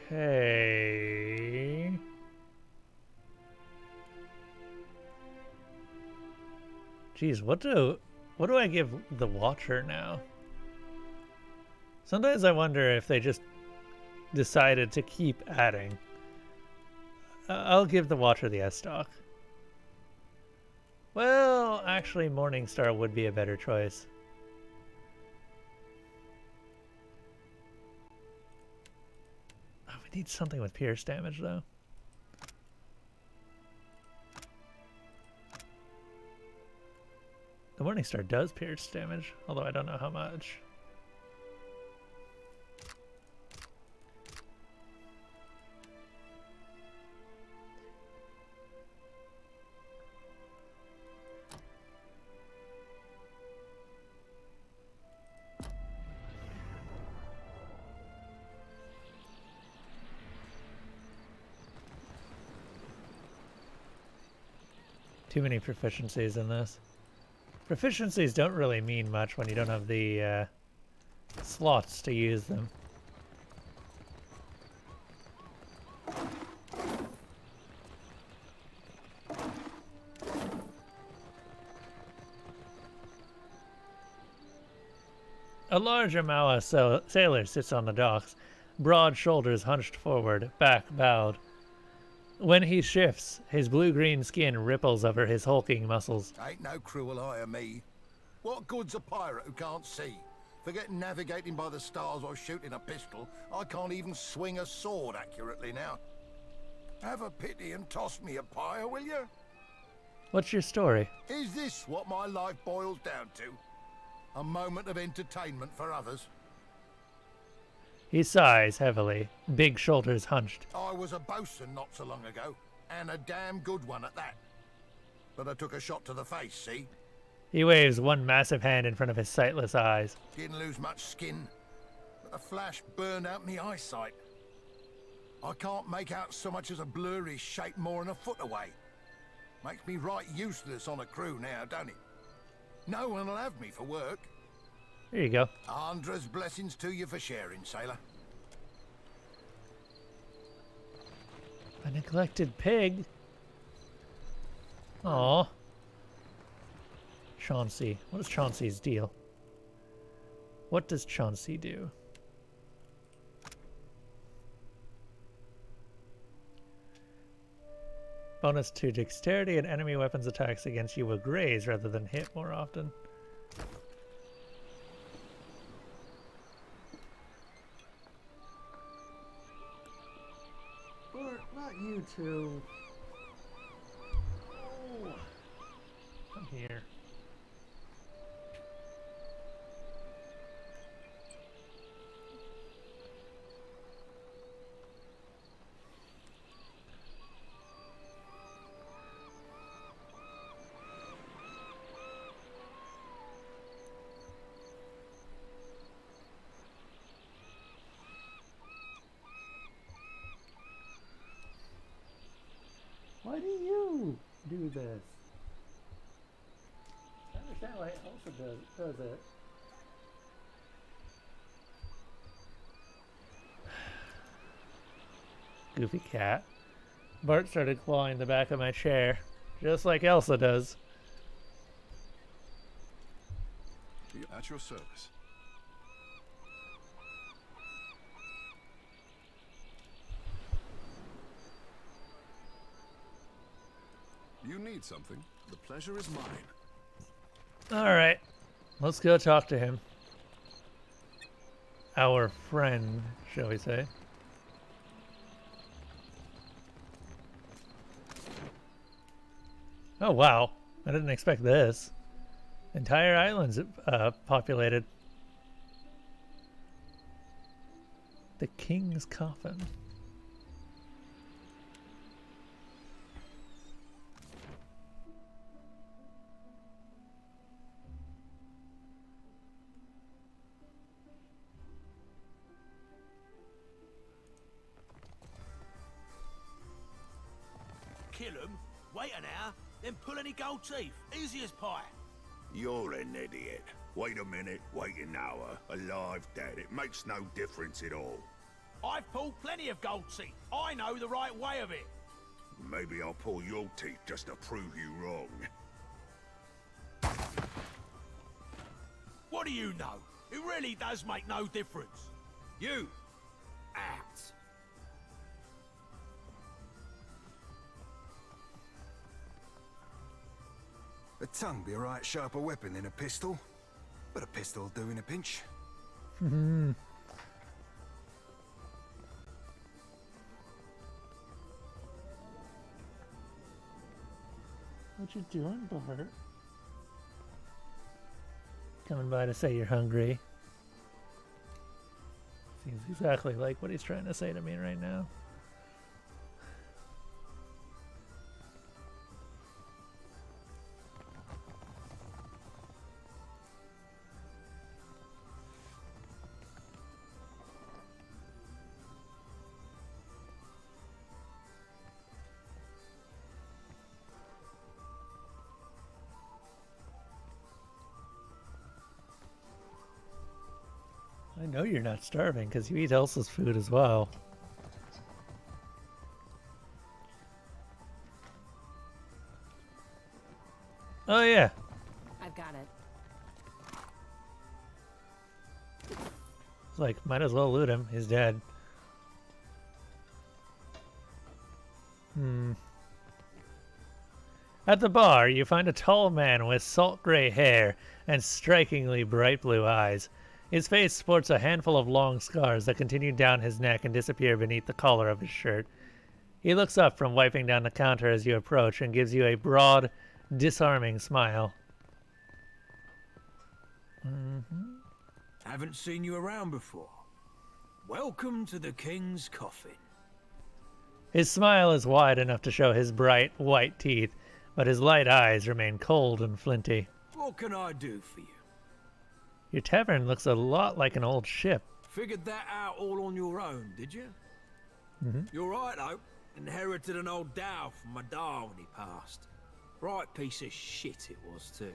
Okay. Geez, what do I give the Watcher now? Sometimes I wonder if they just decided to keep adding. I'll give the Watcher the S-Stock. Well, actually Morningstar would be a better choice. Oh, we need something with pierce damage though. The Morningstar does pierce damage, although I don't know how much. Too many proficiencies in this. Proficiencies don't really mean much when you don't have the slots to use them. A large Amawa sailor sits on the docks, broad shoulders hunched forward, back bowed. When he shifts, his blue-green skin ripples over his hulking muscles. Ain't no cruel eye of me. What good's a pirate who can't see? Forget navigating by the stars or shooting a pistol. I can't even swing a sword accurately now. Have a pity and toss me a pyre, will you? What's your story? Is this what my life boils down to? A moment of entertainment for others? He sighs heavily, big shoulders hunched. I was a bosun not so long ago, and a damn good one at that. But I took a shot to the face, see? He waves one massive hand in front of his sightless eyes. Didn't lose much skin, but the flash burned out my eyesight. I can't make out so much as a blurry shape more than a foot away. Makes me right useless on a crew now, don't it? No one will have me for work. There you go. Andra's blessings to you for sharing, sailor. A neglected pig. Aw. Chauncey. What is Chauncey's deal? What does Chauncey do? Bonus to dexterity and enemy weapons attacks against you will graze rather than hit more often. Bart, not you two. Oh, come here. Why do you do this? I understand why Elsa does it. Goofy cat. Bart started clawing the back of my chair, just like Elsa does. At your service. You need something. The pleasure is mine. Alright, let's go talk to him. Our friend, shall we say. Oh wow, I didn't expect this. Entire islands populated. The King's Coffin. Kill him, wait an hour, then pull any gold teeth. Easy as pie. You're an idiot. Wait a minute, wait an hour. Alive, dead, it makes no difference at all. I've pulled plenty of gold teeth. I know the right way of it. Maybe I'll pull your teeth just to prove you wrong. What do you know? It really does make no difference. You, act. A tongue be a right sharper weapon than a pistol, but a pistol do in a pinch. What you doing, Bart? Coming by to say you're hungry. Seems exactly like what he's trying to say to me right now. I know you're not starving because you eat Elsa's food as well. Oh yeah. I've got it. It's like, might as well loot him. He's dead. At the bar, you find a tall man with salt gray hair and strikingly bright blue eyes. His face sports a handful of long scars that continue down his neck and disappear beneath the collar of his shirt. He looks up from wiping down the counter as you approach and gives you a broad, disarming smile. Haven't seen you around before. Welcome to the King's Coffin. His smile is wide enough to show his bright, white teeth, but his light eyes remain cold and flinty. What can I do for you? Your tavern looks a lot like an old ship. Figured that out all on your own, did you? You're right, though. Inherited an old dhow from my dad when he passed. Right piece of shit it was, too.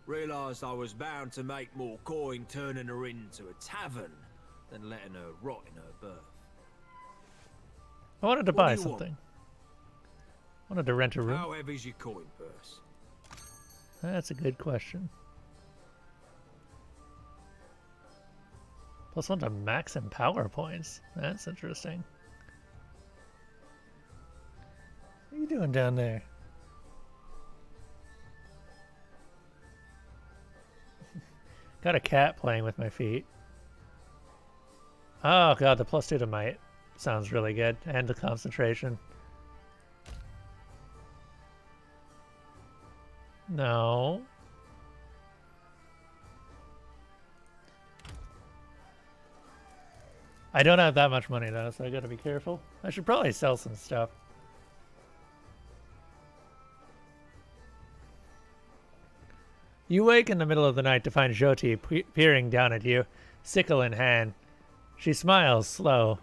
Realised I was bound to make more coin turning her into a tavern than letting her rot in her berth. I wanted to buy something. I wanted to rent a room. How heavy's your coin purse? That's a good question. +1 to max in power points. That's interesting. What are you doing down there? Got a cat playing with my feet. Oh god, the +2 to might sounds really good. And the concentration. No. I don't have that much money though, so I gotta be careful. I should probably sell some stuff. You wake in the middle of the night to find Jyoti peering down at you, sickle in hand. She smiles slow.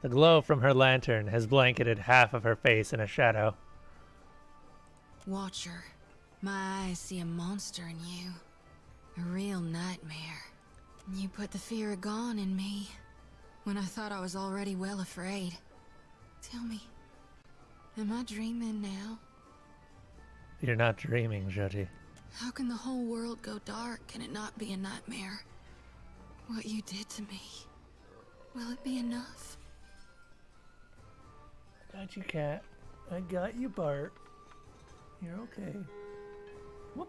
The glow from her lantern has blanketed half of her face in a shadow. Watcher, my eyes see a monster in you. A real nightmare. You put the fear of gone in me when I thought I was already well afraid. Tell me, am I dreaming now? You're not dreaming, Jyoti. How can the whole world go dark and it not be a nightmare? What you did to me, will it be enough? Got you, cat. I got you, Bart. You're okay. Whoop.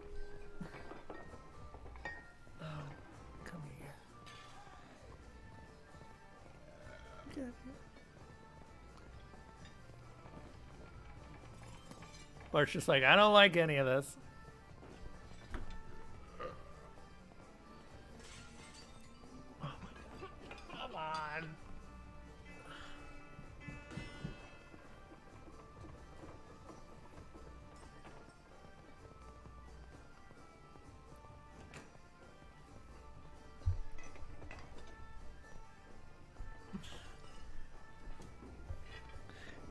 Oh, come here. Got you. Bart's just like, I don't like any of this. Come on.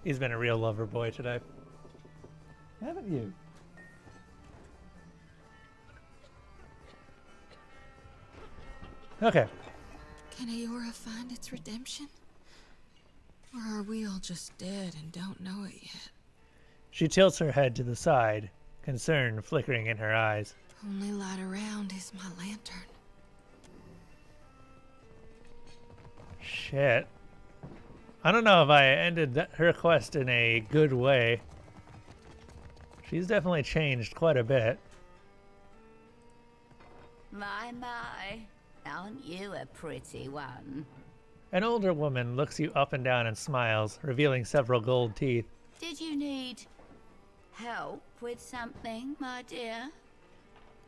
He's been a real lover boy today. Haven't you? Okay. Can Eora find its redemption? Or are we all just dead and don't know it yet? She tilts her head to the side, concern flickering in her eyes. Only light around is my lantern. Shit. I don't know if I ended her quest in a good way. She's definitely changed quite a bit. My, aren't you a pretty one? An older woman looks you up and down and smiles, revealing several gold teeth. Did you need help with something, my dear?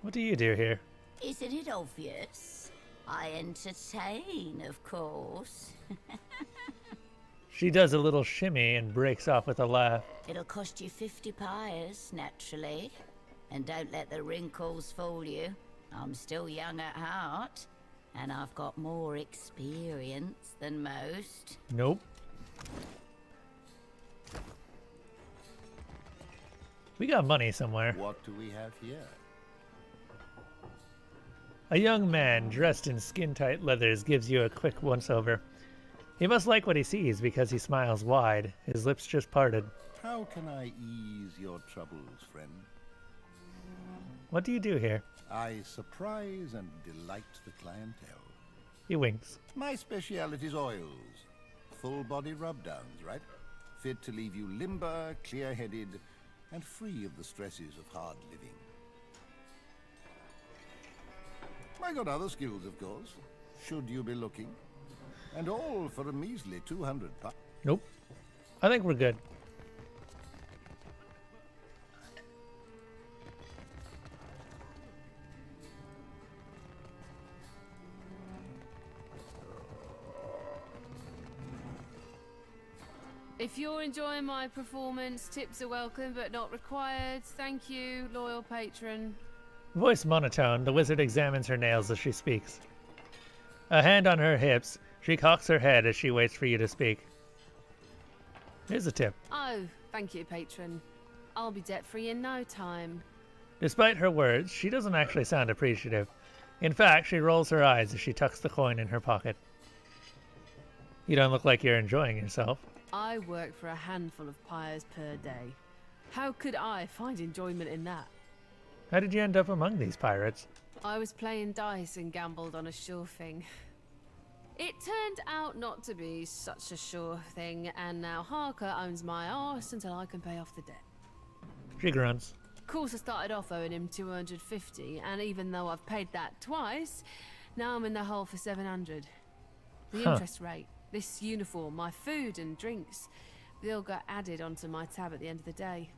What do you do here? Isn't it obvious? I entertain, of course. She does a little shimmy and breaks off with a laugh. It'll cost you 50 pyres, naturally. And don't let the wrinkles fool you. I'm still young at heart, and I've got more experience than most. Nope. We got money somewhere. What do we have here? A young man dressed in skin-tight leathers gives you a quick once-over. He must like what he sees because he smiles wide, his lips just parted. How can I ease your troubles, friend? What do you do here? I surprise and delight the clientele. He winks. My speciality's oils. Full-body rub-downs, right? Fit to leave you limber, clear-headed, and free of the stresses of hard living. I got other skills, of course, should you be looking. And all for a measly 200 pounds. Nope. I think we're good. If you're enjoying my performance, tips are welcome but not required. Thank you, loyal patron. Voice monotone, the wizard examines her nails as she speaks. A hand on her hips, she cocks her head as she waits for you to speak. Here's a tip. Oh, thank you, patron. I'll be debt-free in no time. Despite her words, she doesn't actually sound appreciative. In fact, she rolls her eyes as she tucks the coin in her pocket. You don't look like you're enjoying yourself. I work for a handful of pyres per day. How could I find enjoyment in that? How did you end up among these pirates? I was playing dice and gambled on a sure thing. It turned out not to be such a sure thing, and now Harker owns my arse until I can pay off the debt. She grunts. Of course, I started off owing him 250, and even though I've paid that twice, now I'm in the hole for 700. The interest rate, this uniform, my food and drinks, they all got added onto my tab at the end of the day.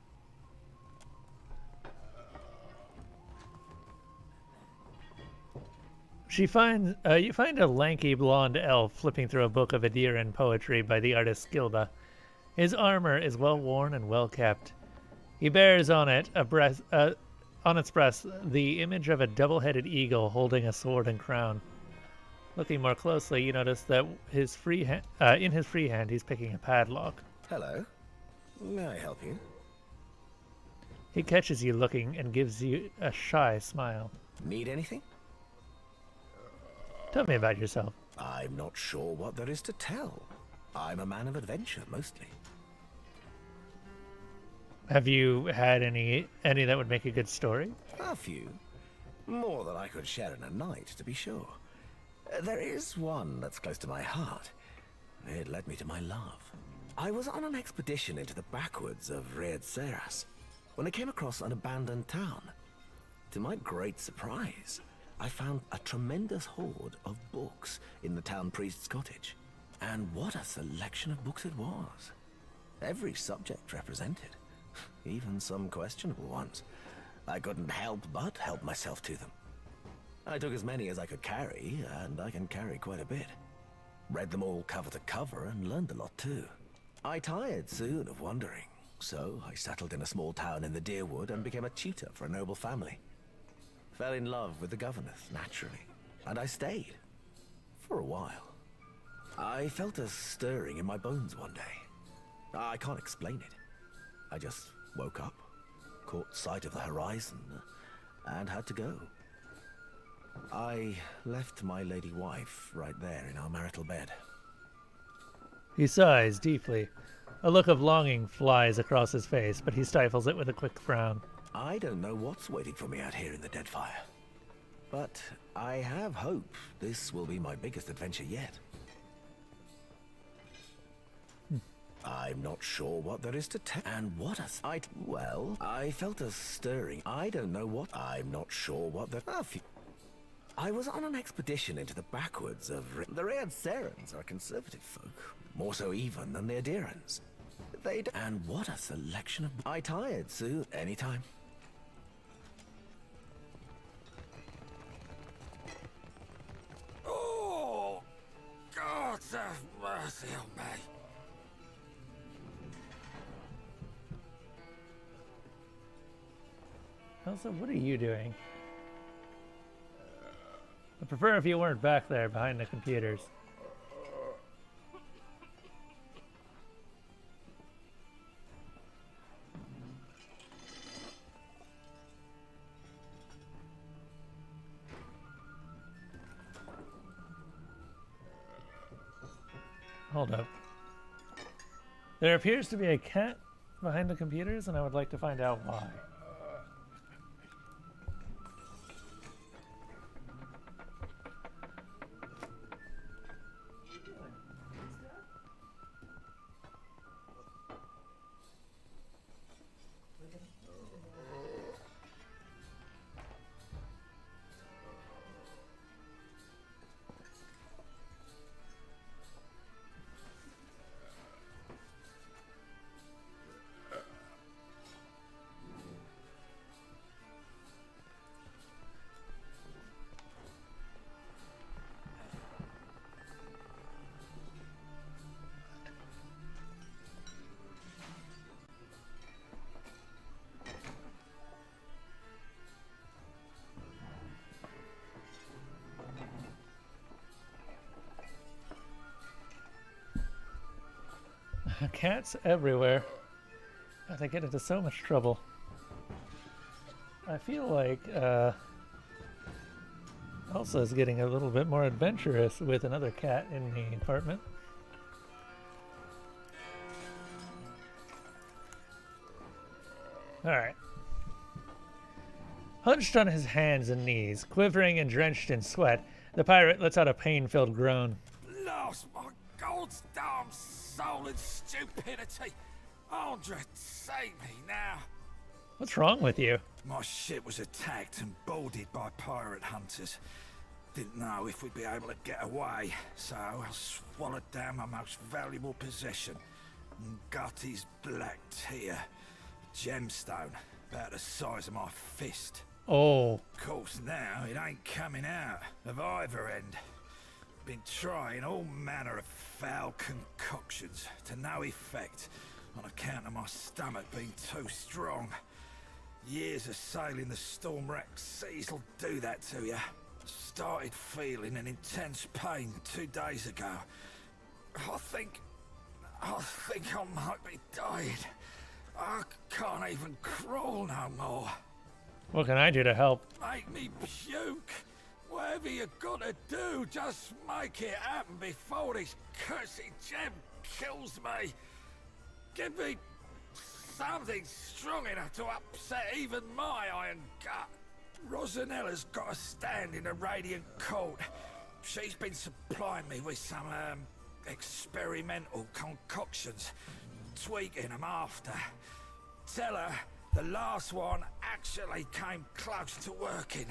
You find a lanky blonde elf flipping through a book of Adiran poetry by the artist Skilba. His armor is well worn and well kept. He bears on its breast the image of a double-headed eagle holding a sword and crown. Looking more closely, you notice that in his free hand he's picking a padlock. Hello. May I help you? He catches you looking and gives you a shy smile. Need anything? Tell me about yourself. I'm not sure what there is to tell. I'm a man of adventure, mostly. Have you had any that would make a good story? A few. More than I could share in a night, to be sure. There is one that's close to my heart. It led me to my love. I was on an expedition into the backwoods of Red Seras when I came across an abandoned town. To my great surprise, I found a tremendous hoard of books in the town priest's cottage. And what a selection of books it was. Every subject represented. even some questionable ones. I couldn't help but help myself to them. I took as many as I could carry, and I can carry quite a bit. Read them all cover to cover and learned a lot too. I tired soon of wandering, so I settled in a small town in the Deerwood and became a tutor for a noble family. Fell in love with the governess, naturally, and I stayed. For a while. I felt a stirring in my bones one day. I can't explain it. I just woke up, caught sight of the horizon, and had to go. I left my lady wife right there in our marital bed. He sighs deeply. A look of longing flies across his face, but he stifles it with a quick frown. I don't know what's waiting for me out here in the Deadfire. But I have hope this will be my biggest adventure yet. I'm not sure what there is to tell. And what well, I felt a stirring. I don't know what. I'm not sure what the... I was on an expedition into the backwoods of... The Read-Serans are conservative folk, more so even than the Adirans. And what a selection of... I tired soon. Anytime. Oh, God have mercy on me. Elsa, what are you doing? I'd prefer if you weren't back there behind the computers. Hold up. There appears to be a cat behind the computers, and I would like to find out why. Cats everywhere. God, they get into so much trouble. I feel like Elsa's getting a little bit more adventurous with another cat in the apartment. Alright. Hunched on his hands and knees, quivering and drenched in sweat, the pirate lets out a pain-filled groan. Lost my God's damn soul and stupidity. Andre, save me now. What's wrong with you? My ship was attacked and boarded by pirate hunters. Didn't know if we'd be able to get away, so I swallowed down my most valuable possession. Gutty's black tear. Gemstone, about the size of my fist. Oh. Of course now it ain't coming out of either end. Been trying all manner of foul concoctions to no effect on account of my stomach being too strong. Years of sailing the storm-racked seas will do that to you. Started feeling an intense pain 2 days ago. I think I might be dying. I can't even crawl no more. What can I do to help? Make me puke. Whatever you gotta do, just make it happen before this cursed gem kills me. Give me something strong enough to upset even my iron gut. Rosanella's got a stand in the Radiant Court. She's been supplying me with some experimental concoctions, tweaking them after. Tell her the last one actually came close to working.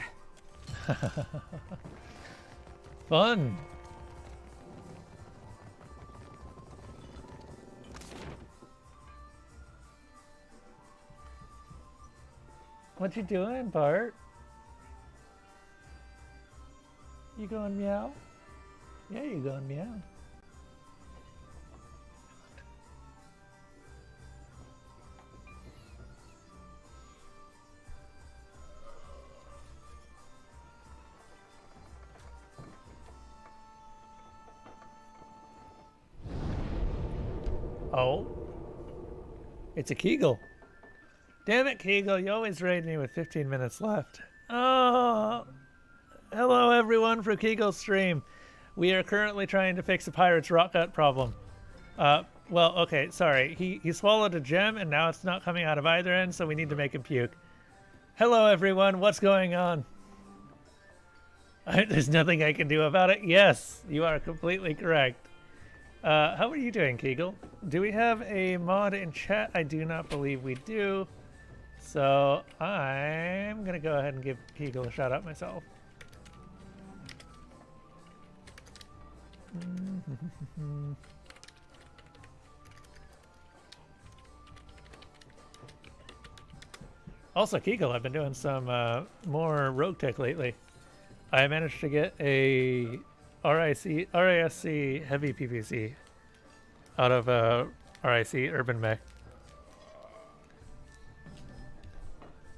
Fun. What you doing, Bart? You going meow? Yeah, you going meow. Oh. It's a Kegel. Damn it, Kegel, you always raid me with 15 minutes left. Oh. Hello, everyone, for Kegel's stream. We are currently trying to fix a pirate's rock cut problem. Well, okay, sorry. He swallowed a gem, and now it's not coming out of either end, so we need to make him puke. Hello, everyone. What's going on? There's nothing I can do about it. Yes, you are completely correct. How are you doing, Kegel? Do we have a mod in chat? I do not believe we do. So I'm going to go ahead and give Kegel a shout out myself. Also, Kegel, I've been doing some more rogue tech lately. I managed to get a RISC heavy PPC out of RIC Urban Mech.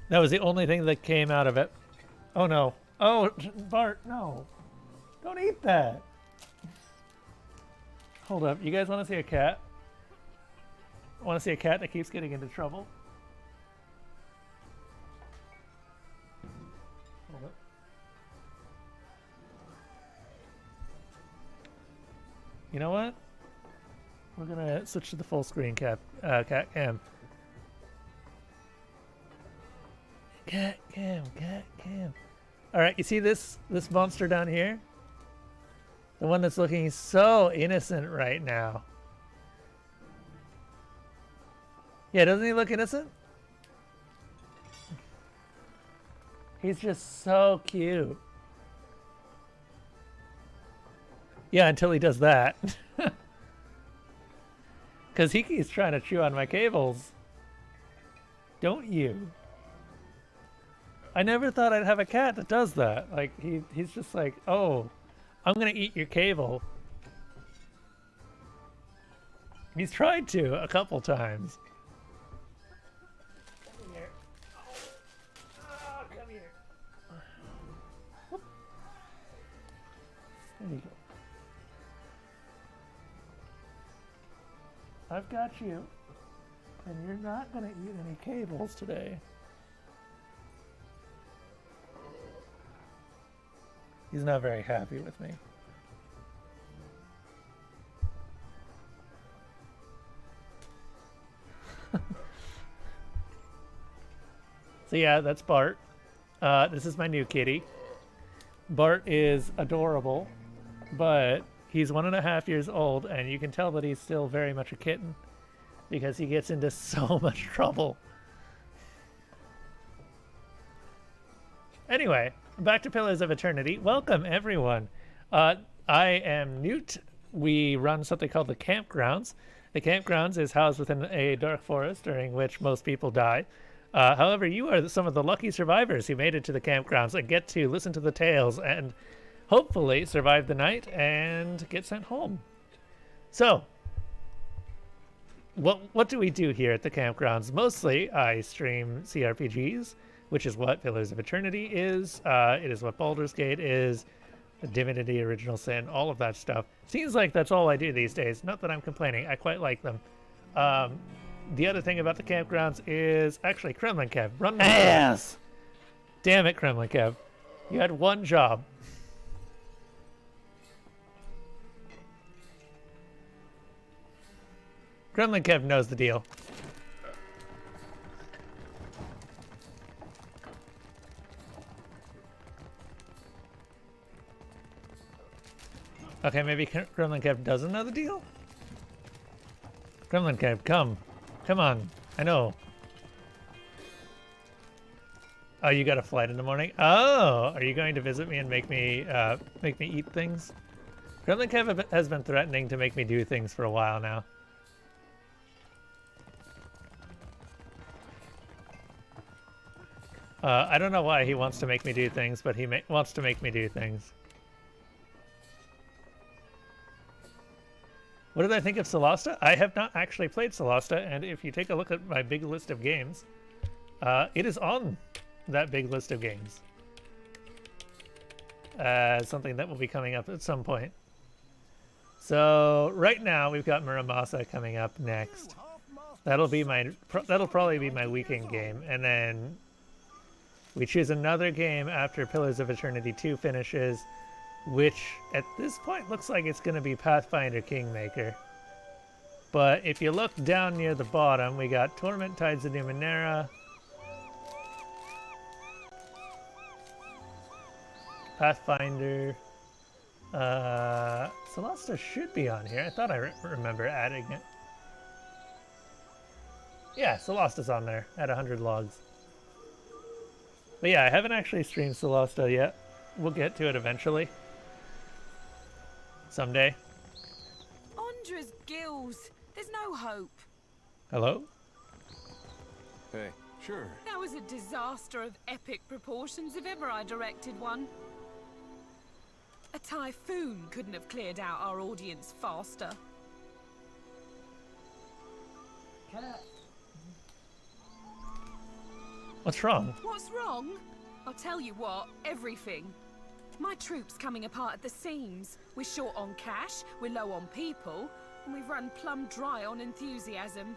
That was the only thing that came out of it. Oh no. Oh, Bart, no. Don't eat that. Hold up. You guys want to see a cat? Want to see a cat that keeps getting into trouble? Hold up. You know what? We're gonna switch to the full screen cat cam. Cat cam. All right, you see this monster down here? The one that's looking so innocent right now. Yeah, doesn't he look innocent? He's just so cute. Yeah, until he does that. Because he keeps trying to chew on my cables. Don't you? I never thought I'd have a cat that does that. Like, he's just like, oh, I'm going to eat your cable. He's tried to a couple times. Come here. Oh, come here. Whoop. There you go. I've got you. And you're not going to eat any cables today. He's not very happy with me. So yeah, that's Bart. This is my new kitty. Bart is adorable, but he's 1.5 years old, and you can tell that he's still very much a kitten because he gets into so much trouble. Anyway, back to Pillars of Eternity. Welcome, everyone. I am Newt. We run something called the Campgrounds. The Campgrounds is housed within a dark forest during which most people die. However, you are some of the lucky survivors who made it to the Campgrounds and get to listen to the tales and hopefully survive the night and get sent home. So, what do we do here at the Campgrounds? Mostly, I stream CRPGs, which is what Pillars of Eternity is. It is what Baldur's Gate is, Divinity, Original Sin, all of that stuff. Seems like that's all I do these days. Not that I'm complaining. I quite like them. The other thing about the Campgrounds is actually Kremlin Kev. Run my ass! Damn it, Kremlin Kev. You had one job. Kremlin Kev knows the deal. Okay, maybe Kremlin Kev doesn't know the deal? Kremlin Kev, come. Come on. I know. Oh, you got a flight in the morning? Oh, are you going to visit me and make me eat things? Kremlin Kev has been threatening to make me do things for a while now. I don't know why he wants to make me do things, but he wants to make me do things. What did I think of Solasta? I have not actually played Solasta, and if you take a look at my big list of games, it is on that big list of games. Something that will be coming up at some point. So right now we've got Muramasa coming up next. That'll probably be my weekend game, and then we choose another game after Pillars of Eternity 2 finishes, which at this point looks like it's going to be Pathfinder Kingmaker. But if you look down near the bottom, we got Torment Tides of Numenera, Pathfinder, Solasta should be on here. I thought I remember adding it. Yeah, Solasta's on there at 100 logs. But yeah, I haven't actually streamed Solasta yet. We'll get to it eventually. Someday. Andra's gills. There's no hope. Hello? Hey, sure. That was a disaster of epic proportions if ever I directed one. A typhoon couldn't have cleared out our audience faster. What's wrong? What's wrong? I'll tell you what, everything. My troop's coming apart at the seams. We're short on cash, we're low on people, and we've run plumb dry on enthusiasm.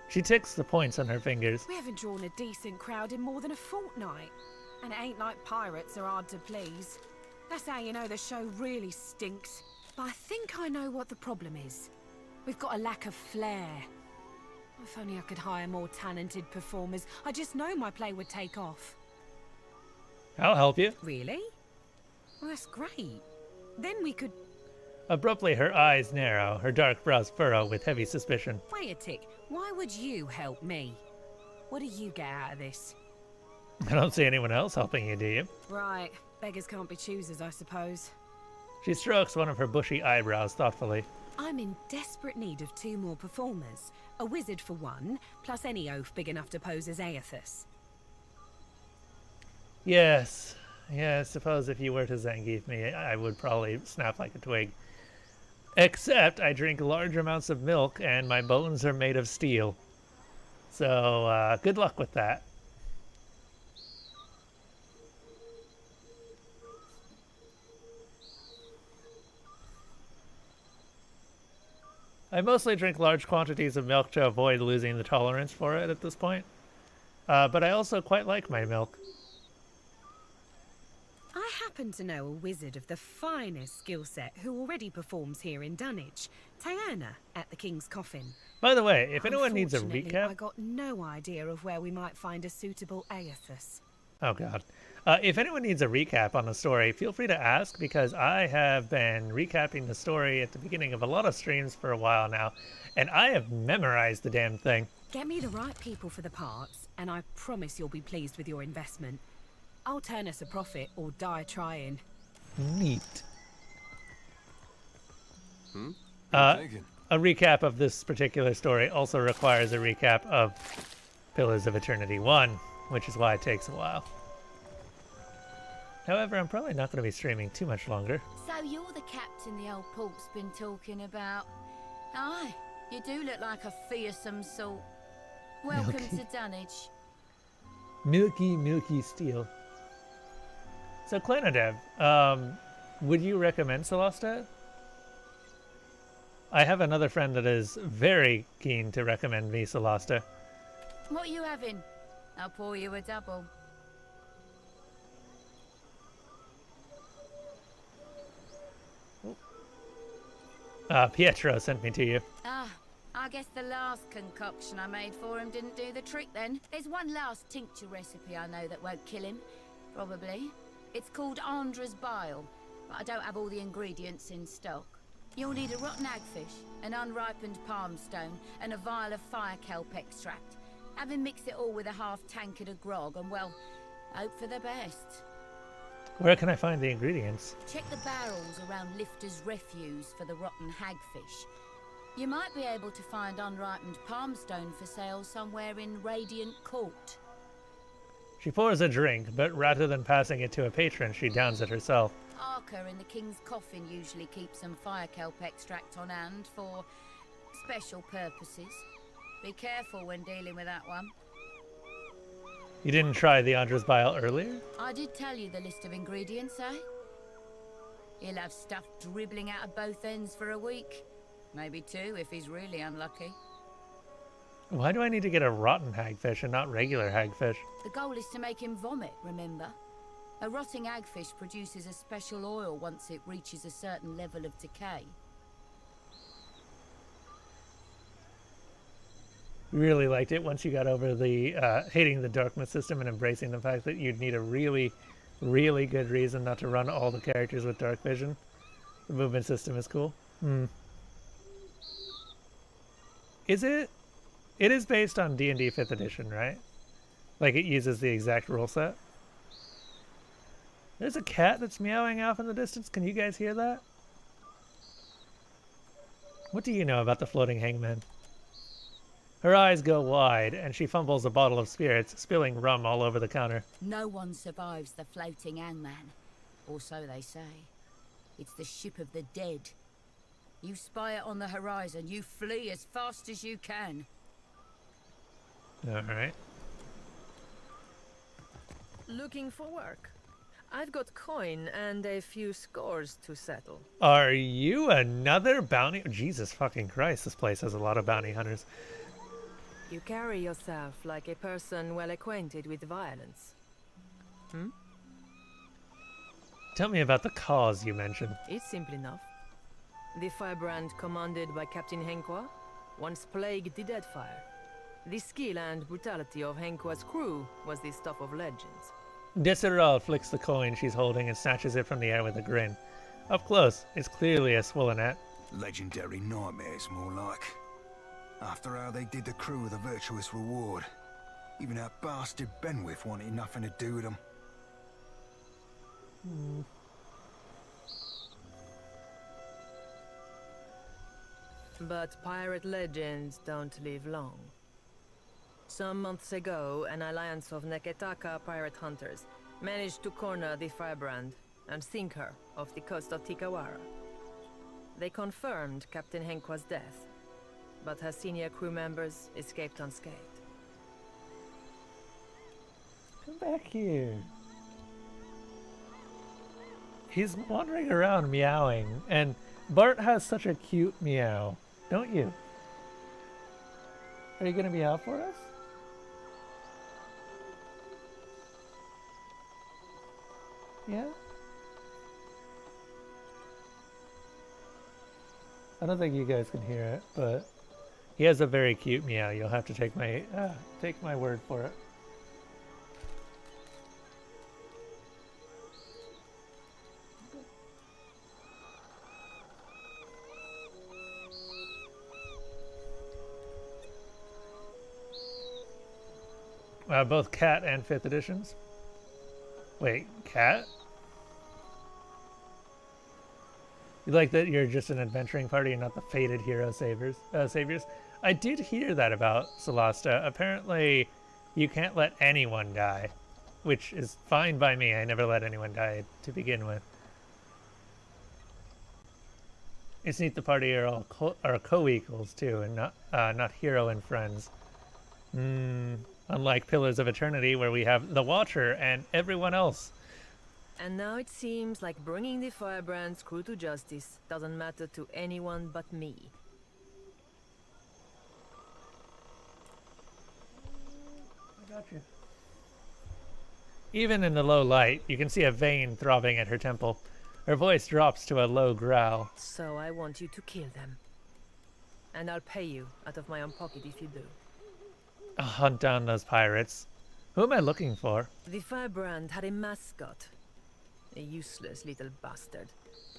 She ticks the points on her fingers. We haven't drawn a decent crowd in more than a fortnight. And it ain't like pirates are hard to please. That's how you know the show really stinks. But I think I know what the problem is. We've got a lack of flair. If only I could hire more talented performers, I just know my play would take off. I'll help you. Really? Well, that's great. Then we could... Abruptly, her eyes narrow, her dark brows furrow with heavy suspicion. Wait a tick. Why would you help me? What do you get out of this? I don't see anyone else helping you, do you? Right. Beggars can't be choosers, I suppose. She strokes one of her bushy eyebrows thoughtfully. I'm in desperate need of 2 more performers. A wizard for one, plus any oaf big enough to pose as Aethys. Yes. Yeah, I suppose if you were to Zangief me, I would probably snap like a twig. Except I drink large amounts of milk and my bones are made of steel. So, good luck with that. I mostly drink large quantities of milk to avoid losing the tolerance for it at this point. But I also quite like my milk. I happen to know a wizard of the finest skill set who already performs here in Dunwich, Diana at the King's Coffin. By the way, if anyone needs a Unfortunately, recap... I got no idea of where we might find a suitable Aethys. Oh god. If anyone needs a recap on the story, feel free to ask, because I have been recapping the story at the beginning of a lot of streams for a while now, and I have memorized the damn thing. Get me the right people for the parts, and I promise you'll be pleased with your investment. I'll turn us a profit or die trying. Neat. A A recap of this particular story also requires a recap of Pillars of Eternity 1, which is why it takes a while. However, I'm probably not going to be streaming too much longer. So you're the captain the old pork's been talking about. Aye, you do look like a fearsome sort. Welcome Milky. to Dunwich. Milky steel. So, Clanadev, would you recommend Solasta? I have another friend that is very keen to recommend me Solasta. What are you having? I'll pour you a double. Pietro sent me to you. Ah, I guess the last concoction I made for him didn't do the trick then. There's one last tincture recipe I know that won't kill him. Probably. It's called Andra's Bile, but I don't have all the ingredients in stock. You'll need a rotten hagfish, an unripened palm stone, and a vial of fire kelp extract. Have him mix it all with a half tankard of grog, and well, hope for the best. Where can I find the ingredients? Check the barrels around Lifter's Refuse for the rotten hagfish. You might be able to find unripened palm stone for sale somewhere in Radiant Court. She pours a drink, but rather than passing it to a patron, she downs it herself. Arker in the King's Coffin usually keeps some fire kelp extract on hand for special purposes. Be careful when dealing with that one. You didn't try the Andra's Bile earlier? I did tell you the list of ingredients, eh? He'll have stuff dribbling out of both ends for a week. Maybe 2 if he's really unlucky. Why do I need to get a rotten hagfish and not regular hagfish? The goal is to make him vomit, remember? A rotting hagfish produces a special oil once it reaches a certain level of decay. Really liked it once you got over the hating the darkness system and embracing the fact that you'd need a really, really good reason not to run all the characters with dark vision. The movement system is cool. Is it? It is based on D&D 5th edition, right? Like it uses the exact rule set. There's a cat that's meowing off in the distance. Can you guys hear that? What do you know about the floating hangman? Her eyes go wide, and she fumbles a bottle of spirits, spilling rum all over the counter. No one survives the floating hangman, or so they say. It's the ship of the dead. You spy it on the horizon, you flee as fast as you can. Alright. Looking for work. I've got coin and a few scores to settle. Are you another bounty? Jesus fucking Christ, this place has a lot of bounty hunters. You carry yourself like a person well acquainted with violence. Tell me about the cause you mentioned. It's simple enough. The firebrand commanded by Captain Henqua once plagued the Deadfire. The skill and brutality of Henqua's crew was the stuff of legends. Desiree flicks the coin she's holding and snatches it from the air with a grin. Up close, it's clearly a swollen. Legendary nightmares, more like. After how they did the crew with a virtuous reward. Even that bastard Benwith wanted nothing to do with them. But pirate legends don't live long. Some months ago, an alliance of Neketaka pirate hunters managed to corner the firebrand and sink her off the coast of Tikawara. They confirmed Captain Henqua's death, but her senior crew members escaped unscathed. Come back here. He's wandering around meowing, and Bart has such a cute meow, don't you? Are you gonna meow for us? Yeah? I don't think you guys can hear it, but he has a very cute meow. You'll have to take my word for it. Both Cat and 5th editions. Wait, Cat? You like that you're just an adventuring party and not the fated hero saviors? I did hear that about Solasta. Apparently, you can't let anyone die, which is fine by me. I never let anyone die to begin with. It's neat the party are all co-equals too, and not hero and friends. Unlike Pillars of Eternity, where we have the Watcher and everyone else. And now it seems like bringing the firebrand's crew to justice doesn't matter to anyone but me. I got you. Even in the low light, you can see a vein throbbing at her temple. Her voice drops to a low growl. So I want you to kill them. And I'll pay you out of my own pocket if you do. I'll hunt down those pirates. Who am I looking for? The firebrand had a mascot. A useless little bastard.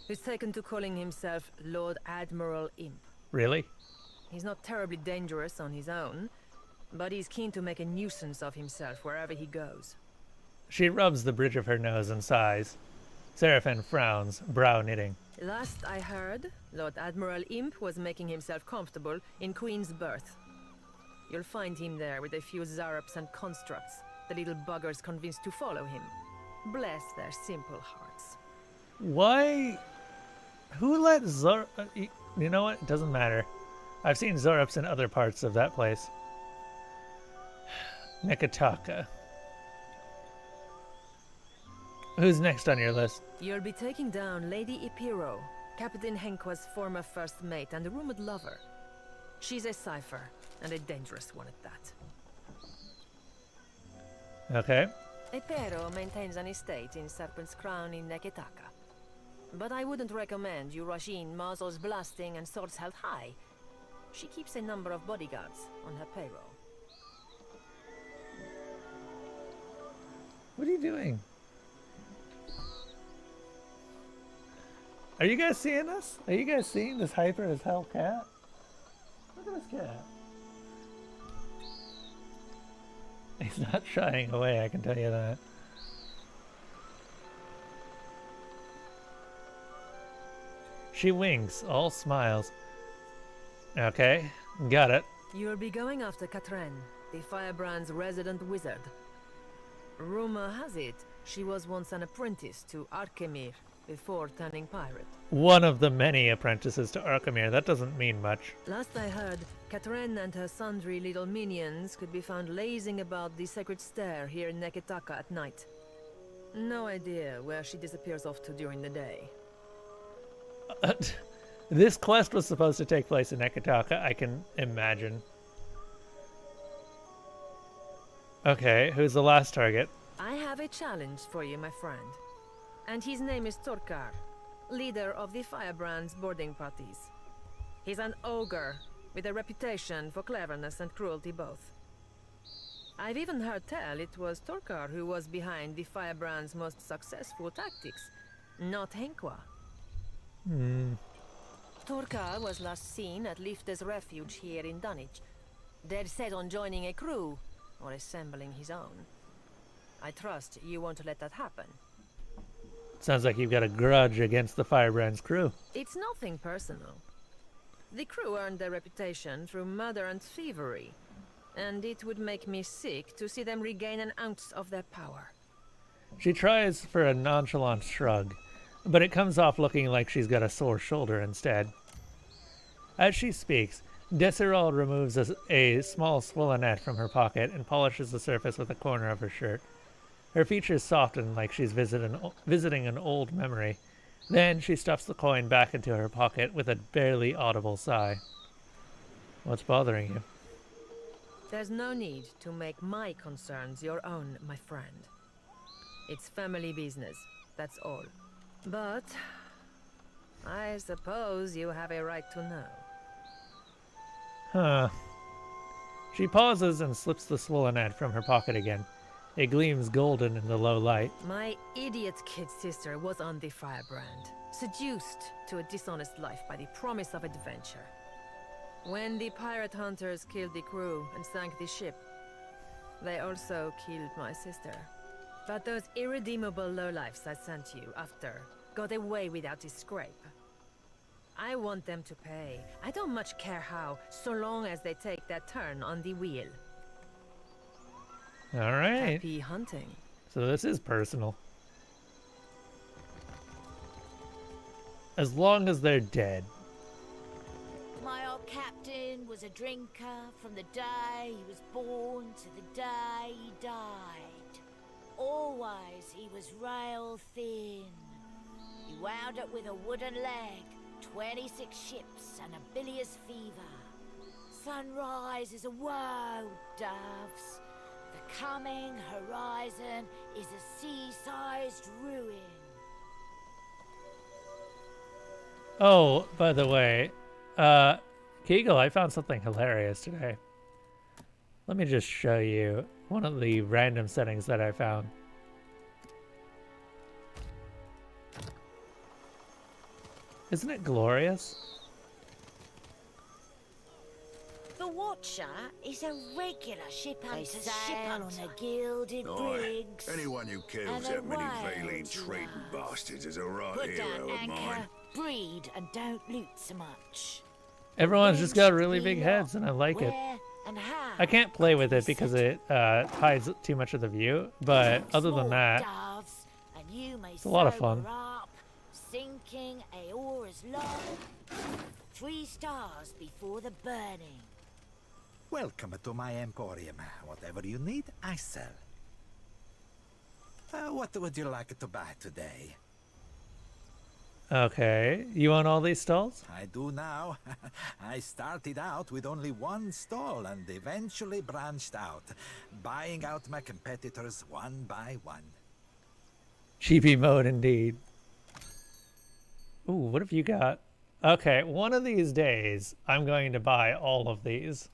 Who's taken to calling himself Lord Admiral Imp. Really? He's not terribly dangerous on his own, but he's keen to make a nuisance of himself wherever he goes. She rubs the bridge of her nose and sighs. Seraphin frowns, brow knitting. Last I heard, Lord Admiral Imp was making himself comfortable in Queen's Berth. You'll find him there with a few zarops and constructs, the little buggers convinced to follow him. Bless their simple hearts. Why? Who let Zor... you know what? It doesn't matter. I've seen Zorups in other parts of that place. Nekataka. Who's next on your list? You'll be taking down Lady Ipiro, Captain Henkwa's former first mate and rumored lover. She's a cipher, and a dangerous one at that. Okay. Ipiro maintains an estate in Serpent's Crown in Neketaka. But I wouldn't recommend you rush in, muzzles blasting and swords held high. She keeps a number of bodyguards on her payroll. What are you doing? Are you guys seeing this? Are you guys seeing this hyper as hell cat? Look at this cat. He's not shying away, I can tell you that. She winks, all smiles. Okay, got it. You'll be going after Katren, the Firebrand's resident wizard. Rumor has it, she was once an apprentice to Arkemir before turning pirate. One of the many apprentices to Arkemir. That doesn't mean much. Last I heard, Katren and her sundry little minions could be found lazing about the sacred stair here in Neketaka at night. No idea where she disappears off to during the day. This quest was supposed to take place in Neketaka, I can imagine. Okay, who's the last target? I have a challenge for you, my friend. And his name is Torkar, leader of the Firebrand's boarding parties. He's an ogre, with a reputation for cleverness and cruelty both. I've even heard tell it was Torkar who was behind the Firebrand's most successful tactics, not Henkwa. Torkar was last seen at Lifte's refuge here in Dunwich. Dead set on joining a crew, or assembling his own. I trust you won't let that happen. Sounds like you've got a grudge against the Firebrand's crew. It's nothing personal. The crew earned their reputation through murder and thievery, and it would make me sick to see them regain an ounce of their power. She tries for a nonchalant shrug, but it comes off looking like she's got a sore shoulder instead. As she speaks, Desirol removes a small swollenette from her pocket and polishes the surface with a corner of her shirt. Her features soften like she's visiting an old memory. Then she stuffs the coin back into her pocket with a barely audible sigh. What's bothering you? There's no need to make my concerns your own, my friend. It's family business, that's all. But I suppose you have a right to know. Huh. She pauses and slips the swollenette from her pocket again. It gleams golden in the low light. My idiot kid sister was on the Firebrand, seduced to a dishonest life by the promise of adventure. When the pirate hunters killed the crew and sank the ship, they also killed my sister. But those irredeemable lowlifes I sent you after got away without a scrape. I want them to pay. I don't much care how, so long as they take their turn on the wheel. All right. Happy hunting. So this is personal. As long as they're dead. My old captain was a drinker from the day he was born to the day he died. Always he was rail thin. He wound up with a wooden leg, 26 ships and a bilious fever. Sunrise is a woe, doves. The coming horizon is a sea-sized ruin. Oh, by the way, Kegel, I found something hilarious today. Let me just show you one of the random settings that I found. Isn't it glorious? The Watcher is a regular ship hunter. They sail on the gilded rigs. Anyone who kills that many Valine trading bastards is a right Put hero down of anchor, mine. breed, and don't loot so much. Everyone's just got really big heads, and I like it. Where And how I can't play with it because it hides too much of the view, but other than that, doves, and you may it's a lot of sober fun. up, sinking Aora's long, 3 stars before the burning. Welcome to my emporium. Whatever you need, I sell. What would you like to buy today? Okay, you own all these stalls? I do now. I started out with only 1 stall and eventually branched out, buying out my competitors one by one. Cheapy mode indeed. Ooh, what have you got? Okay, one of these days, I'm going to buy all of these.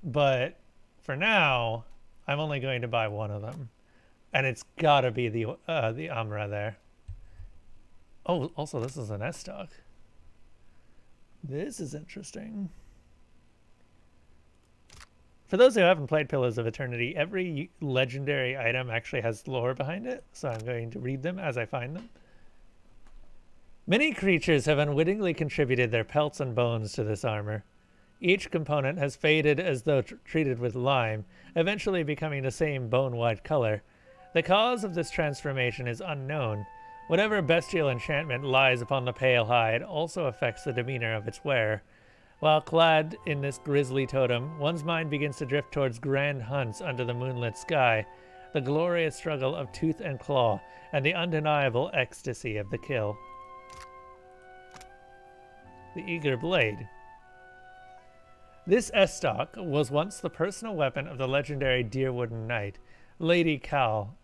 But for now, I'm only going to buy one of them. And it's gotta be the Amra there. Oh, also this is an S-stock. This is interesting. For those who haven't played Pillars of Eternity, every legendary item actually has lore behind it, so I'm going to read them as I find them. Many creatures have unwittingly contributed their pelts and bones to this armor. Each component has faded as though treated with lime, eventually becoming the same bone-white color. The cause of this transformation is unknown. Whatever bestial enchantment lies upon the pale hide also affects the demeanor of its wearer. While clad in this grisly totem, one's mind begins to drift towards grand hunts under the moonlit sky, the glorious struggle of tooth and claw, and the undeniable ecstasy of the kill. The Eager Blade. This S-stock was once the personal weapon of the legendary Deerwooden Knight, Lady Cal.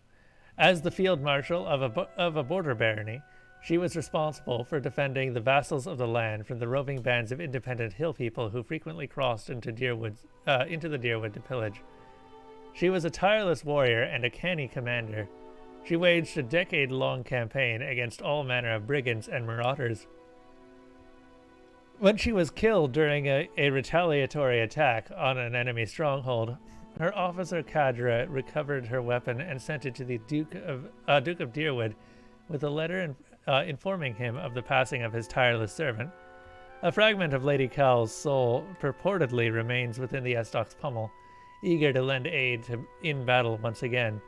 As the field marshal of a border barony, she was responsible for defending the vassals of the land from the roving bands of independent hill people who frequently crossed into the Deerwood to pillage. She was a tireless warrior and a canny commander. She waged a decade-long campaign against all manner of brigands and marauders. When she was killed during a retaliatory attack on an enemy stronghold, her officer cadre recovered her weapon and sent it to the Duke of Deerwood with a letter informing him of the passing of his tireless servant. A fragment of Lady Cal's soul purportedly remains within the S-stock's pommel, eager to lend aid in battle once again.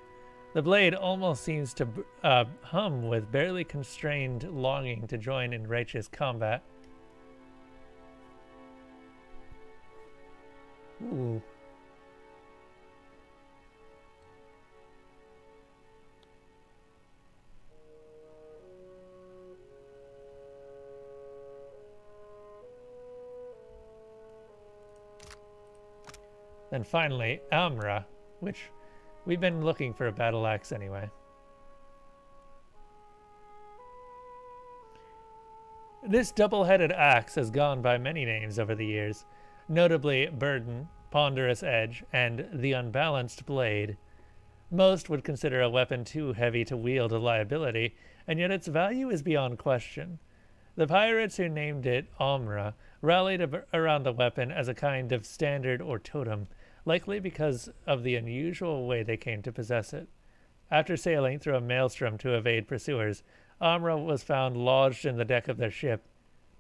The blade almost seems to hum with barely constrained longing to join in righteous combat. Ooh. Then finally, Amra, which we've been looking for a battle axe anyway. This double-headed axe has gone by many names over the years, notably Burden, Ponderous Edge, and the Unbalanced Blade. Most would consider a weapon too heavy to wield a liability, and yet its value is beyond question. The pirates who named it Amra rallied around the weapon as a kind of standard or totem, likely because of the unusual way they came to possess it. After sailing through a maelstrom to evade pursuers, Amra was found lodged in the deck of their ship.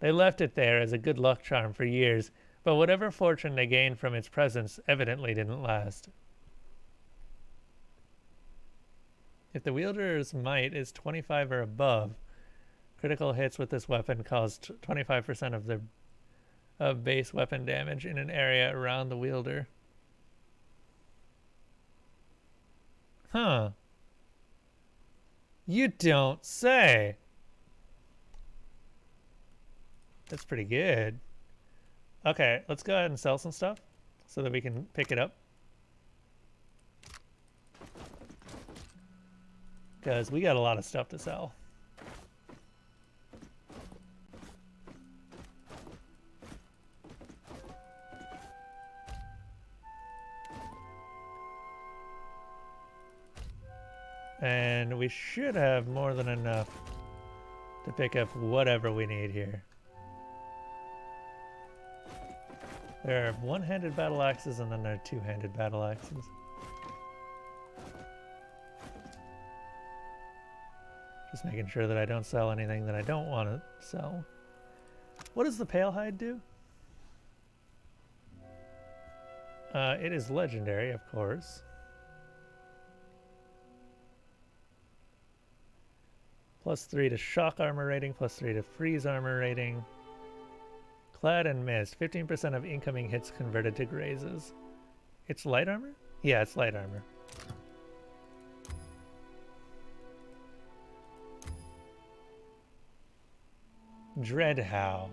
They left it there as a good luck charm for years, but whatever fortune they gained from its presence evidently didn't last. If the wielder's might is 25 or above, critical hits with this weapon cause 25% of their base weapon damage in an area around the wielder. Huh. You don't say. That's pretty good. Okay, let's go ahead and sell some stuff so that we can pick it up. Because we got a lot of stuff to sell. And we should have more than enough to pick up whatever we need here. There are one-handed battle axes and then there are two-handed battle axes. Just making sure that I don't sell anything that I don't want to sell. What does the pale hide do? It is legendary, of course. +3 to shock armor rating, +3 to freeze armor rating. Clad and mist, 15% of incoming hits converted to grazes. It's light armor? Yeah, it's light armor. Dread Howl.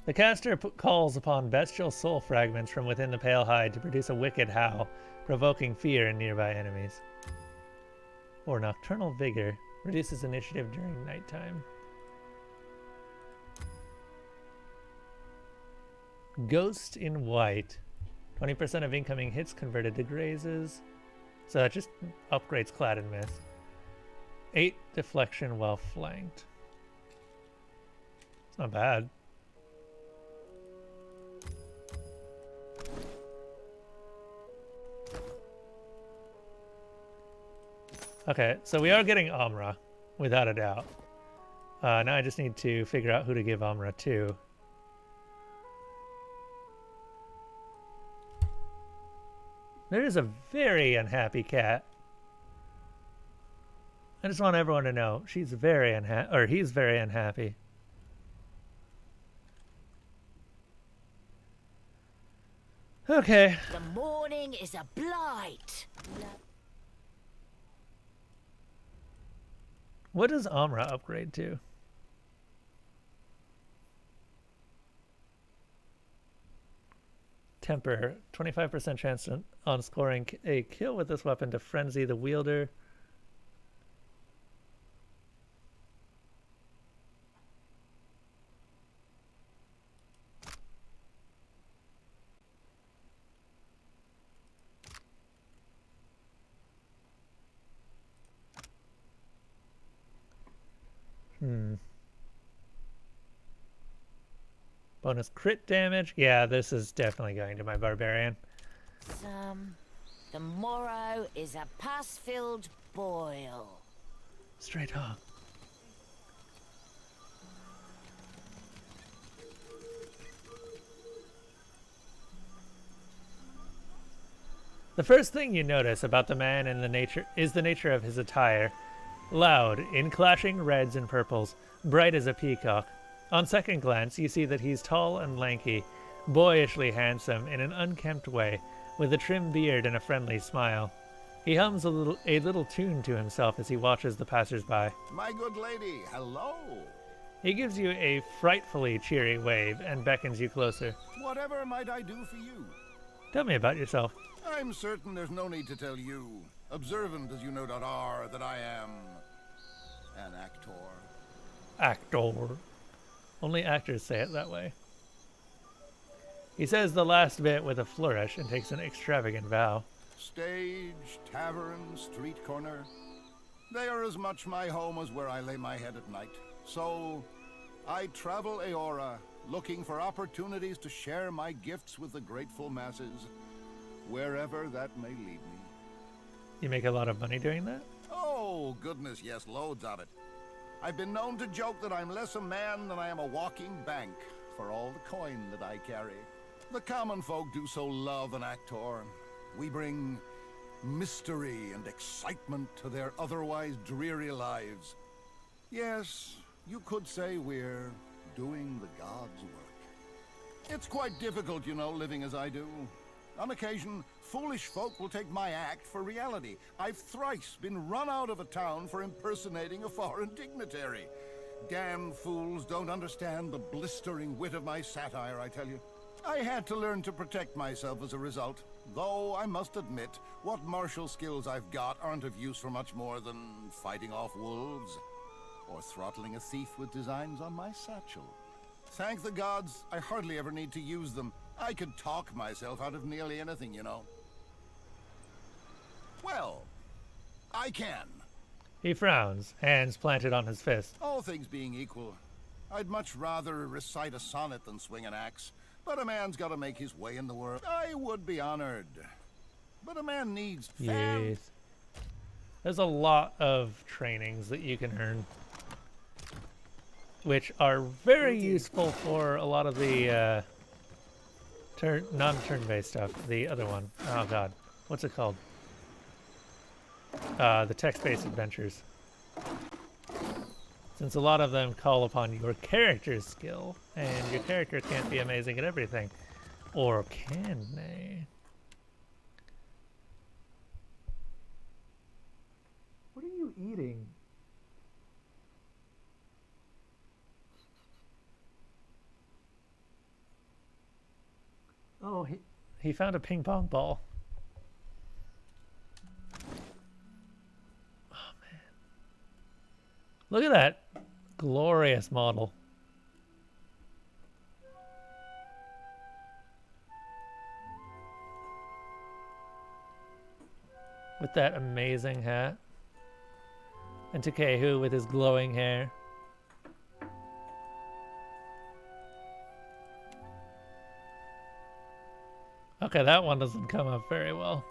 The caster calls upon bestial soul fragments from within the pale hide to produce a wicked howl, provoking fear in nearby enemies. Or Nocturnal Vigor. Reduces initiative during nighttime. Ghost in White. 20% of incoming hits converted to grazes. So that just upgrades Clad and Mist. 8 deflection while flanked. It's not bad. Okay, so we are getting Amra, without a doubt. Now I just need to figure out who to give Amra to. There is a very unhappy cat. I just want everyone to know she's very unhappy, or he's very unhappy. Okay. The morning is a blight. What does Amra upgrade to? Temper, 25% chance on scoring a kill with this weapon to frenzy the wielder. Bonus crit damage. Yeah, this is definitely going to my barbarian. The morrow is a pus-filled boil. Straight up. The first thing you notice about the man and the nature of his attire. Loud, in clashing reds and purples, bright as a peacock. On second glance, you see that he's tall and lanky, boyishly handsome in an unkempt way, with a trim beard and a friendly smile. He hums a little tune to himself as he watches the passers-by. My good lady, hello. He gives you a frightfully cheery wave and beckons you closer. Whatever might I do for you? Tell me about yourself. I'm certain there's no need to tell you, observant as you no doubt are, that I am an actor. Actor. Only actors say it that way. He says the last bit with a flourish and takes an extravagant vow. Stage, tavern, street corner. They are as much my home as where I lay my head at night. So, I travel Eora, looking for opportunities to share my gifts with the grateful masses, wherever that may lead me. You make a lot of money doing that? Oh, goodness, yes, loads of it. I've been known to joke that I'm less a man than I am a walking bank, for all the coin that I carry. The common folk do so love an actor. We bring mystery and excitement to their otherwise dreary lives. Yes, you could say we're doing the gods' work. It's quite difficult, you know, living as I do. On occasion, foolish folk will take my act for reality. I've thrice been run out of a town for impersonating a foreign dignitary. Damn fools don't understand the blistering wit of my satire, I tell you. I had to learn to protect myself as a result, though I must admit, what martial skills I've got aren't of use for much more than fighting off wolves, or throttling a thief with designs on my satchel. Thank the gods, I hardly ever need to use them. I could talk myself out of nearly anything, you know. Well, I can. He frowns, hands planted on his fist. All things being equal, I'd much rather recite a sonnet than swing an axe. But a man's got to make his way in the world. I would be honored. But a man needs Yes. There's a lot of trainings that you can earn. which are very useful for a lot of the non-turn-based stuff. The other one, oh god, what's it called? The text-based adventures. Since a lot of them call upon your character's skill, and your character can't be amazing at everything. Or can they? What are you eating? Oh, he found a ping pong ball. Oh, man. Look at that glorious model. With that amazing hat. And Takehu with his glowing hair. Okay, that one doesn't come up very well.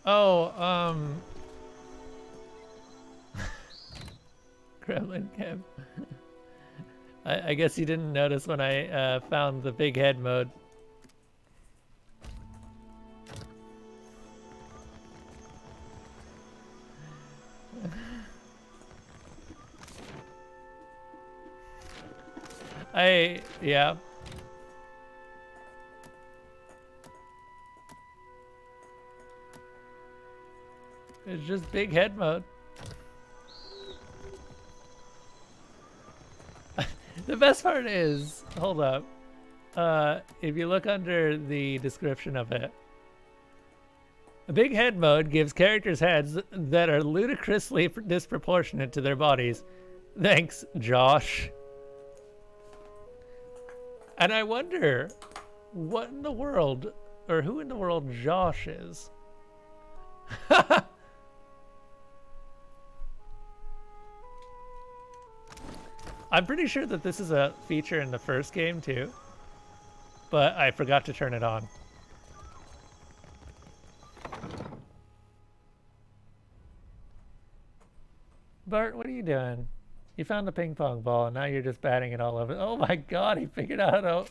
Oh, Gremlin Camp. I guess you didn't notice when I found the big head mode. Yeah. It's just big head mode. The best part is, hold up. If you look under the description of it, a big head mode gives characters heads that are ludicrously disproportionate to their bodies. Thanks, Josh. And I wonder what in the world, or who in the world Josh is. I'm pretty sure that this is a feature in the first game too, but I forgot to turn it on. Bart, what are you doing? You found the ping pong ball and now you're just batting it all over. Oh my god, he figured out how to...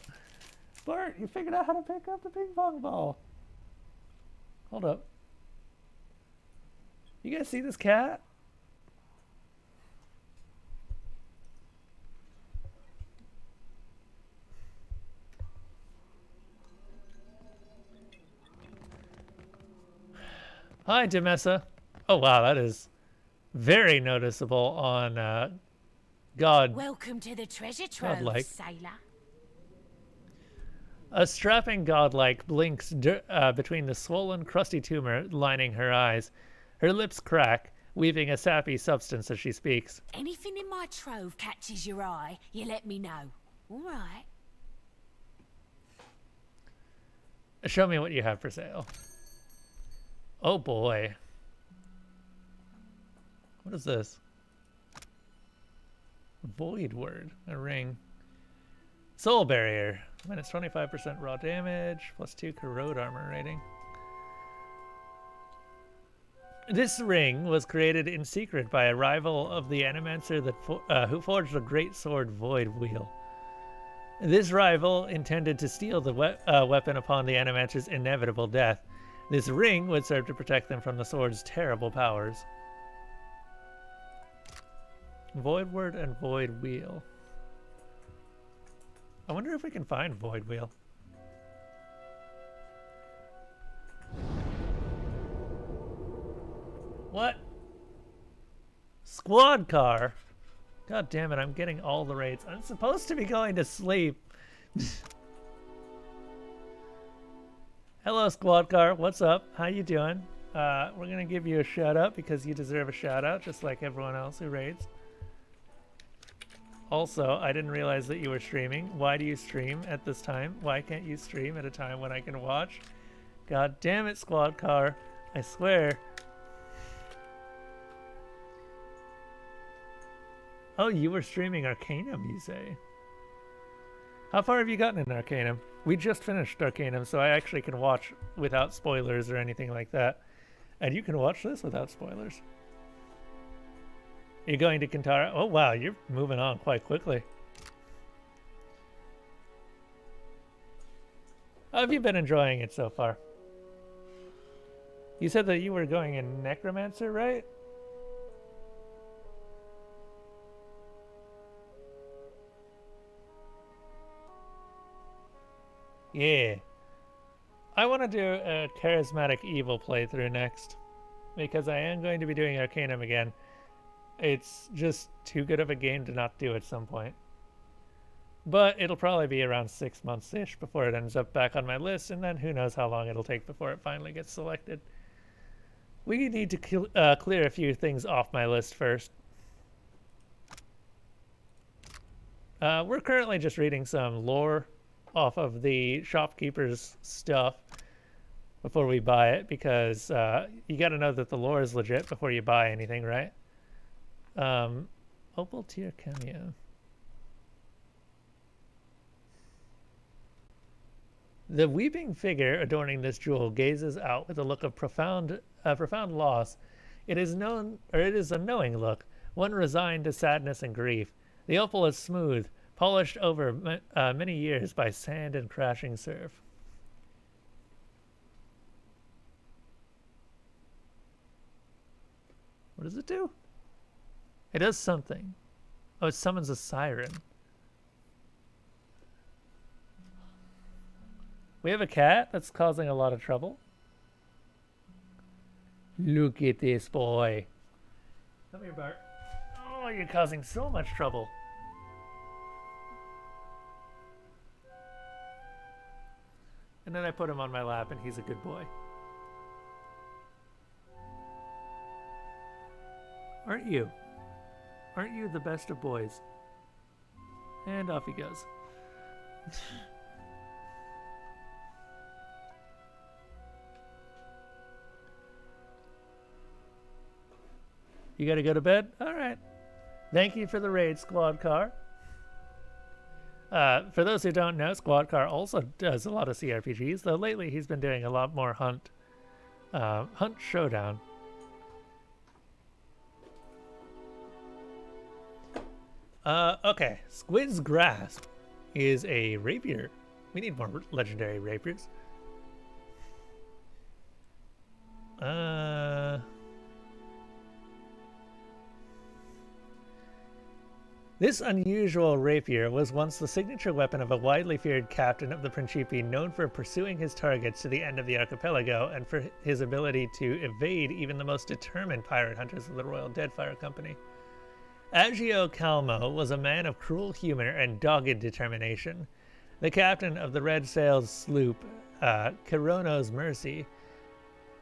Bart, you figured out how to pick up the ping pong ball. Hold up. You guys see this cat? Hi, Demessa. Oh wow, that is very noticeable on God. Welcome to the treasure trove, godlike. sailor. A strapping godlike blinks between the swollen, crusty tumor lining her eyes. Her lips crack, weaving a sappy substance as she speaks. Anything in my trove catches your eye, you let me know. All right. Show me what you have for sale. Oh boy. What is this? Void word. A ring. Soul barrier. Minus 25% raw damage. Plus 2 corrode armor rating. This ring was created in secret by a rival of the Animancer that who forged the great sword Void Wheel. This rival intended to steal the weapon upon the Animancer's inevitable death. This ring would serve to protect them from the sword's terrible powers. Void Word and Void Wheel. I wonder if we can find Void Wheel. What? Squad car? God damn it, I'm getting all the rates. I'm supposed to be going to sleep. Hello, squad car. What's up? How you doing? We're gonna give you a shout out because you deserve a shout out, just like everyone else who raids. Also, I didn't realize that you were streaming. Why do you stream at this time? Why can't you stream at a time when I can watch? God damn it, squad car. I swear. Oh, you were streaming Arcanum, you say? How far have you gotten in Arcanum? We just finished Arcanum, so I actually can watch without spoilers or anything like that. And you can watch this without spoilers. You're going to Kintara? Oh, wow, you're moving on quite quickly. How have you been enjoying it so far? You said that you were going in Necromancer, right? Yeah. I want to do a Charismatic Evil playthrough next, because I am going to be doing Arcanum again. It's just too good of a game to not do at some point. But it'll probably be around 6 months-ish before it ends up back on my list, and then who knows how long it'll take before it finally gets selected. We need to clear a few things off my list first. We're currently just reading some lore off of the shopkeeper's stuff before we buy it, because you got to know that the lore is legit before you buy anything, right? Opal tier cameo. The weeping figure adorning this jewel gazes out with a look of profound loss. It is a knowing look, one resigned to sadness and grief. The opal is smooth, polished over many years by sand and crashing surf. What does it do? It does something. Oh, it summons a siren. We have a cat that's causing a lot of trouble. Look at this boy. Come here, Bart. Oh, you're causing so much trouble. And then I put him on my lap and he's a good boy. Aren't you? Aren't you the best of boys? And off he goes. You gotta go to bed? Alright. Thank you for the raid, Squad Car. For those who don't know, Squad Car also does a lot of CRPGs, though lately he's been doing a lot more Hunt Showdown. Okay. Squid's Grasp is a rapier. We need more legendary rapiers. This unusual rapier was once the signature weapon of a widely feared captain of the Principi, known for pursuing his targets to the end of the archipelago and for his ability to evade even the most determined pirate hunters of the Royal Deadfire Company. Agio Calmo was a man of cruel humor and dogged determination. The captain of the red sailed sloop, Kirono's Mercy.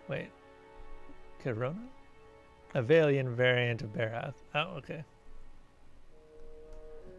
Wait. Kirono? A Valian variant of Barath. Oh, okay.